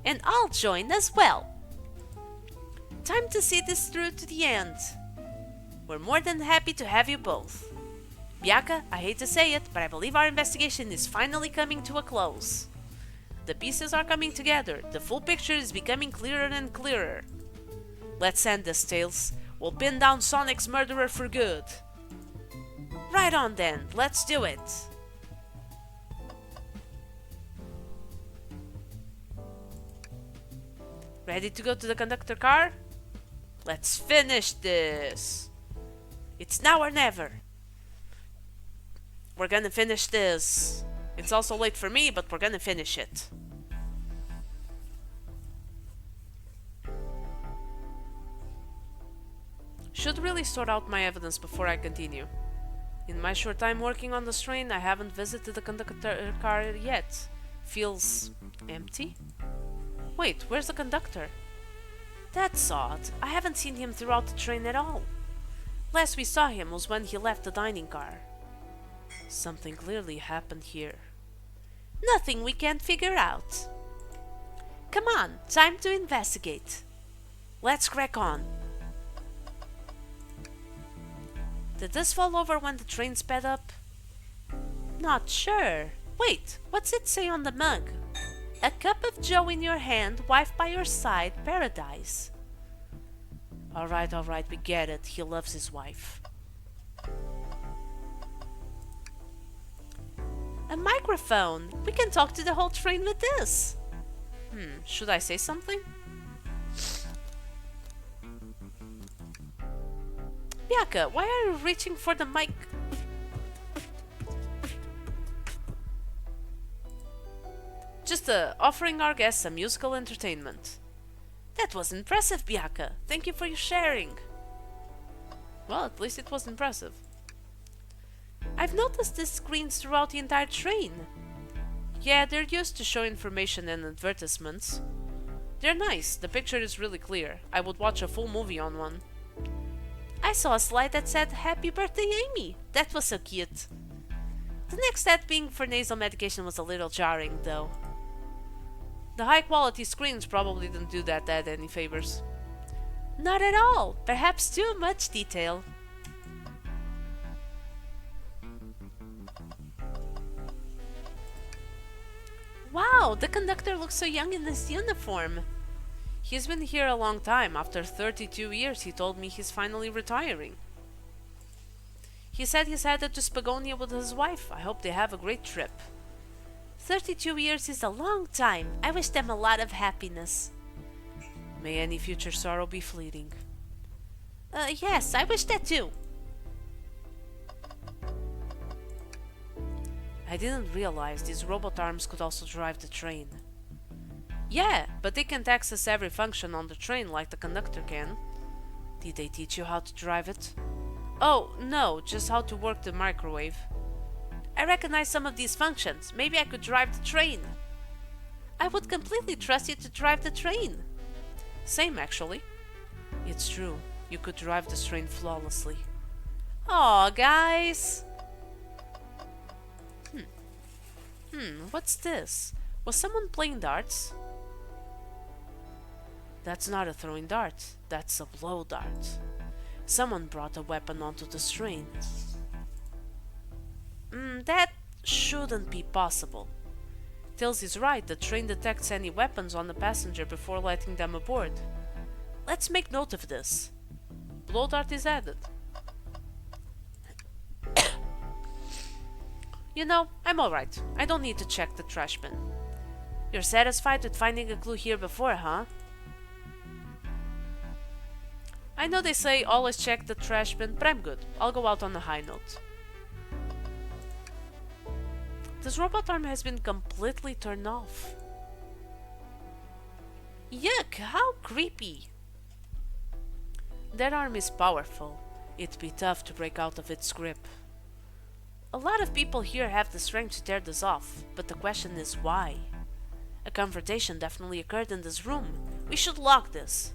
And I'll join as well. Time to see this through to the end. We're more than happy to have you both. Bianca, I hate to say it, but I believe our investigation is finally coming to a close. The pieces are coming together. The full picture is becoming clearer and clearer. Let's end this, Tails. We'll pin down Sonic's murderer for good. Right on then, let's do it. Ready to go to the conductor car? Let's finish this. It's now or never. We're gonna finish this. It's also late for me, but we're gonna finish it. Should really sort out my evidence before I continue. In my short time working on the train, I haven't visited the conductor car yet. Feels empty? Wait, where's the conductor? That's odd. I haven't seen him throughout the train at all. Last we saw him was when he left the dining car. Something clearly happened here. Nothing we can't figure out. Come on, time to investigate. Let's crack on. Did this fall over when the train sped up? Not sure. Wait, what's it say on the mug? A cup of joe in your hand, wife by your side, paradise. Alright, we get it. He loves his wife. A microphone! We can talk to the whole train with this! Should I say something? Bianca, why are you reaching for the mic? Just offering our guests some musical entertainment. That was impressive, Bianca. Thank you for your sharing. Well, at least it was impressive. I've noticed these screens throughout the entire train. Yeah, they're used to show information and advertisements. They're nice, the picture is really clear. I would watch a full movie on one. I saw a slide that said, "Happy birthday, Amy." That was so cute. The next step being for nasal medication was a little jarring, though. The high quality screens probably didn't do that dad any favors. Not at all. Perhaps too much detail. Wow, the conductor looks so young in this uniform. He's been here a long time. After 32 years, he told me he's finally retiring. He said he's headed to Spagonia with his wife. I hope they have a great trip. 32 years is a long time. I wish them a lot of happiness. May any future sorrow be fleeting. Yes, I wish that too. I didn't realize these robot arms could also drive the train. Yeah, but they can't access every function on the train like the conductor can. Did they teach you how to drive it? Oh, no, just how to work the microwave. I recognize some of these functions. Maybe I could drive the train. I would completely trust you to drive the train. Same, actually. It's true. You could drive this train flawlessly. Aw, guys. What's this? Was someone playing darts? That's not a throwing dart. That's a blow dart. Someone brought a weapon onto this train. That shouldn't be possible. Tails is right. The train detects any weapons on the passenger before letting them aboard. Let's make note of this. Blow dart is added. You know, I'm alright. I don't need to check the trash bin. You're satisfied with finding a clue here before, huh? I know they say always check the trash bin, but I'm good. I'll go out on a high note. This robot arm has been completely turned off. Yuck, how creepy. That arm is powerful. It'd be tough to break out of its grip. A lot of people here have the strength to tear this off, but the question is why? A confrontation definitely occurred in this room. We should lock this.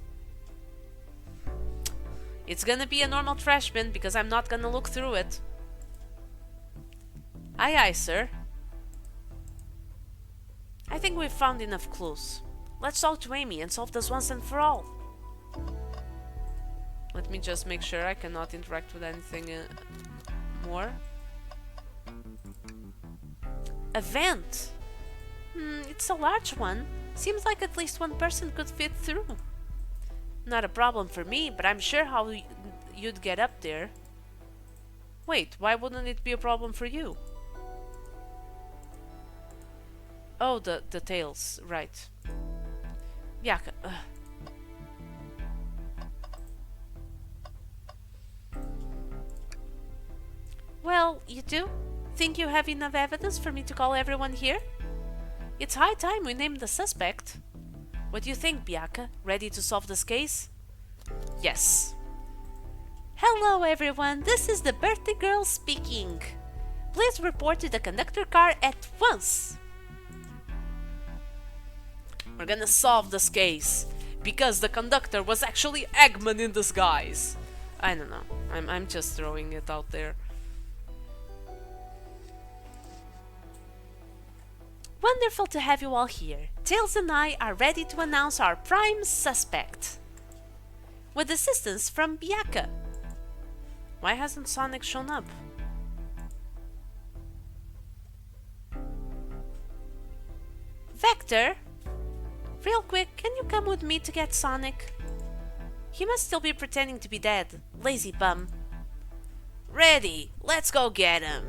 It's gonna be a normal trash bin because I'm not gonna look through it. Aye, aye, sir. I think we've found enough clues. Let's talk to Amy and solve this once and for all. Let me just make sure I cannot interact with anything more. A vent. It's a large one. Seems like at least one person could fit through. Not a problem for me, but I'm sure how you'd get up there. Wait, why wouldn't it be a problem for you? Oh, the tails, right. Yeah. Well, you do? Think you have enough evidence for me to call everyone here? It's high time we named the suspect. What do you think, Bianca? Ready to solve this case? Yes. Hello everyone, this is the birthday girl speaking. Please report to the conductor car at once. We're gonna solve this case because the conductor was actually Eggman in disguise. I don't know. I'm just throwing it out there. Wonderful to have you all here. Tails and I are ready to announce our prime suspect. With assistance from Bianca. Why hasn't Sonic shown up? Vector? Real quick, can you come with me to get Sonic? He must still be pretending to be dead. Lazy bum. Ready, let's go get him.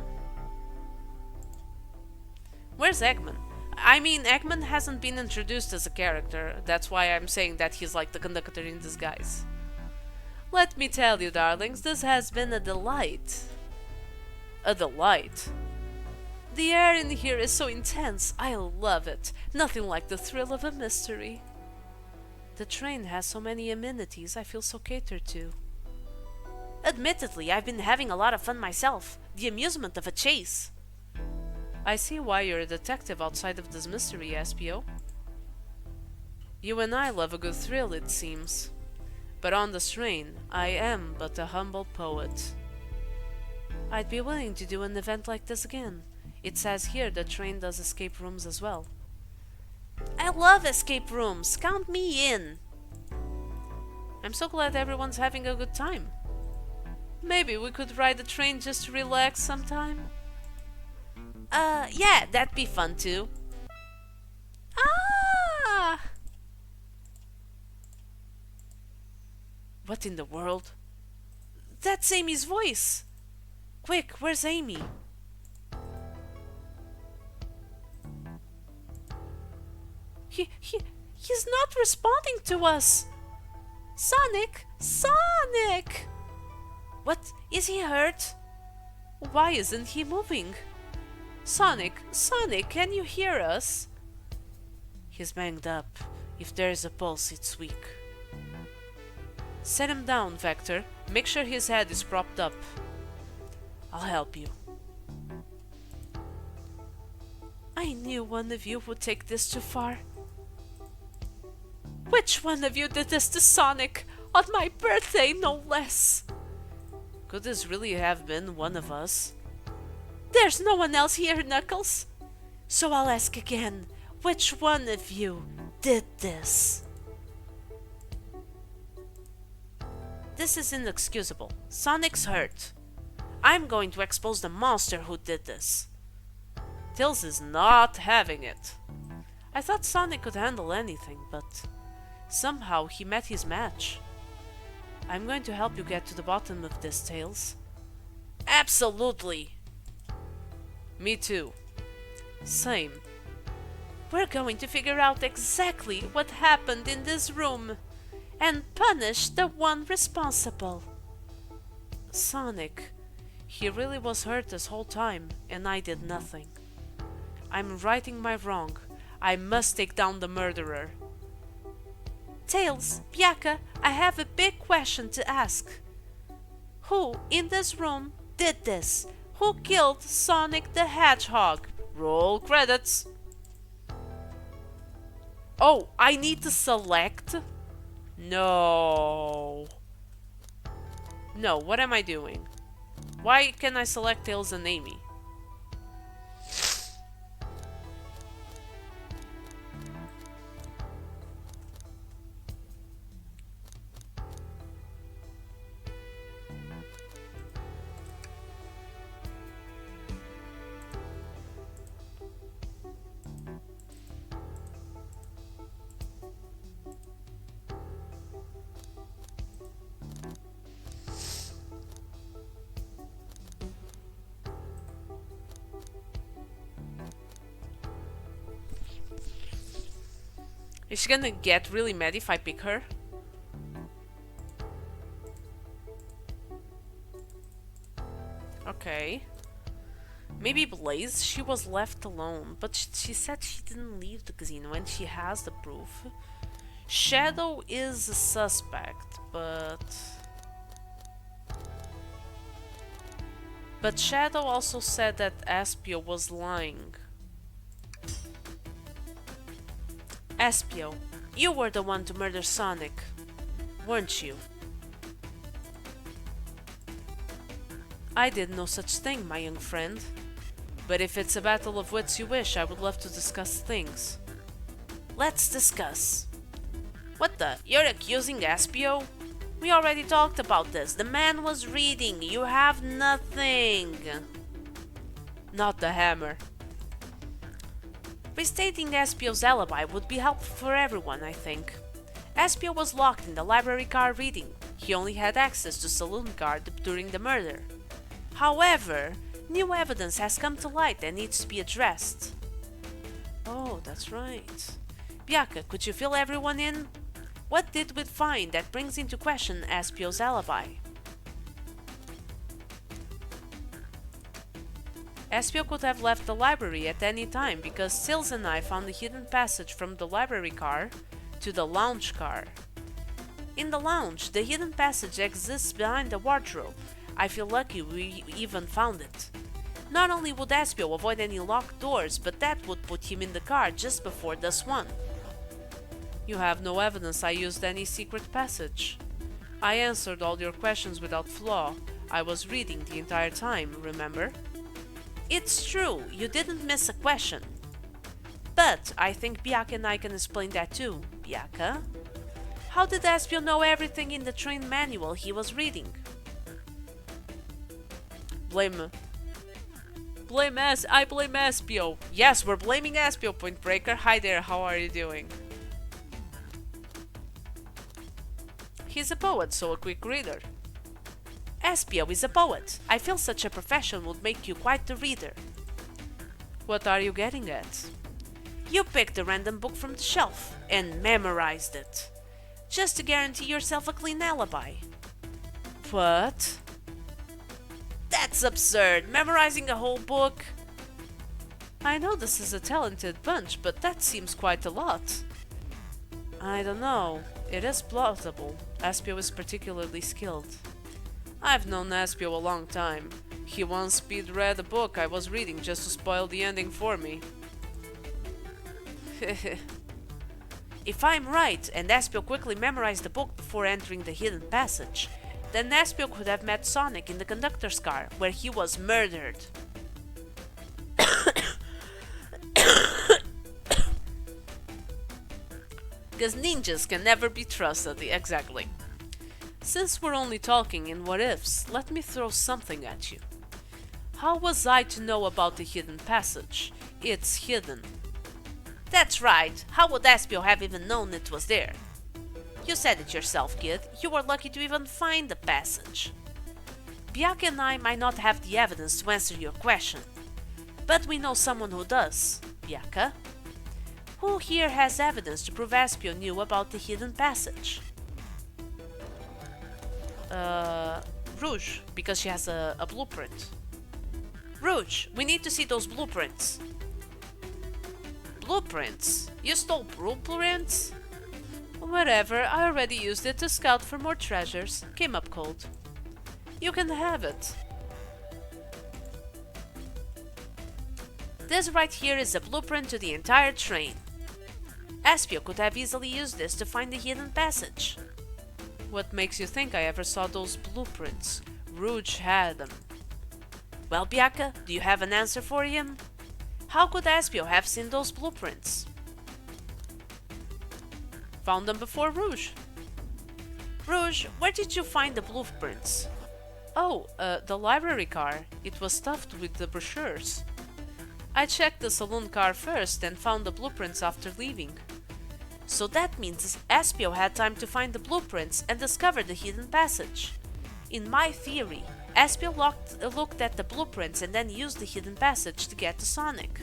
Where's Eggman? I mean, Eggman hasn't been introduced as a character. That's why I'm saying that he's like the conductor in disguise. Let me tell you, darlings, this has been a delight. A delight? The air in here is so intense. I love it. Nothing like the thrill of a mystery. The train has so many amenities. I feel so catered to. Admittedly, I've been having a lot of fun myself. The amusement of a chase. I see why you're a detective outside of this mystery, Espio. You and I love a good thrill, it seems. But on this train, I am but a humble poet. I'd be willing to do an event like this again. It says here the train does escape rooms as well. I love escape rooms. Count me in. I'm so glad everyone's having a good time. Maybe we could ride the train just to relax sometime? Yeah, that'd be fun too. Ah! What in the world? That's Amy's voice. Quick, where's Amy? He's not responding to us. Sonic! Sonic! What? Is he hurt? Why isn't he moving? Sonic, can you hear us? He's banged up. If there's a pulse, it's weak. Set him down, Vector. Make sure his head is propped up. I'll help you. I knew one of you would take this too far. Which one of you did this to Sonic? On my birthday, no less. Could this really have been one of us? There's no one else here, Knuckles. So I'll ask again. Which one of you did this? This is inexcusable. Sonic's hurt. I'm going to expose the monster who did this. Tails is not having it. I thought Sonic could handle anything, but somehow he met his match. I'm going to help you get to the bottom of this, Tails. Absolutely. Me too. Same. We're going to figure out exactly what happened in this room and punish the one responsible. Sonic, he really was hurt this whole time and I did nothing. I'm righting my wrong. I must take down the murderer. Tails, Bianca, I have a big question to ask. Who in this room did this? Who killed Sonic the Hedgehog? Roll credits. Oh, I need to select? No. No, what am I doing? Why can I select Tails and Amy? Is she gonna get really mad if I pick her? Okay. Maybe Blaze? She was left alone, but she said she didn't leave the casino and she has the proof. Shadow is a suspect, but Shadow also said that Espio was lying. Espio, you were the one to murder Sonic, weren't you? I did no such thing, my young friend. But if it's a battle of wits you wish, I would love to discuss things. Let's discuss. What the? You're accusing Espio? We already talked about this. The man was reading. You have nothing. Not the hammer. Restating Espio's alibi would be helpful for everyone, I think. Espio was locked in the library car reading. He only had access to saloon car during the murder. However, new evidence has come to light that needs to be addressed. Oh, that's right. Bianca, could you fill everyone in? What did we find that brings into question Aspio's alibi? Aspio could have left the library at any time because Sills and I found the hidden passage from the library car to the lounge car. In the lounge, the hidden passage exists behind the wardrobe. I feel lucky we even found it. Not only would Aspio avoid any locked doors, but that would put him in the car just before this one. You have no evidence I used any secret passage. I answered all your questions without flaw. I was reading the entire time, remember? It's true, you didn't miss a question. But I think Biaka and I can explain that too. Biaka? How did Aspio know everything in the train manual he was reading? I blame Aspio. Yes, we're blaming Aspio, Point Breaker. Hi there, how are you doing? He's a poet, so a quick reader. Aspio is a poet. I feel such a profession would make you quite the reader. What are you getting at? You picked a random book from the shelf and memorized it. Just to guarantee yourself a clean alibi. What? That's absurd. Memorizing a whole book. I know this is a talented bunch, but that seems quite a lot. I don't know. It is plausible. Aspio is particularly skilled. I've known Aspio a long time. He once speed read a book I was reading just to spoil the ending for me. If I'm right, and Aspio quickly memorized the book before entering the hidden passage, then Aspio could have met Sonic in the conductor's car, where he was murdered. Because ninjas can never be trusted, exactly. Since we're only talking in what-ifs, let me throw something at you. How was I to know about the hidden passage? It's hidden. That's right. How would Aspio have even known it was there? You said it yourself, kid. You were lucky to even find the passage. Biaka and I might not have the evidence to answer your question, but we know someone who does. Biaka? Who here has evidence to prove Aspio knew about the hidden passage? Rouge, because she has a blueprint. Rouge, we need to see those blueprints. Blueprints? You stole blueprints? Whatever, I already used it to scout for more treasures. Came up cold. You can have it. This right here is a blueprint to the entire train. Aspio could have easily used this to find the hidden passage. What makes you think I ever saw those blueprints? Rouge had them. Well, Biaka, do you have an answer for him? How could Aspio have seen those blueprints? Found them before Rouge. Rouge, where did you find the blueprints? Oh, the library car. It was stuffed with the brochures. I checked the saloon car first and found the blueprints after leaving. So that means Aspio had time to find the blueprints and discover the hidden passage. In my theory, Aspio looked at the blueprints and then used the hidden passage to get to Sonic.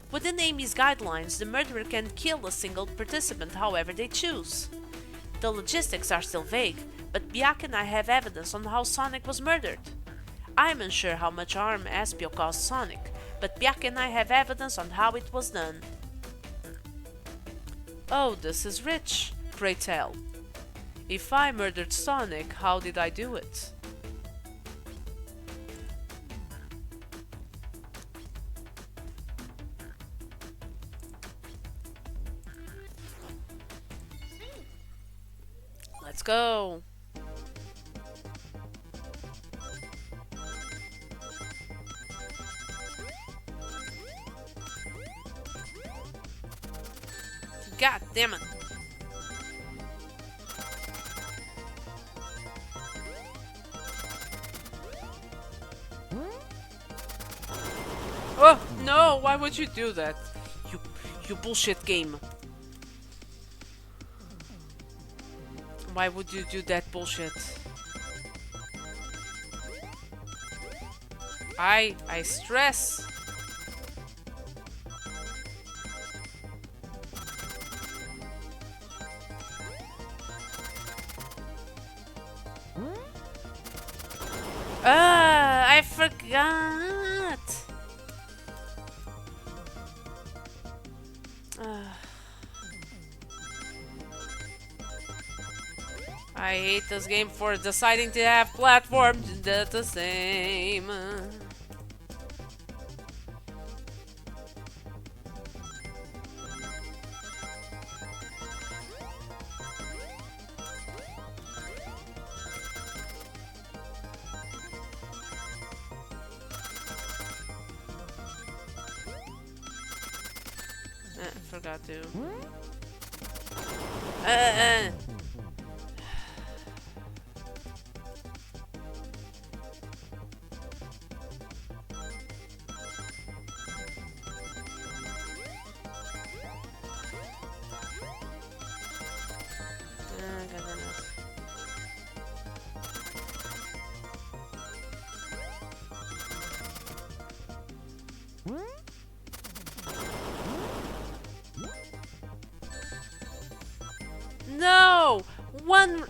Within Amy's guidelines, the murderer can kill a single participant however they choose. The logistics are still vague, but Biaka and I have evidence on how Sonic was murdered. I'm unsure how much harm Aspio caused Sonic, but Biaka and I have evidence on how it was done. Oh, this is rich. Pray tell. If I murdered Sonic, how did I do it? Let's go. God damn it. Oh, no, why would you do that? You bullshit game. Why would you do that bullshit? I stress. I forgot. I hate this game for deciding to have platforms that the same. Forgot to. No! One...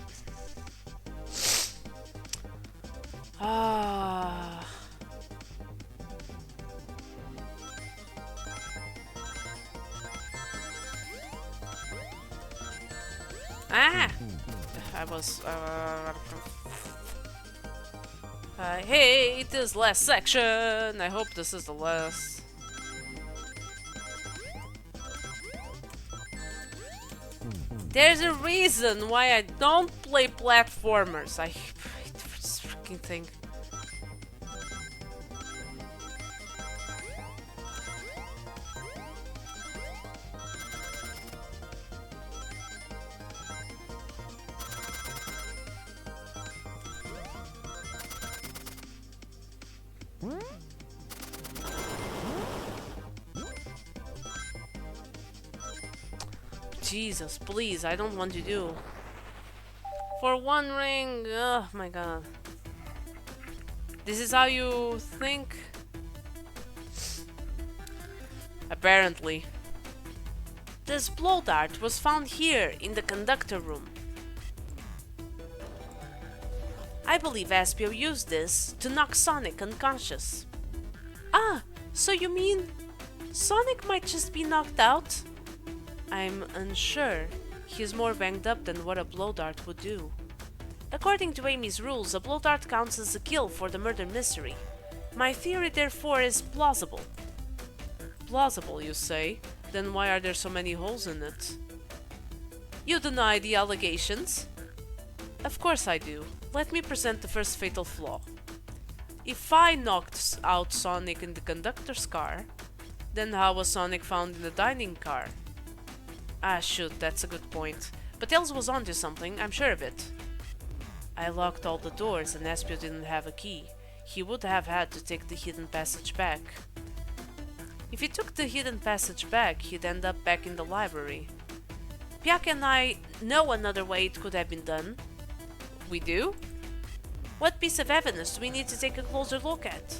Ah... Ah! I was... I hate this last section. I hope this is the last. There's a reason why I don't play platformers. I hate this freaking thing. Jesus, please, I don't want to do. For one ring, oh my god. This is how you think? Apparently. This blow dart was found here in the conductor room. I believe Aspio used this to knock Sonic unconscious. Ah, so you mean Sonic might just be knocked out? I'm unsure. He's more banged up than what a blow dart would do. According to Amy's rules, a blow dart counts as a kill for the murder mystery. My theory therefore is plausible. Plausible, you say? Then why are there so many holes in it? You deny the allegations? Of course I do. Let me present the first fatal flaw. If I knocked out Sonic in the conductor's car, then how was Sonic found in the dining car? Ah, shoot, that's a good point. But Tails was onto something, I'm sure of it. I locked all the doors and Aspio didn't have a key. He would have had to take the hidden passage back. If he took the hidden passage back, he'd end up back in the library. Piak and I know another way it could have been done. We do? What piece of evidence do we need to take a closer look at?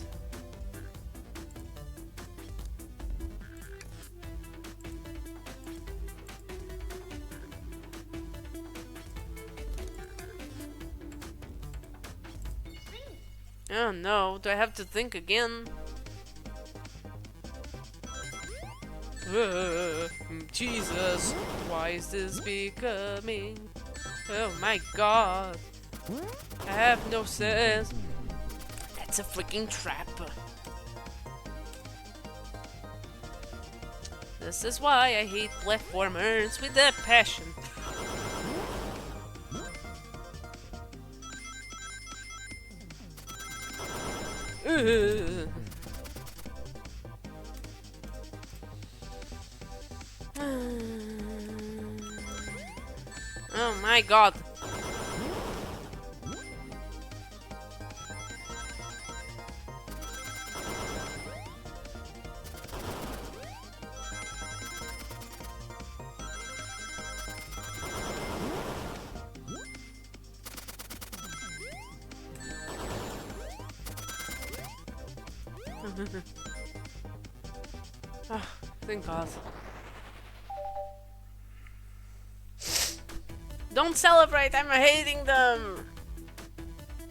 Oh no, do I have to think again? Jesus, why is this becoming? Oh my god. I have no sense. That's a freaking trap. This is why I hate platformers with a passion. Oh my god. Oh, thank God. Don't celebrate, I'm hating them!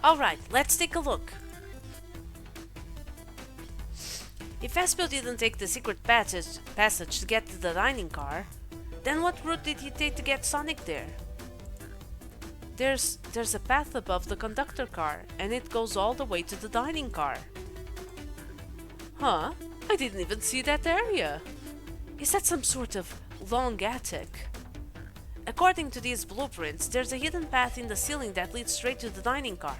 Alright, let's take a look. If Espio didn't take the secret passage to get to the dining car, then what route did he take to get Sonic there? There's a path above the conductor car, and it goes all the way to the dining car. Huh? I didn't even see that area. Is that some sort of long attic? According to these blueprints, there's a hidden path in the ceiling that leads straight to the dining car.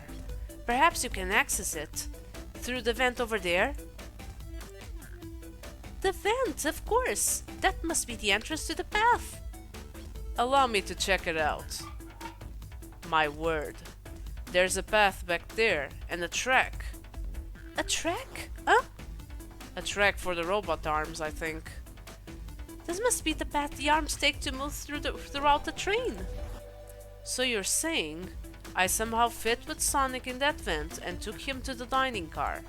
Perhaps you can access it through the vent over there? The vent, of course! That must be the entrance to the path! Allow me to check it out. My word. There's a path back there, and a track. A track? Huh? A track for the robot arms, I think. This must be the path the arms take to move throughout the train. So you're saying I somehow fit with Sonic in that vent and took him to the dining car?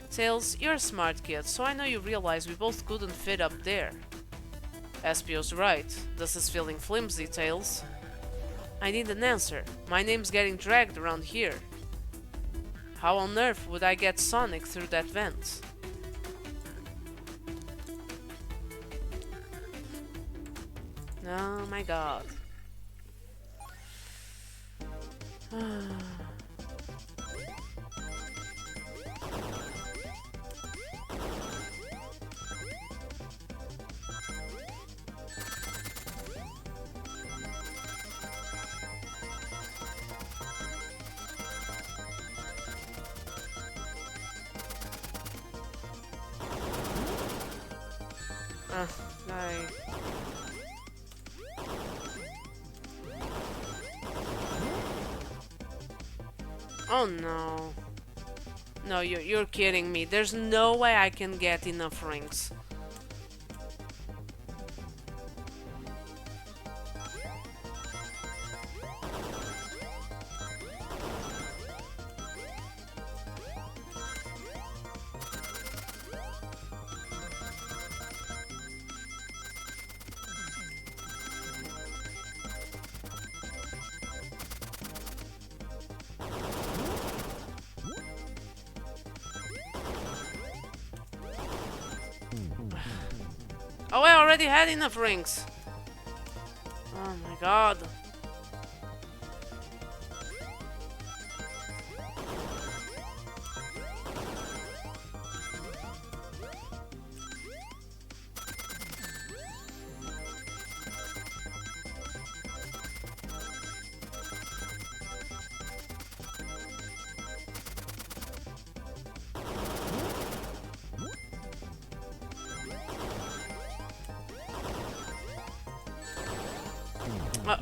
Tails, you're a smart kid, so I know you realize we both couldn't fit up there. Espio's right. This is feeling flimsy, Tails. I need an answer. My name's getting dragged around here. How on earth would I get Sonic through that vent? Oh my god. I... Oh no. No, you're kidding me. There's no way I can get enough rings. Oh, I already had enough rings. Oh my god.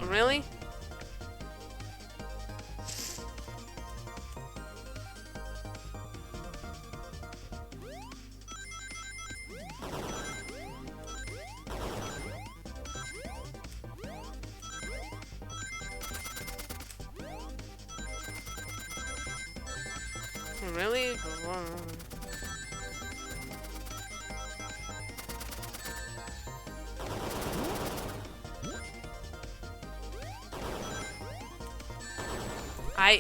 Really? Really?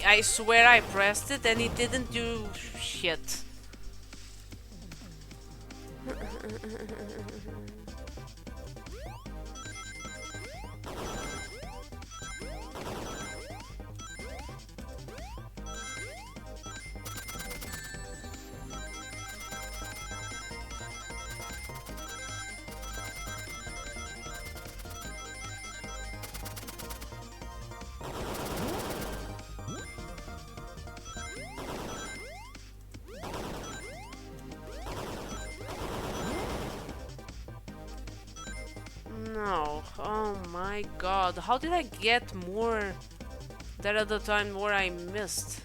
I swear I pressed it and it didn't do shit. No, oh my god, how did I get more that other time where I missed?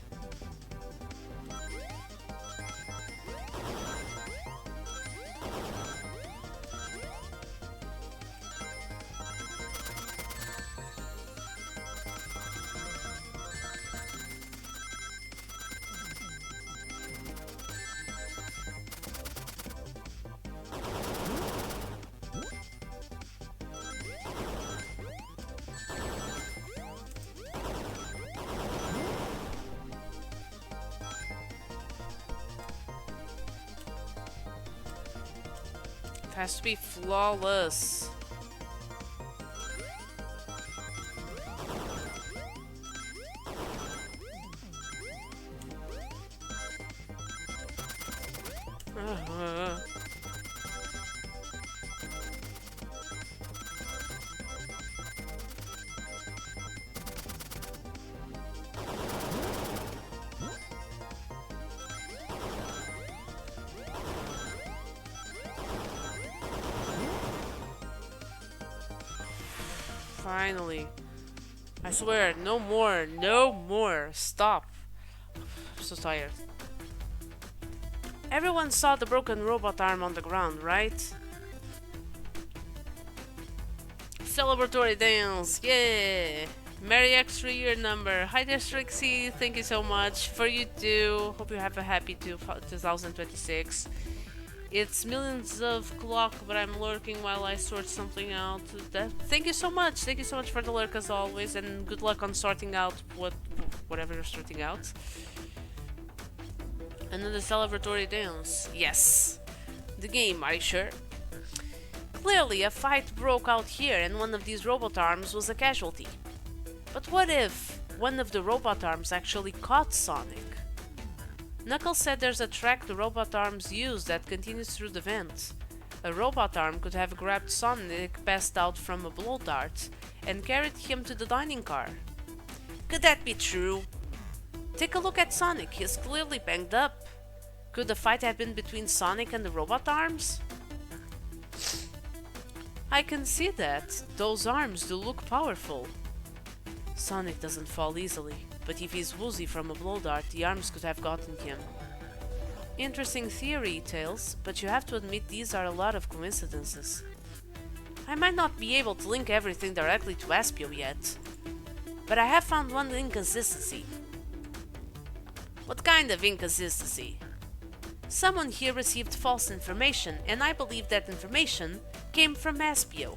Has to be flawless. Finally. I swear, no more, no more. Stop. I'm so tired. Everyone saw the broken robot arm on the ground, right? Celebratory dance, yeah! Merry extra year number. Hi there, Strixie. Thank you so much. For you too. Hope you have a happy 2026. It's millions of clock, but I'm lurking while I sort something out. Thank you so much. Thank you so much for the lurk as always, and good luck on sorting out whatever you're sorting out. Another celebratory dance. Yes. The game, are you sure? Clearly, a fight broke out here, and one of these robot arms was a casualty. But what if one of the robot arms actually caught Sonic? Knuckles said there's a track the robot arms use that continues through the vent. A robot arm could have grabbed Sonic passed out from a blow dart and carried him to the dining car. Could that be true? Take a look at Sonic, he's clearly banged up. Could the fight have been between Sonic and the robot arms? I can see that. Those arms do look powerful. Sonic doesn't fall easily, but if he's woozy from a blow dart, the arms could have gotten him. Interesting theory, Tails, but you have to admit these are a lot of coincidences. I might not be able to link everything directly to Espio yet, but I have found one inconsistency. What kind of inconsistency? Someone here received false information, and I believe that information came from Espio.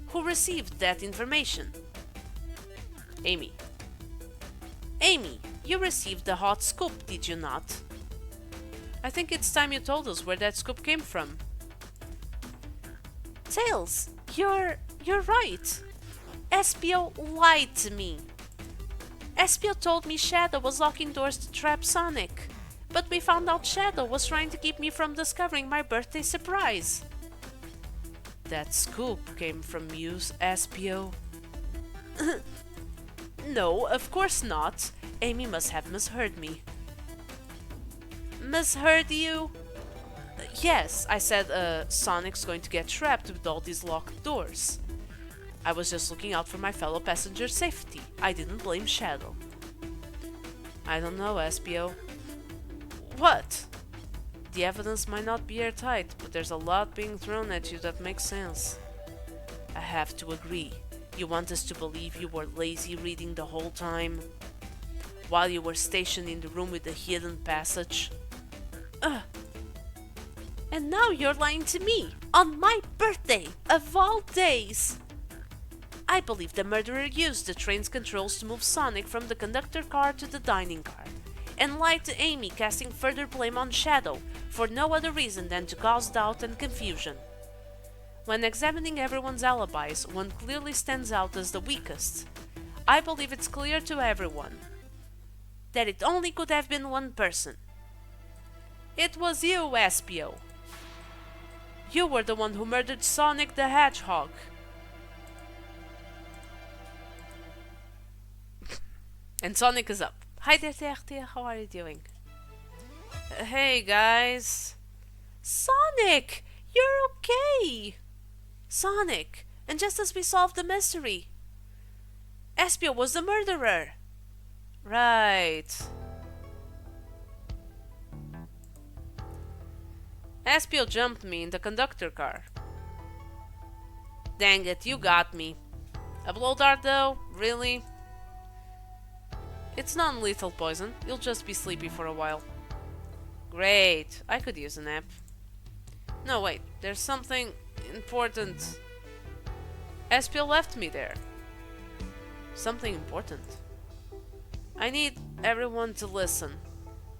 Who received that information? Amy. Amy, you received the hot scoop, did you not? I think it's time you told us where that scoop came from. Tails, you're right. Espio lied to me. Espio told me Shadow was locking doors to trap Sonic, but we found out Shadow was trying to keep me from discovering my birthday surprise. That scoop came from you, Espio. No, of course not. Amy must have misheard me. Misheard you? Yes, I said, Sonic's going to get trapped with all these locked doors. I was just looking out for my fellow passenger's safety. I didn't blame Shadow. I don't know, Espio. What? The evidence might not be airtight, but there's a lot being thrown at you that makes sense. I have to agree. You want us to believe you were lazy reading the whole time? While you were stationed in the room with the hidden passage? And now you're lying to me, on my birthday, of all days! I believe the murderer used the train's controls to move Sonic from the conductor car to the dining car, and lied to Amy, casting further blame on Shadow, for no other reason than to cause doubt and confusion. When examining everyone's alibis, one clearly stands out as the weakest. I believe it's clear to everyone that it only could have been one person. It was you, Espio. You were the one who murdered Sonic the Hedgehog. And Sonic is up. Hi there, TRT, how are you doing? Hey guys. Sonic! You're okay! Sonic! And just as we solved the mystery, Espio was the murderer! Right. Espio jumped me in the conductor car. Dang it, you got me. A blow dart though? Really? It's non-lethal poison. You'll just be sleepy for a while. Great. I could use a nap. No, wait. There's something important. Espio left me there. Something important. I need everyone to listen.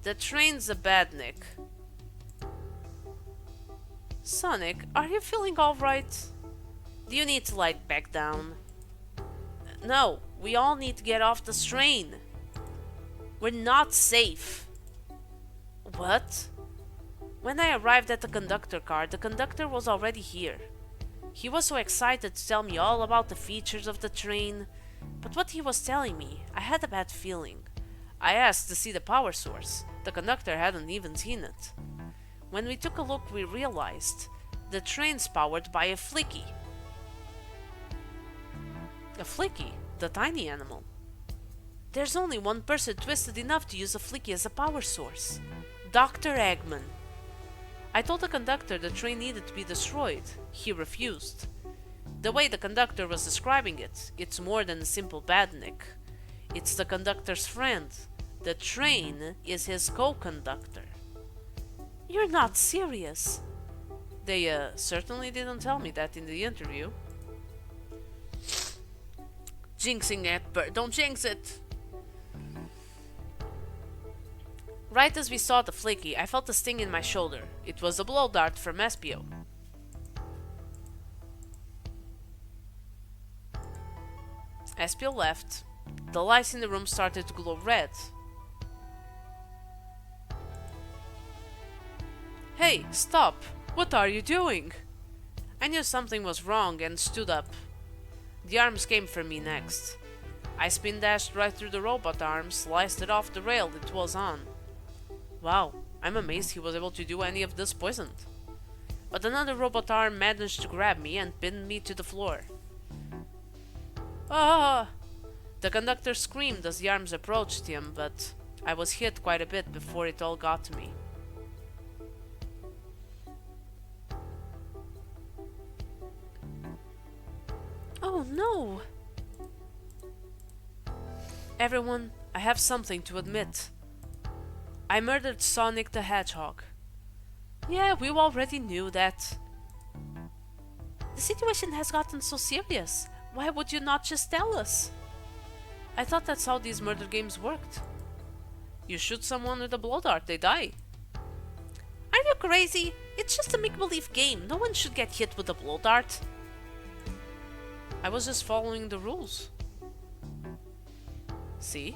The train's a badnik. Sonic, are you feeling alright? Do you need to lie back down? No, we all need to get off this train. We're not safe. What? When I arrived at the conductor car, the conductor was already here. He was so excited to tell me all about the features of the train, but what he was telling me, I had a bad feeling. I asked to see the power source. The conductor hadn't even seen it. When we took a look, we realized the train's powered by a flicky. A flicky, the tiny animal. There's only one person twisted enough to use a flicky as a power source. Dr. Eggman. I told the conductor the train needed to be destroyed. He refused. The way the conductor was describing it, it's more than a simple badnik. It's the conductor's friend. The train is his co-conductor. You're not serious. They certainly didn't tell me that in the interview. Jinxing it, but don't jinx it. Right as we saw the flicky, I felt a sting in my shoulder. It was a blow dart from Espio. Espio left. The lights in the room started to glow red. Hey, stop! What are you doing? I knew something was wrong and stood up. The arms came for me next. I spin dashed right through the robot arm, sliced it off the rail it was on. Wow, I'm amazed he was able to do any of this poisoned. But another robot arm managed to grab me and pin me to the floor. Ah! The conductor screamed as the arms approached him, but I was hit quite a bit before it all got to me. Oh no! Everyone, I have something to admit. I murdered Sonic the Hedgehog. Yeah, we already knew that. The situation has gotten so serious. Why would you not just tell us? I thought that's how these murder games worked. You shoot someone with a blow dart, they die. Are you crazy? It's just a make-believe game. No one should get hit with a blow dart. I was just following the rules. See?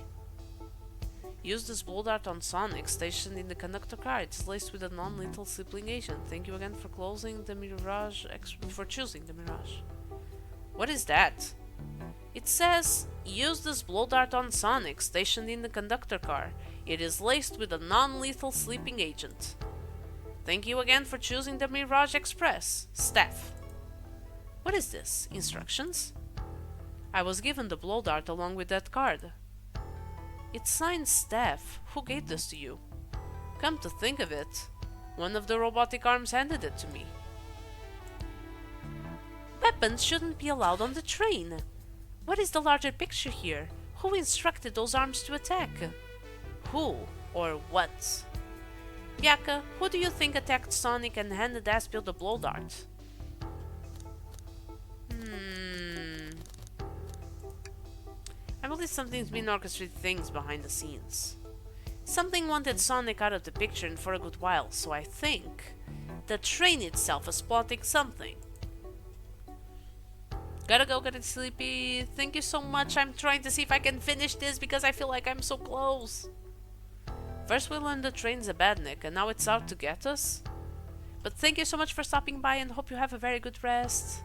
Use this blow dart on Sonic stationed in the conductor car. It's laced with a non-lethal sibling agent. Thank you again for choosing the Mirage. What is that? It says, use this blow dart on Sonic stationed in the conductor car. It is laced with a non-lethal sleeping agent. Thank you again for choosing the Mirage Express. Staff. What is this? Instructions? I was given the blow dart along with that card. It's signed Staff. Who gave this to you? Come to think of it, one of the robotic arms handed it to me. Weapons shouldn't be allowed on the train. What is the larger picture here? Who instructed those arms to attack? Who or what? Biaka, who do you think attacked Sonic and handed Aspio the blow dart? I believe something's been orchestrating things behind the scenes. Something wanted Sonic out of the picture and for a good while, so I think the train itself is plotting something. Gotta go get sleepy. Thank you so much. I'm trying to see if I can finish this because I feel like I'm so close. First we learned the train's a badnik and now it's out to get us. But thank you so much for stopping by and hope you have a very good rest.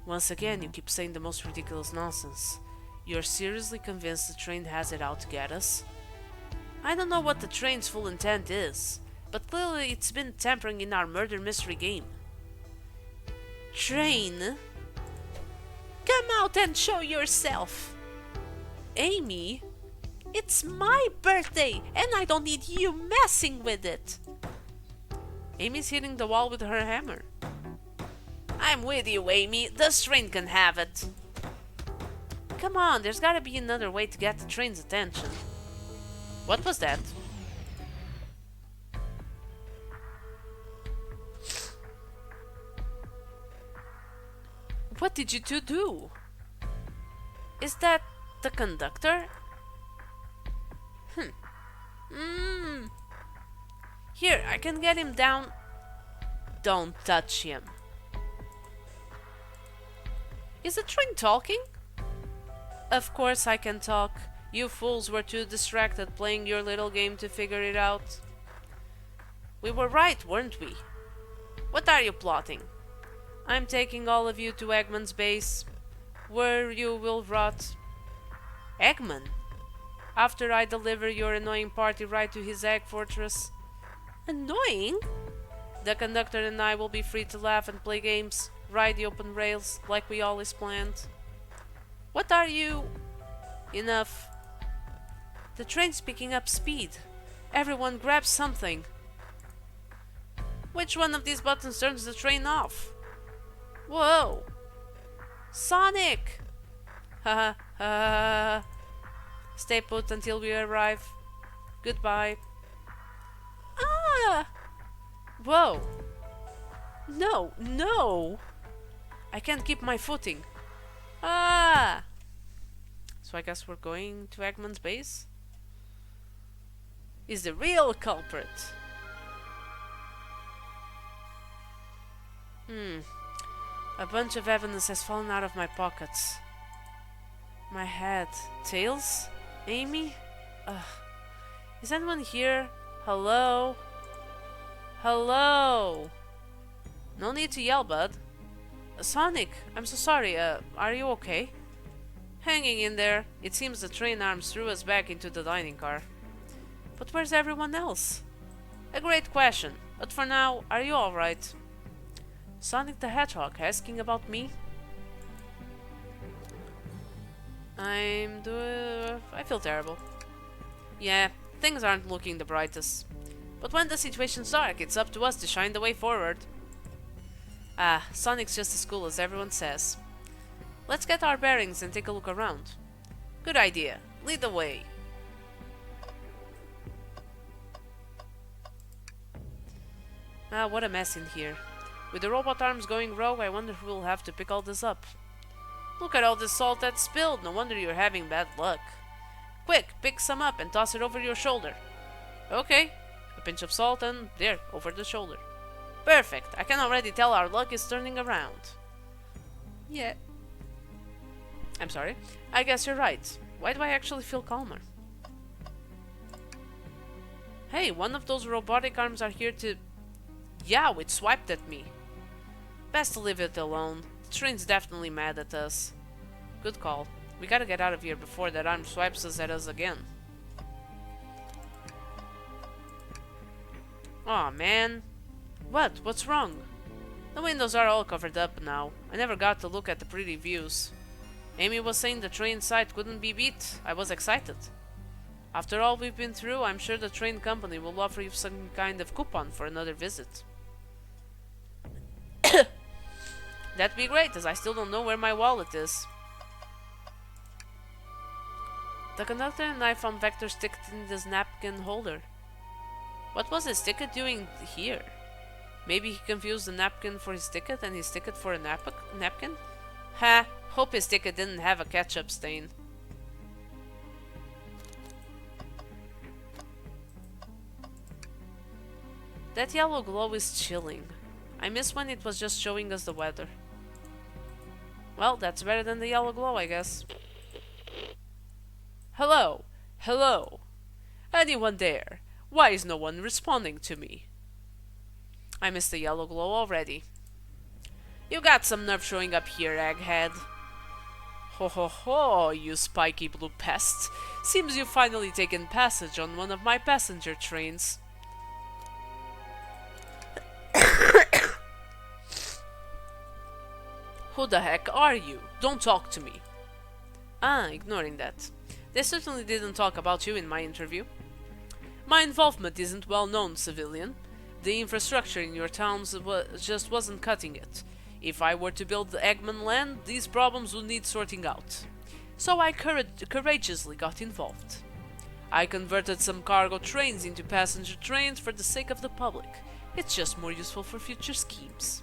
Once again, you keep saying the most ridiculous nonsense. You're seriously convinced the train has it out to get us? I don't know what the train's full intent is, but clearly it's been tampering in our murder mystery game. Train? Come out and show yourself! Amy? It's my birthday, and I don't need you messing with it! Amy's hitting the wall with her hammer. I'm with you, Amy. This train can have it. Come on, there's gotta be another way to get the train's attention. What was that? What did you two do? Is that the conductor? Here, I can get him down. Don't touch him. Is the train talking? Of course I can talk. You fools were too distracted playing your little game to figure it out. We were right, weren't we? What are you plotting? I'm taking all of you to Eggman's base, where you will rot. Eggman? After I deliver your annoying party right to his egg fortress. Annoying? The conductor and I will be free to laugh and play games, ride the open rails like we always planned. What are you... Enough. The train's picking up speed. Everyone grab something. Which one of these buttons turns the train off? Whoa! Sonic! Haha, ha. Stay put until we arrive. Goodbye. Ah! Whoa! No, no! I can't keep my footing. Ah! So I guess we're going to Eggman's base? Is the real culprit. A bunch of evidence has fallen out of my pockets. My head. Tails? Amy? Ugh. Is anyone here? Hello? Hello? No need to yell, bud. Sonic, I'm so sorry. Are you okay? Hanging in there. It seems the train arms threw us back into the dining car. But where's everyone else? A great question. But for now, are you alright? Sonic the Hedgehog asking about me? I feel terrible. Yeah, things aren't looking the brightest. But when the situation's dark, it's up to us to shine the way forward. Ah, Sonic's just as cool as everyone says. Let's get our bearings and take a look around. Good idea. Lead the way. Ah, what a mess in here. With the robot arms going rogue, I wonder who will have to pick all this up. Look at all this salt that's spilled. No wonder you're having bad luck. Quick, pick some up and toss it over your shoulder. Okay. A pinch of salt and there, over the shoulder. Perfect. I can already tell our luck is turning around. Yeah. I'm sorry. I guess you're right. Why do I actually feel calmer? Hey, one of those robotic arms are here to... Yeah, it swiped at me. Best to leave it alone. The train's definitely mad at us. Good call. We gotta get out of here before that arm swipes us at us again. Aw, man. What? What's wrong? The windows are all covered up now. I never got to look at the pretty views. Amy was saying the train site couldn't be beat. I was excited. After all we've been through, I'm sure the train company will offer you some kind of coupon for another visit. That'd be great, as I still don't know where my wallet is. The conductor and I found Vector's ticket in this napkin holder. What was his ticket doing here? Maybe he confused the napkin for his ticket and his ticket for a napkin? Ha! Hope his ticket didn't have a ketchup stain. That yellow glow is chilling. I miss when it was just showing us the weather. Well, that's better than the yellow glow, I guess. Hello? Hello? Anyone there? Why is no one responding to me? I missed the yellow glow already. You got some nerve showing up here, egghead. Ho ho ho, you spiky blue pest. Seems you've finally taken passage on one of my passenger trains. Who the heck are you? Don't talk to me. Ah, ignoring that. They certainly didn't talk about you in my interview. My involvement isn't well known, civilian. The infrastructure in your towns just wasn't cutting it. If I were to build the Eggman land, these problems would need sorting out. So I courageously got involved. I converted some cargo trains into passenger trains for the sake of the public. It's just more useful for future schemes.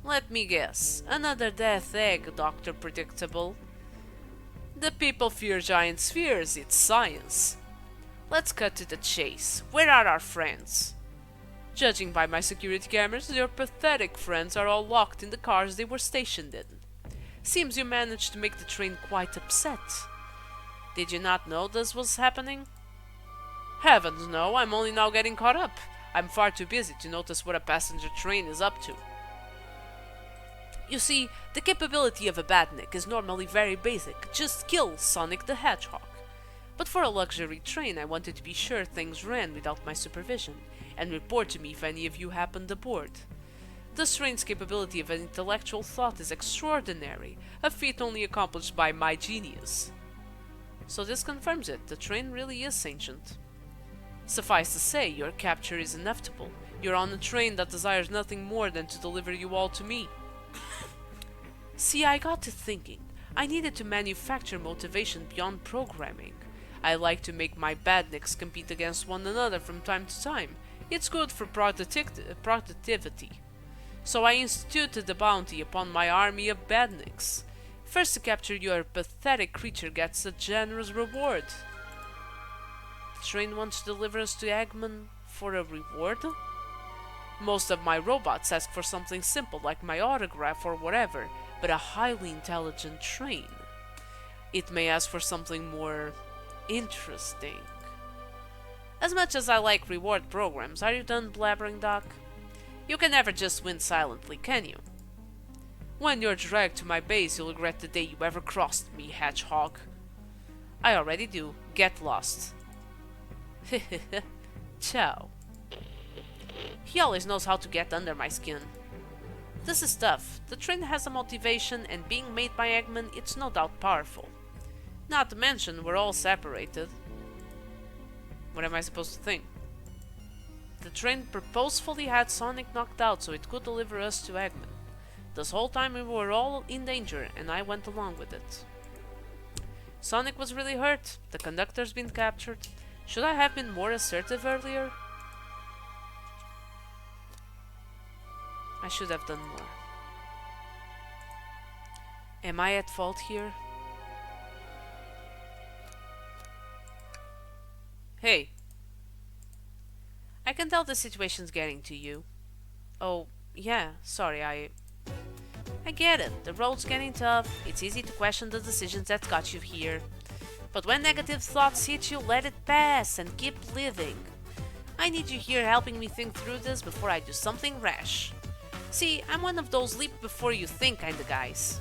Let me guess. Another death egg, Dr. Predictable. The people fear giant spheres, it's science. Let's cut to the chase. Where are our friends? Judging by my security cameras, your pathetic friends are all locked in the cars they were stationed in. Seems you managed to make the train quite upset. Did you not know this was happening? Heavens no, I'm only now getting caught up. I'm far too busy to notice what a passenger train is up to. You see, the capability of a badnik is normally very basic, just kill Sonic the Hedgehog. But for a luxury train, I wanted to be sure things ran without my supervision, and report to me if any of you happened aboard. This train's capability of intellectual thought is extraordinary, a feat only accomplished by my genius. So this confirms it, the train really is sentient. Suffice to say, your capture is inevitable. You're on a train that desires nothing more than to deliver you all to me. See, I got to thinking. I needed to manufacture motivation beyond programming. I like to make my badniks compete against one another from time to time. It's good for productivity. So I instituted the bounty upon my army of badniks. First to capture your pathetic creature gets a generous reward. The train wants to deliver us to Eggman for a reward? Most of my robots ask for something simple like my autograph or whatever, but a highly intelligent train, it may ask for something more interesting. As much as I like reward programs, are you done blabbering, Doc? You can never just win silently, can you? When you're dragged to my base, you'll regret the day you ever crossed me, Hedgehog. I already do. Get lost. Ciao. He always knows how to get under my skin. This is tough. The train has a motivation, and being made by Eggman, it's no doubt powerful. Not to mention, we're all separated. What am I supposed to think? The train purposefully had Sonic knocked out so it could deliver us to Eggman. This whole time we were all in danger, and I went along with it. Sonic was really hurt. The conductor's been captured. Should I have been more assertive earlier? I should have done more. Am I at fault here? Hey. I can tell the situation's getting to you. Oh, yeah, sorry, I get it. The road's getting tough. It's easy to question the decisions that got you here. But when negative thoughts hit you, let it pass and keep living. I need you here helping me think through this before I do something rash. See, I'm one of those leap before you think kinda guys.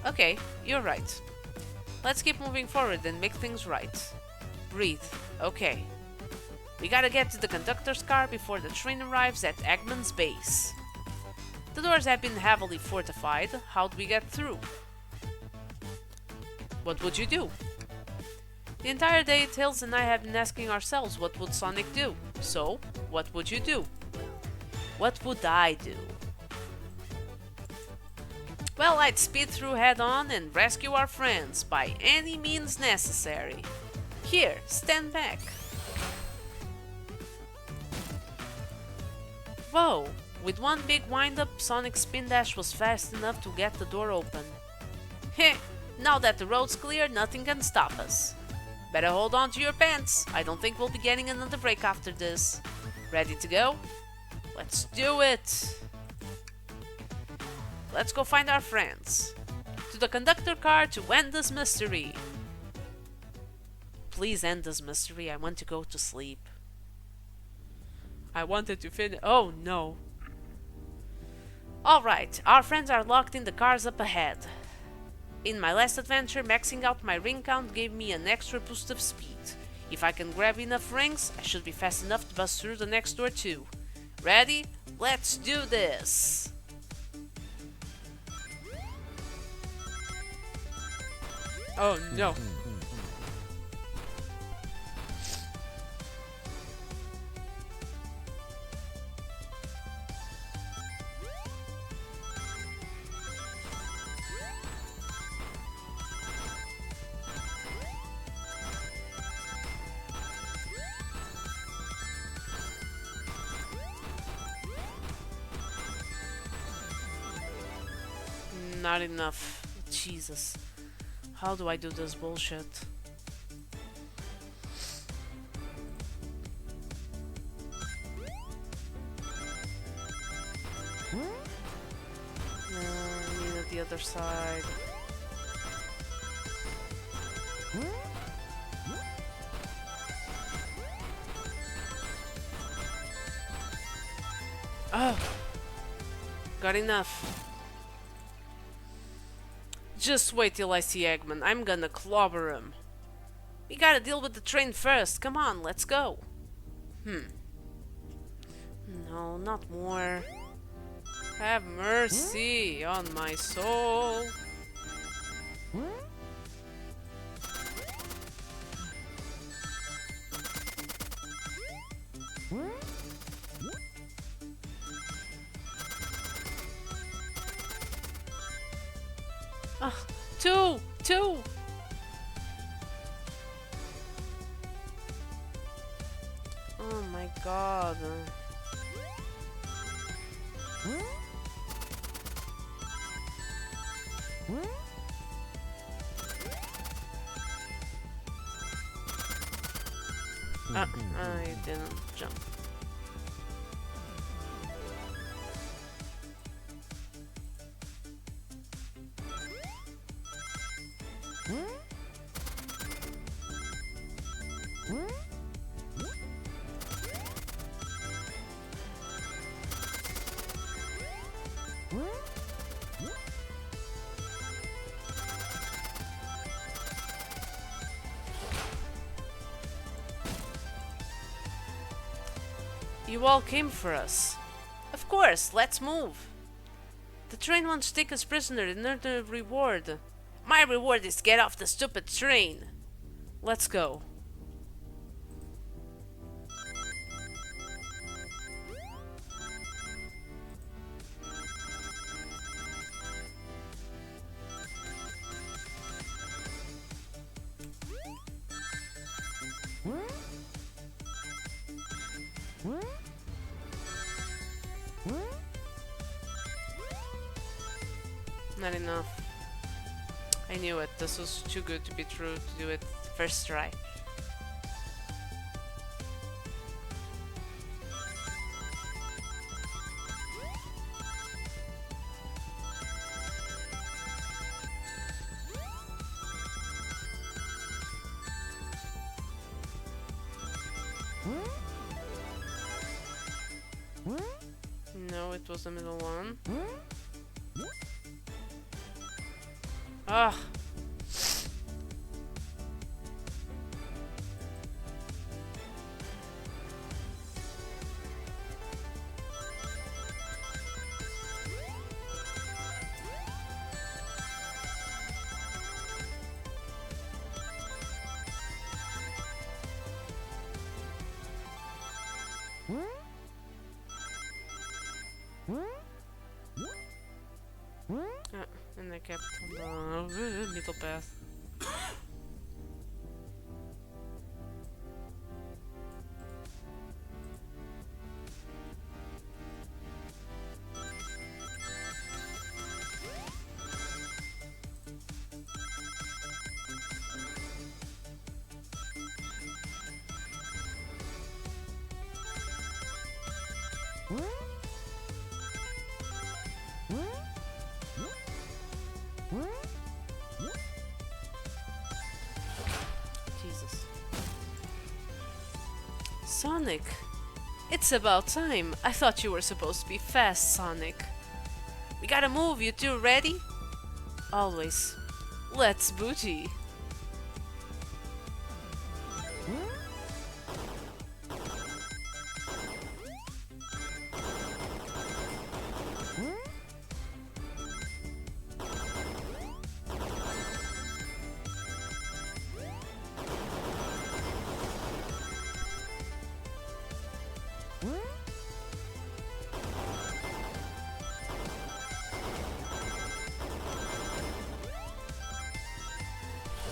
Okay, you're right. Let's keep moving forward and make things right. Breathe. Okay. We gotta get to the conductor's car before the train arrives at Eggman's base. The doors have been heavily fortified. How'd we get through? What would you do? The entire day, Tails and I have been asking ourselves what would Sonic do. So, what would you do? What would I do? Well, I'd speed through head on and rescue our friends by any means necessary. Here, stand back. Whoa! With one big wind-up, Sonic's spin dash was fast enough to get the door open. Heh! Now that the road's clear, nothing can stop us. Better hold on to your pants. I don't think we'll be getting another break after this. Ready to go? Let's do it! Let's go find our friends. To the conductor car to end this mystery. Please end this mystery. I want to go to sleep. I wanted to finish. Oh no. Alright, our friends are locked in the cars up ahead. In my last adventure, maxing out my ring count gave me an extra boost of speed. If I can grab enough rings, I should be fast enough to bust through the next door too. Ready? Let's do this! Oh no. Not enough. Jesus. How do I do this bullshit? the other side. Oh! Got enough. Just wait till I see Eggman. I'm gonna clobber him. We gotta deal with the train first. Come on, let's go. No, not more. Have mercy on my soul. Ah, two! Oh my god. I didn't jump. You all came for us. Of course, let's move. The train wants to take us prisoner and earn a reward. My reward is get off the stupid train. Let's go. Not enough. I knew it. This was too good to be true to do it first try. No, it was the middle one. Ugh. And I kept on the middle path. Jesus. Sonic! It's about time. I thought you were supposed to be fast, Sonic. We gotta move, you two ready? Always. Let's booty.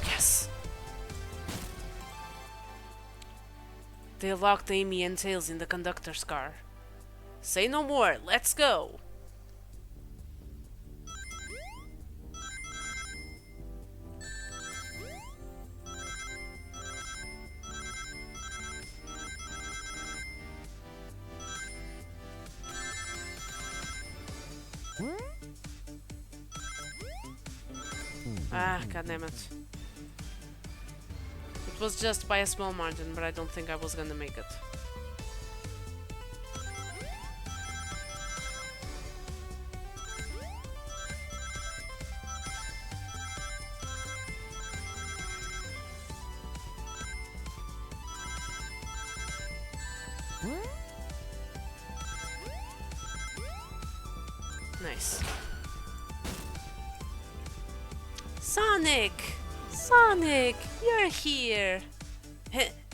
Yes! They locked Amy and Tails in the conductor's car. Say no more, let's go! Ah, goddammit. It was just by a small margin, but I don't think I was gonna make it. Nice. Sonic! Sonic! You're here!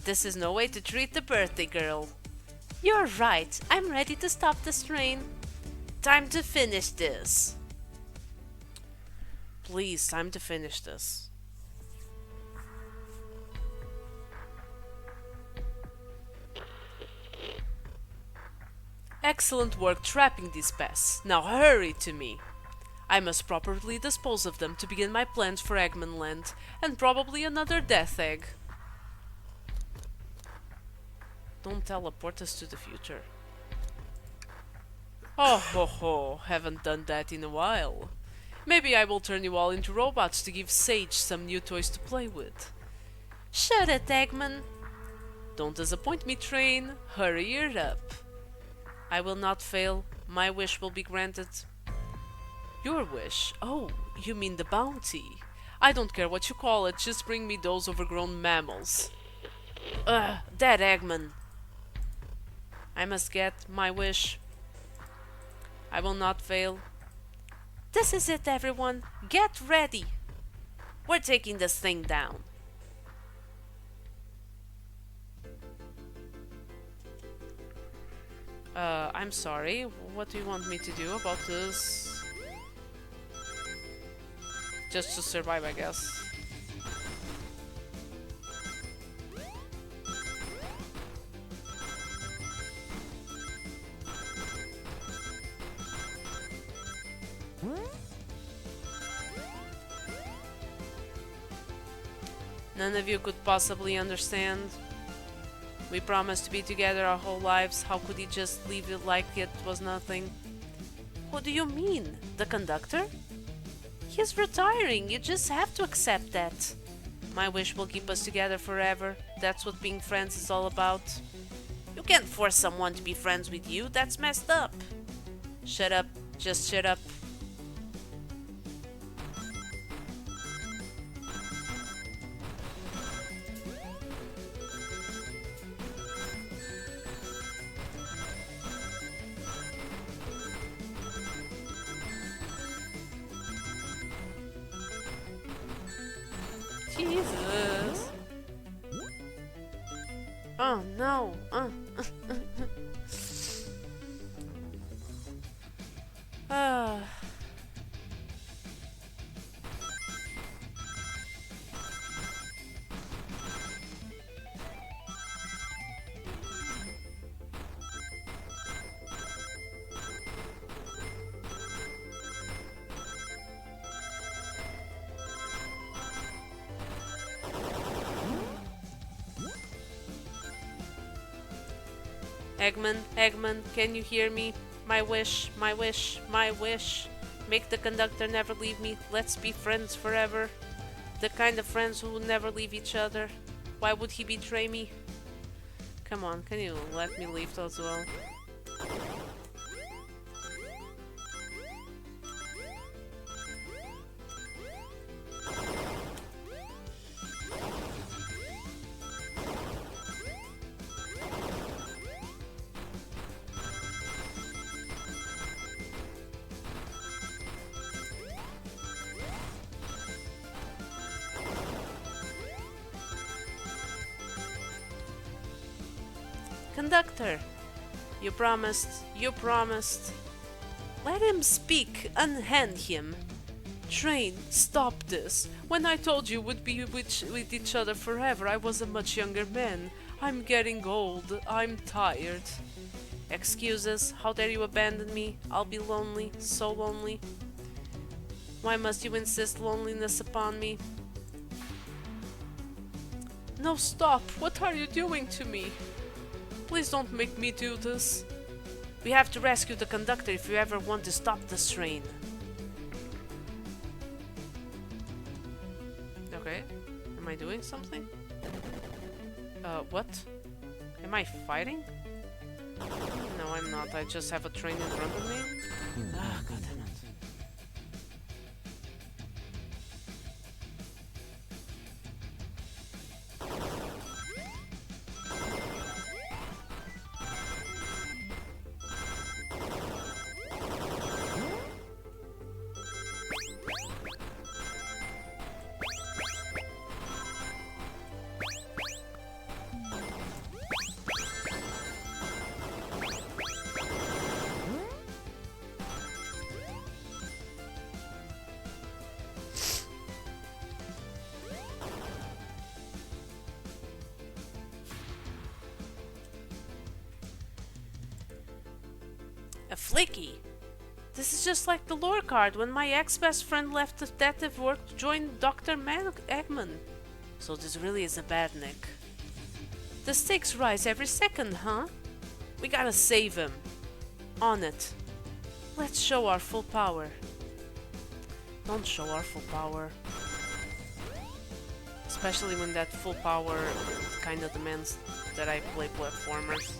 This is no way to treat the birthday girl. You're right. I'm ready to stop this train. Time to finish this. Please, time to finish this. Excellent work trapping these pests. Now hurry to me. I must properly dispose of them to begin my plans for Eggman Land, and probably another Death Egg. Don't teleport us to the future. Oh ho ho, haven't done that in a while. Maybe I will turn you all into robots to give Sage some new toys to play with. Shut it, Eggman. Don't disappoint me, train. Hurry it up. I will not fail. My wish will be granted. Your wish? Oh, you mean the bounty. I don't care what you call it, just bring me those overgrown mammals. Ugh, that Eggman. I must get my wish. I will not fail. This is it, everyone. Get ready. We're taking this thing down. I'm sorry. What do you want me to do about this? Just to survive, I guess. None of you could possibly understand. We promised to be together our whole lives. How could he just leave it like it was nothing? What do you mean? The conductor? He's retiring. You just have to accept that. My wish will keep us together forever. That's what being friends is all about. You can't force someone to be friends with you. That's messed up. Shut up. Just shut up. Jesus. Oh no. Ah. Eggman, can you hear me? My wish, my wish, my wish. Make the conductor never leave me. Let's be friends forever. The kind of friends who will never leave each other. Why would he betray me? Come on, can you let me leave as well? Conductor, you promised. Let him speak, unhand him. Train, stop this. When I told you we'd be with each other forever, I was a much younger man. I'm getting old, I'm tired. Excuses, how dare you abandon me? I'll be lonely, so lonely. Why must you insist loneliness upon me? No, stop, what are you doing to me? Please don't make me do this. We have to rescue the conductor if you ever want to stop this train. Okay. Am I doing something? What? Am I fighting? No, I'm not. I just have a train in front of me. Ah, god damn it. A flicky. This is just like the lore card when my ex-best friend left detective work to join Dr. Eggman. So this really is a bad Nick. The stakes rise every second, huh? We gotta save him. On it. Let's show our full power. Don't show our full power. Especially when that full power kinda demands that I play platformers.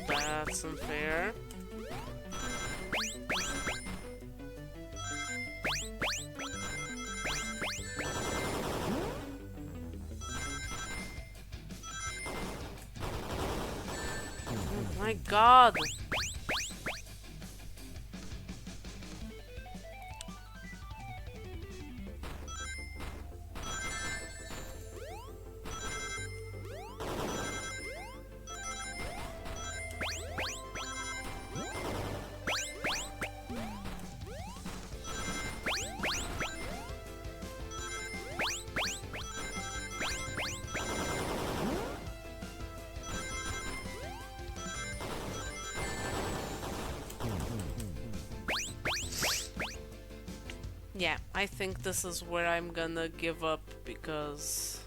That's unfair. Oh my god! Yeah, I think this is where I'm gonna give up because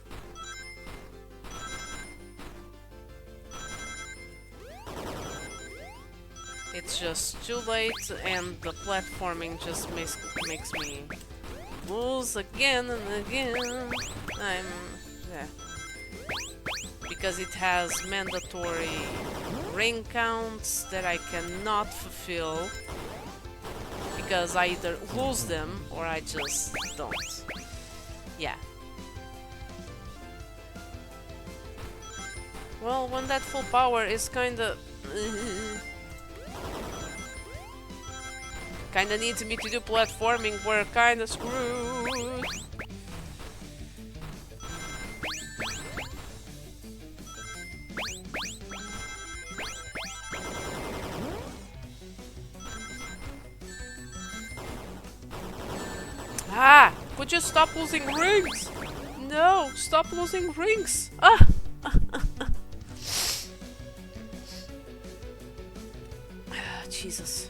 it's just too late and the platforming just makes me lose again and again. Yeah. Because it has mandatory ring counts that I cannot fulfill. Because I either lose them or I just don't. Yeah. Well, when that full power is kinda needs me to do platforming, we're kinda screwed. Ah! Could you stop losing rings? No! Stop losing rings! Ah! Jesus.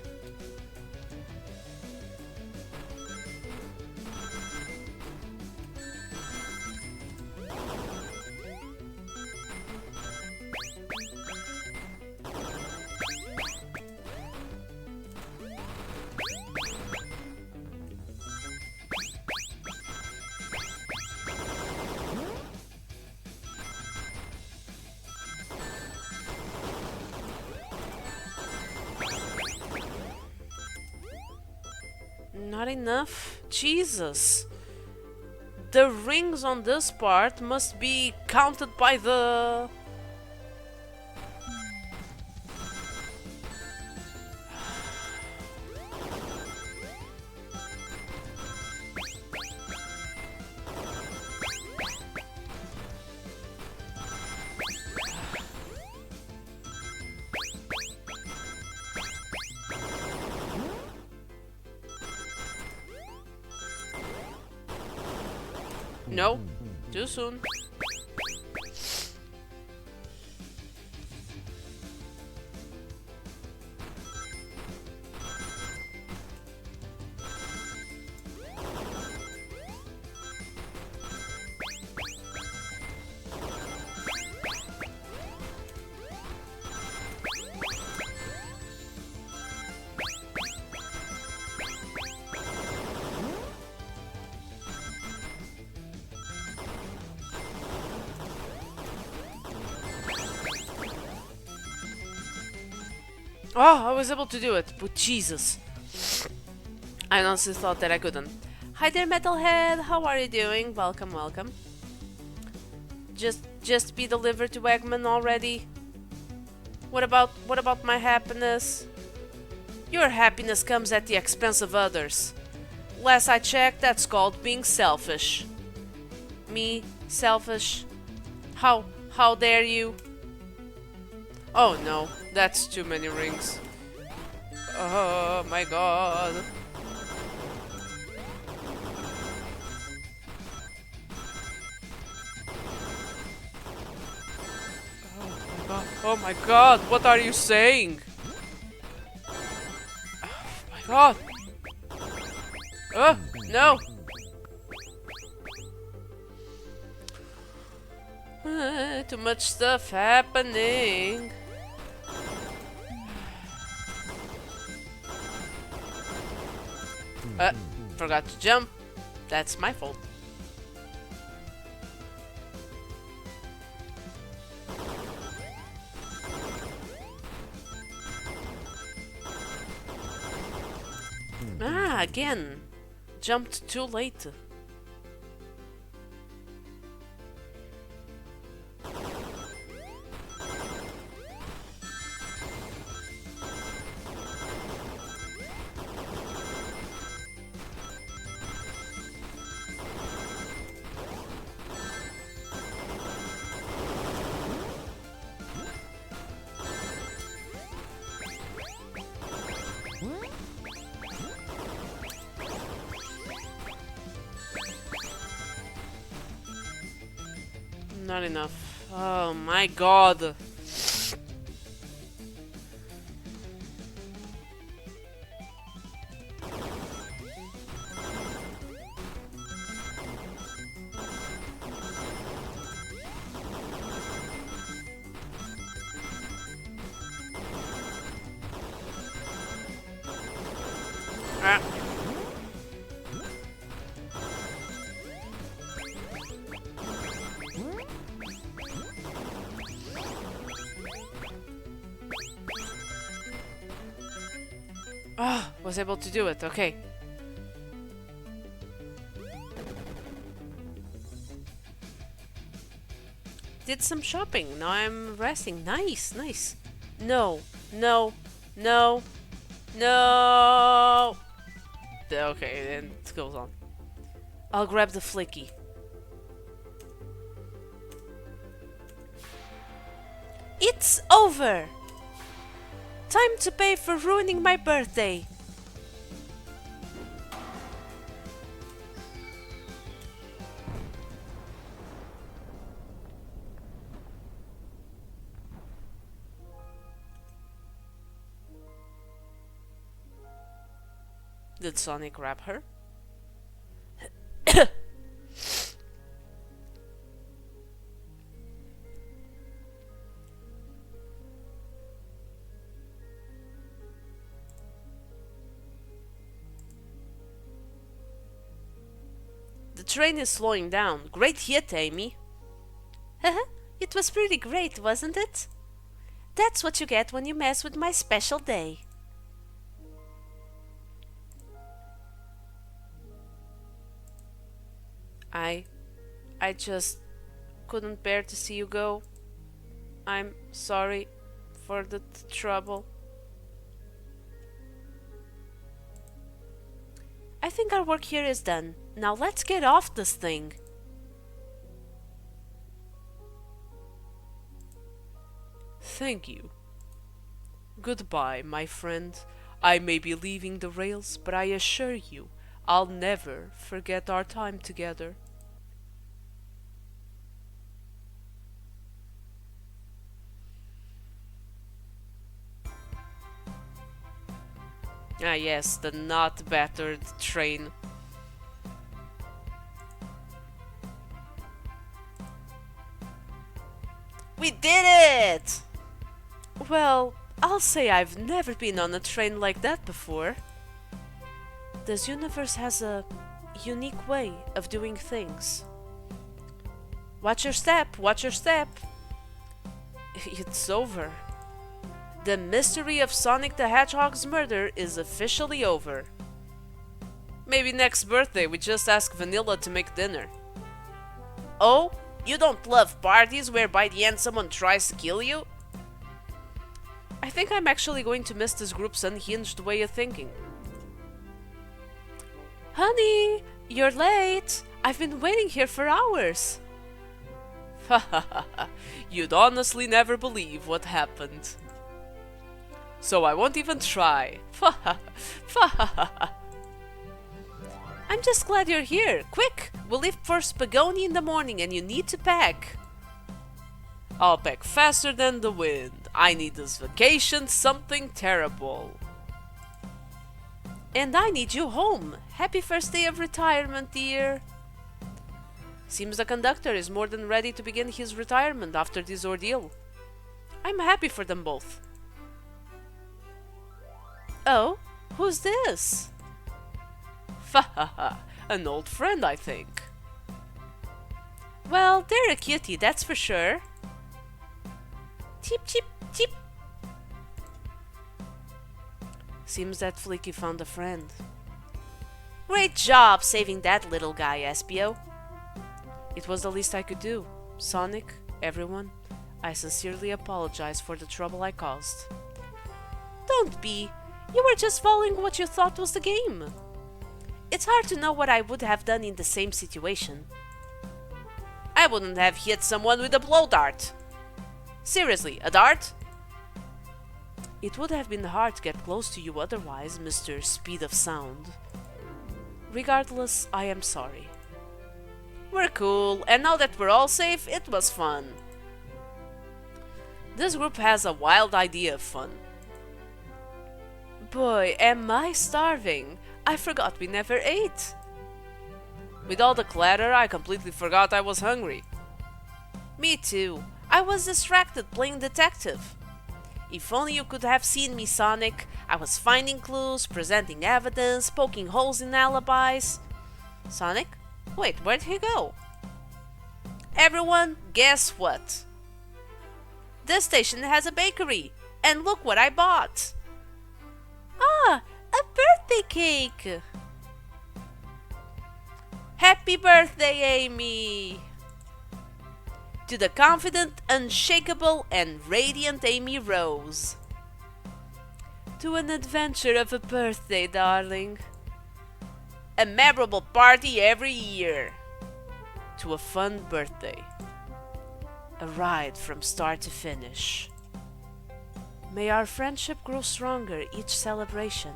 Not enough? Jesus. The rings on this part must be counted by the... No, too soon. Oh, I was able to do it, but Jesus. I honestly thought that I couldn't. Hi there, Metalhead. How are you doing? Welcome, welcome. Just be delivered to Eggman already. What about my happiness? Your happiness comes at the expense of others. Last I checked, that's called being selfish. Me, selfish? How dare you? Oh no, that's too many rings. Oh my god. Oh my god, what are you saying? Oh my god. Oh, no. Too much stuff happening. Forgot to jump. That's my fault. Ah, again. Jumped too late. Not enough. Oh my god. Ah. Ah, was able to do it, okay. Did some shopping, now I'm resting. Nice, nice. No, no, no, no. Okay, then it goes on. I'll grab the flicky. It's over! Time to pay for ruining my birthday. Did Sonic grab her? The train is slowing down. Great hit, Amy. It was pretty great, wasn't it? That's what you get when you mess with my special day. I just couldn't bear to see you go. I'm sorry for the trouble. I think our work here is done. Now let's get off this thing. Thank you. Goodbye, my friend. I may be leaving the rails, but I assure you, I'll never forget our time together. Ah yes, the not battered train. We did it! Well, I'll say I've never been on a train like that before. This universe has a unique way of doing things. Watch your step, watch your step. It's over. The mystery of Sonic the Hedgehog's murder is officially over. Maybe next birthday we just ask Vanilla to make dinner. Oh? You don't love parties where by the end someone tries to kill you? I think I'm actually going to miss this group's unhinged way of thinking. Honey, you're late. I've been waiting here for hours. You'd honestly never believe what happened. So I won't even try. I'm just glad you're here. Quick, we'll leave for Spagoni in the morning and you need to pack. I'll pack faster than the wind. I need this vacation something terrible. And I need you home. Happy first day of retirement, dear. Seems the conductor is more than ready to begin his retirement after this ordeal. I'm happy for them both. Oh, who's this? An old friend, I think. Well, they're a cutie, that's for sure. Cheep, cheep, cheep. Seems that Flicky found a friend. Great job saving that little guy, Espio. It was the least I could do. Sonic, everyone, I sincerely apologize for the trouble I caused. Don't be. You were just following what you thought was the game. It's hard to know what I would have done in the same situation. I wouldn't have hit someone with a blow dart. Seriously, a dart? It would have been hard to get close to you otherwise, Mr. Speed of Sound. Regardless, I am sorry. We're cool, and now that we're all safe, it was fun. This group has a wild idea of fun. Boy, am I starving! I forgot we never ate! With all the clatter, I completely forgot I was hungry. Me too. I was distracted playing detective. If only you could have seen me, Sonic. I was finding clues, presenting evidence, poking holes in alibis. Sonic? Wait, where'd he go? Everyone, guess what? This station has a bakery, and look what I bought! Ah, a birthday cake! Happy birthday, Amy! To the confident, unshakable, and radiant Amy Rose. To an adventure of a birthday, darling. A memorable party every year. To a fun birthday. A ride from start to finish. May our friendship grow stronger each celebration.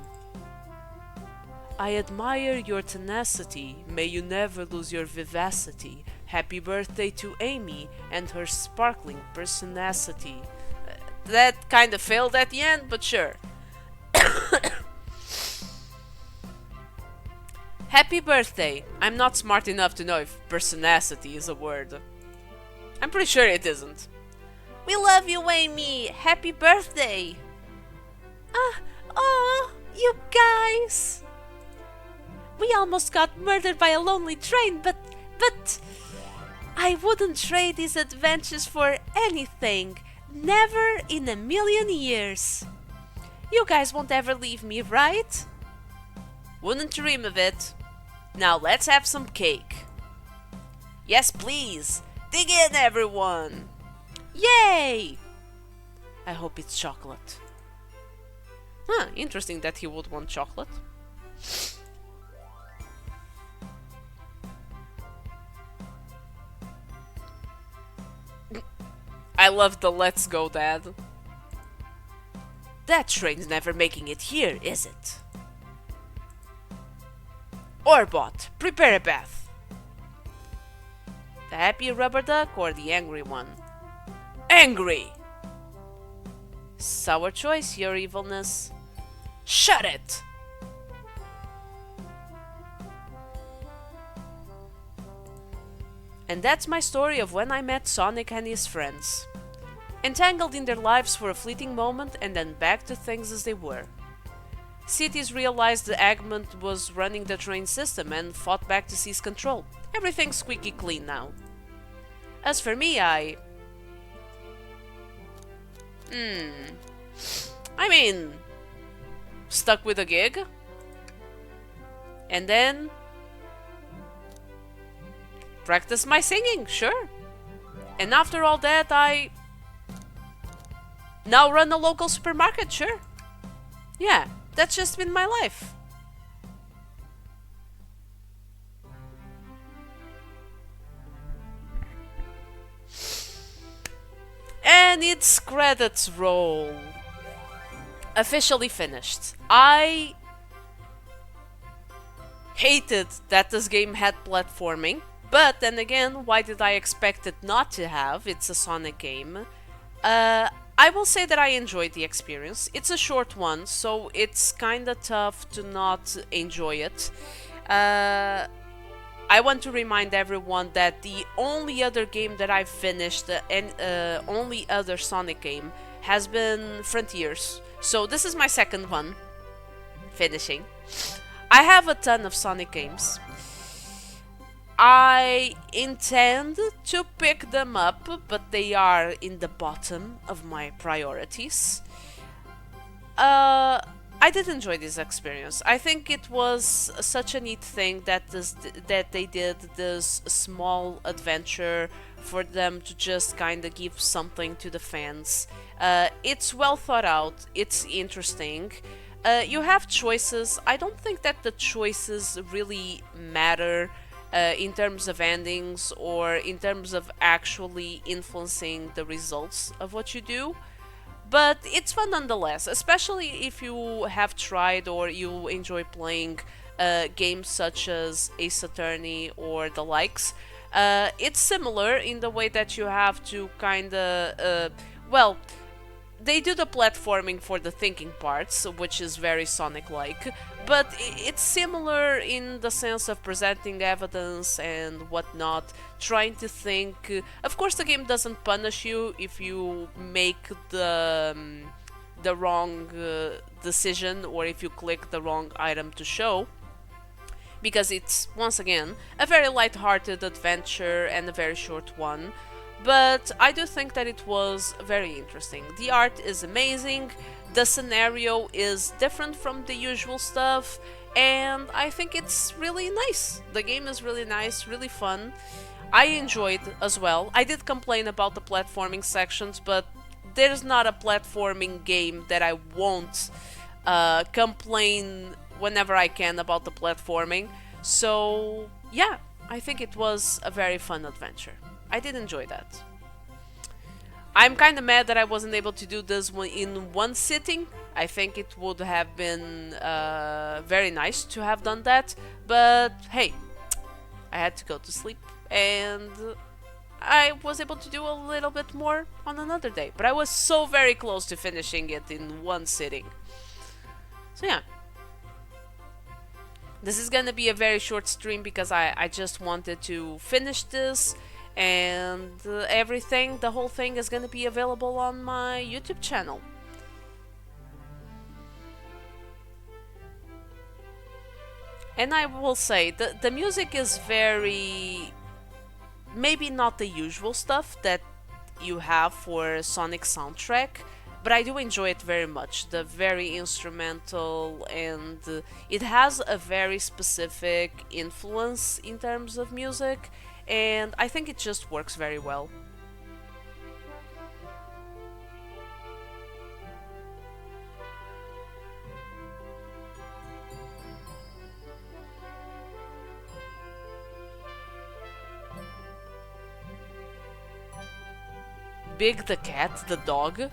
I admire your tenacity. May you never lose your vivacity. Happy birthday to Amy and her sparkling personacity. That kind of failed at the end, but sure. Happy birthday. I'm not smart enough to know if personacity is a word. I'm pretty sure it isn't. We love you, Amy. Happy birthday. You guys. We almost got murdered by a lonely train, but I wouldn't trade these adventures for anything. Never in a million years. You guys won't ever leave me, right? Wouldn't dream of it. Now let's have some cake. Yes, please. Dig in, everyone. Yay! I hope it's chocolate. Huh, interesting that he would want chocolate. I love the let's go, Dad. That train's never making it here, is it? Orbot, prepare a bath. The happy rubber duck or the angry one? Angry! Sour choice, your evilness. Shut it! And that's my story of when I met Sonic and his friends. Entangled in their lives for a fleeting moment and then back to things as they were. Cities realized the Eggman was running the train system and fought back to seize control. Everything's squeaky clean now. As for me, I mean, stuck with a gig. And then practice my singing, sure. And after all that, I now run a local supermarket, sure. Yeah, that's just been my life. And its credits roll. Officially finished. I hated that this game had platforming, but then again, why did I expect it not to have? It's a Sonic game. I will say that I enjoyed the experience. It's a short one, so it's kinda tough to not enjoy it. I want to remind everyone that the only other game that I've finished, and only other Sonic game, has been Frontiers. So this is my second one, finishing. I have a ton of Sonic games. I intend to pick them up, but they are in the bottom of my priorities. I did enjoy this experience. I think it was such a neat thing that they did this small adventure for them to just kind of give something to the fans. It's well thought out. It's interesting. You have choices. I don't think that the choices really matter in terms of endings or in terms of actually influencing the results of what you do. But it's fun nonetheless, especially if you have tried or you enjoy playing games such as Ace Attorney or the likes. It's similar in the way that you have to kind of, well, they do the platforming for the thinking parts, which is very Sonic-like, but it's similar in the sense of presenting evidence and whatnot, trying to think. Of course, the game doesn't punish you if you make the wrong decision or if you click the wrong item to show, because it's, once again, a very light-hearted adventure and a very short one. But I do think that it was very interesting. The art is amazing, the scenario is different from the usual stuff, and I think it's really nice. The game is really nice, really fun. I enjoyed as well. I did complain about the platforming sections, but there's not a platforming game that I won't complain whenever I can about the platforming. So yeah, I think it was a very fun adventure. I did enjoy that. I'm kind of mad that I wasn't able to do this in one sitting. I think it would have been very nice to have done that, but hey, I had to go to sleep and I was able to do a little bit more on another day, but I was so very close to finishing it in one sitting. So yeah. This is gonna be a very short stream because I just wanted to finish this, and everything, the whole thing is gonna be available on my YouTube channel. And I will say, the music is very, maybe not the usual stuff that you have for a Sonic soundtrack, but I do enjoy it very much. The very instrumental, and it has a very specific influence in terms of music, and I think it just works very well. Big the cat, the dog.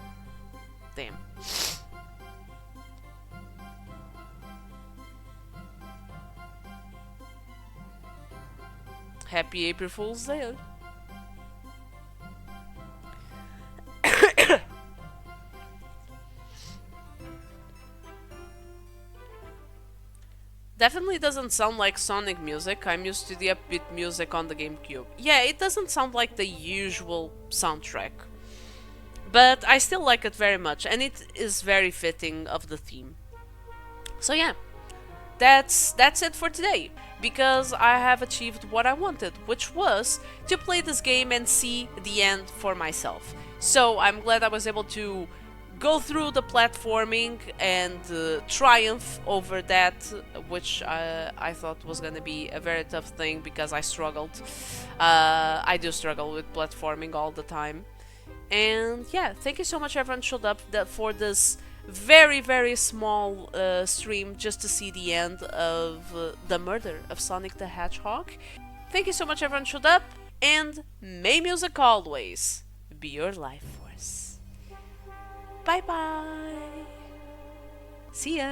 Damn. Happy April Fool's Day. Definitely doesn't sound like Sonic music. I'm used to the upbeat music on the GameCube. Yeah, it doesn't sound like the usual soundtrack. But I still like it very much, and it is very fitting of the theme. So yeah, that's it for today, because I have achieved what I wanted, which was to play this game and see the end for myself. So I'm glad I was able to go through the platforming and triumph over that, which I thought was going to be a very tough thing because I struggled. I do struggle with platforming all the time. And yeah, thank you so much everyone showed up for this very, very small stream just to see the end of the murder of Sonic the Hedgehog. Thank you so much everyone showed up, and may music always be your life force. Bye bye. See ya.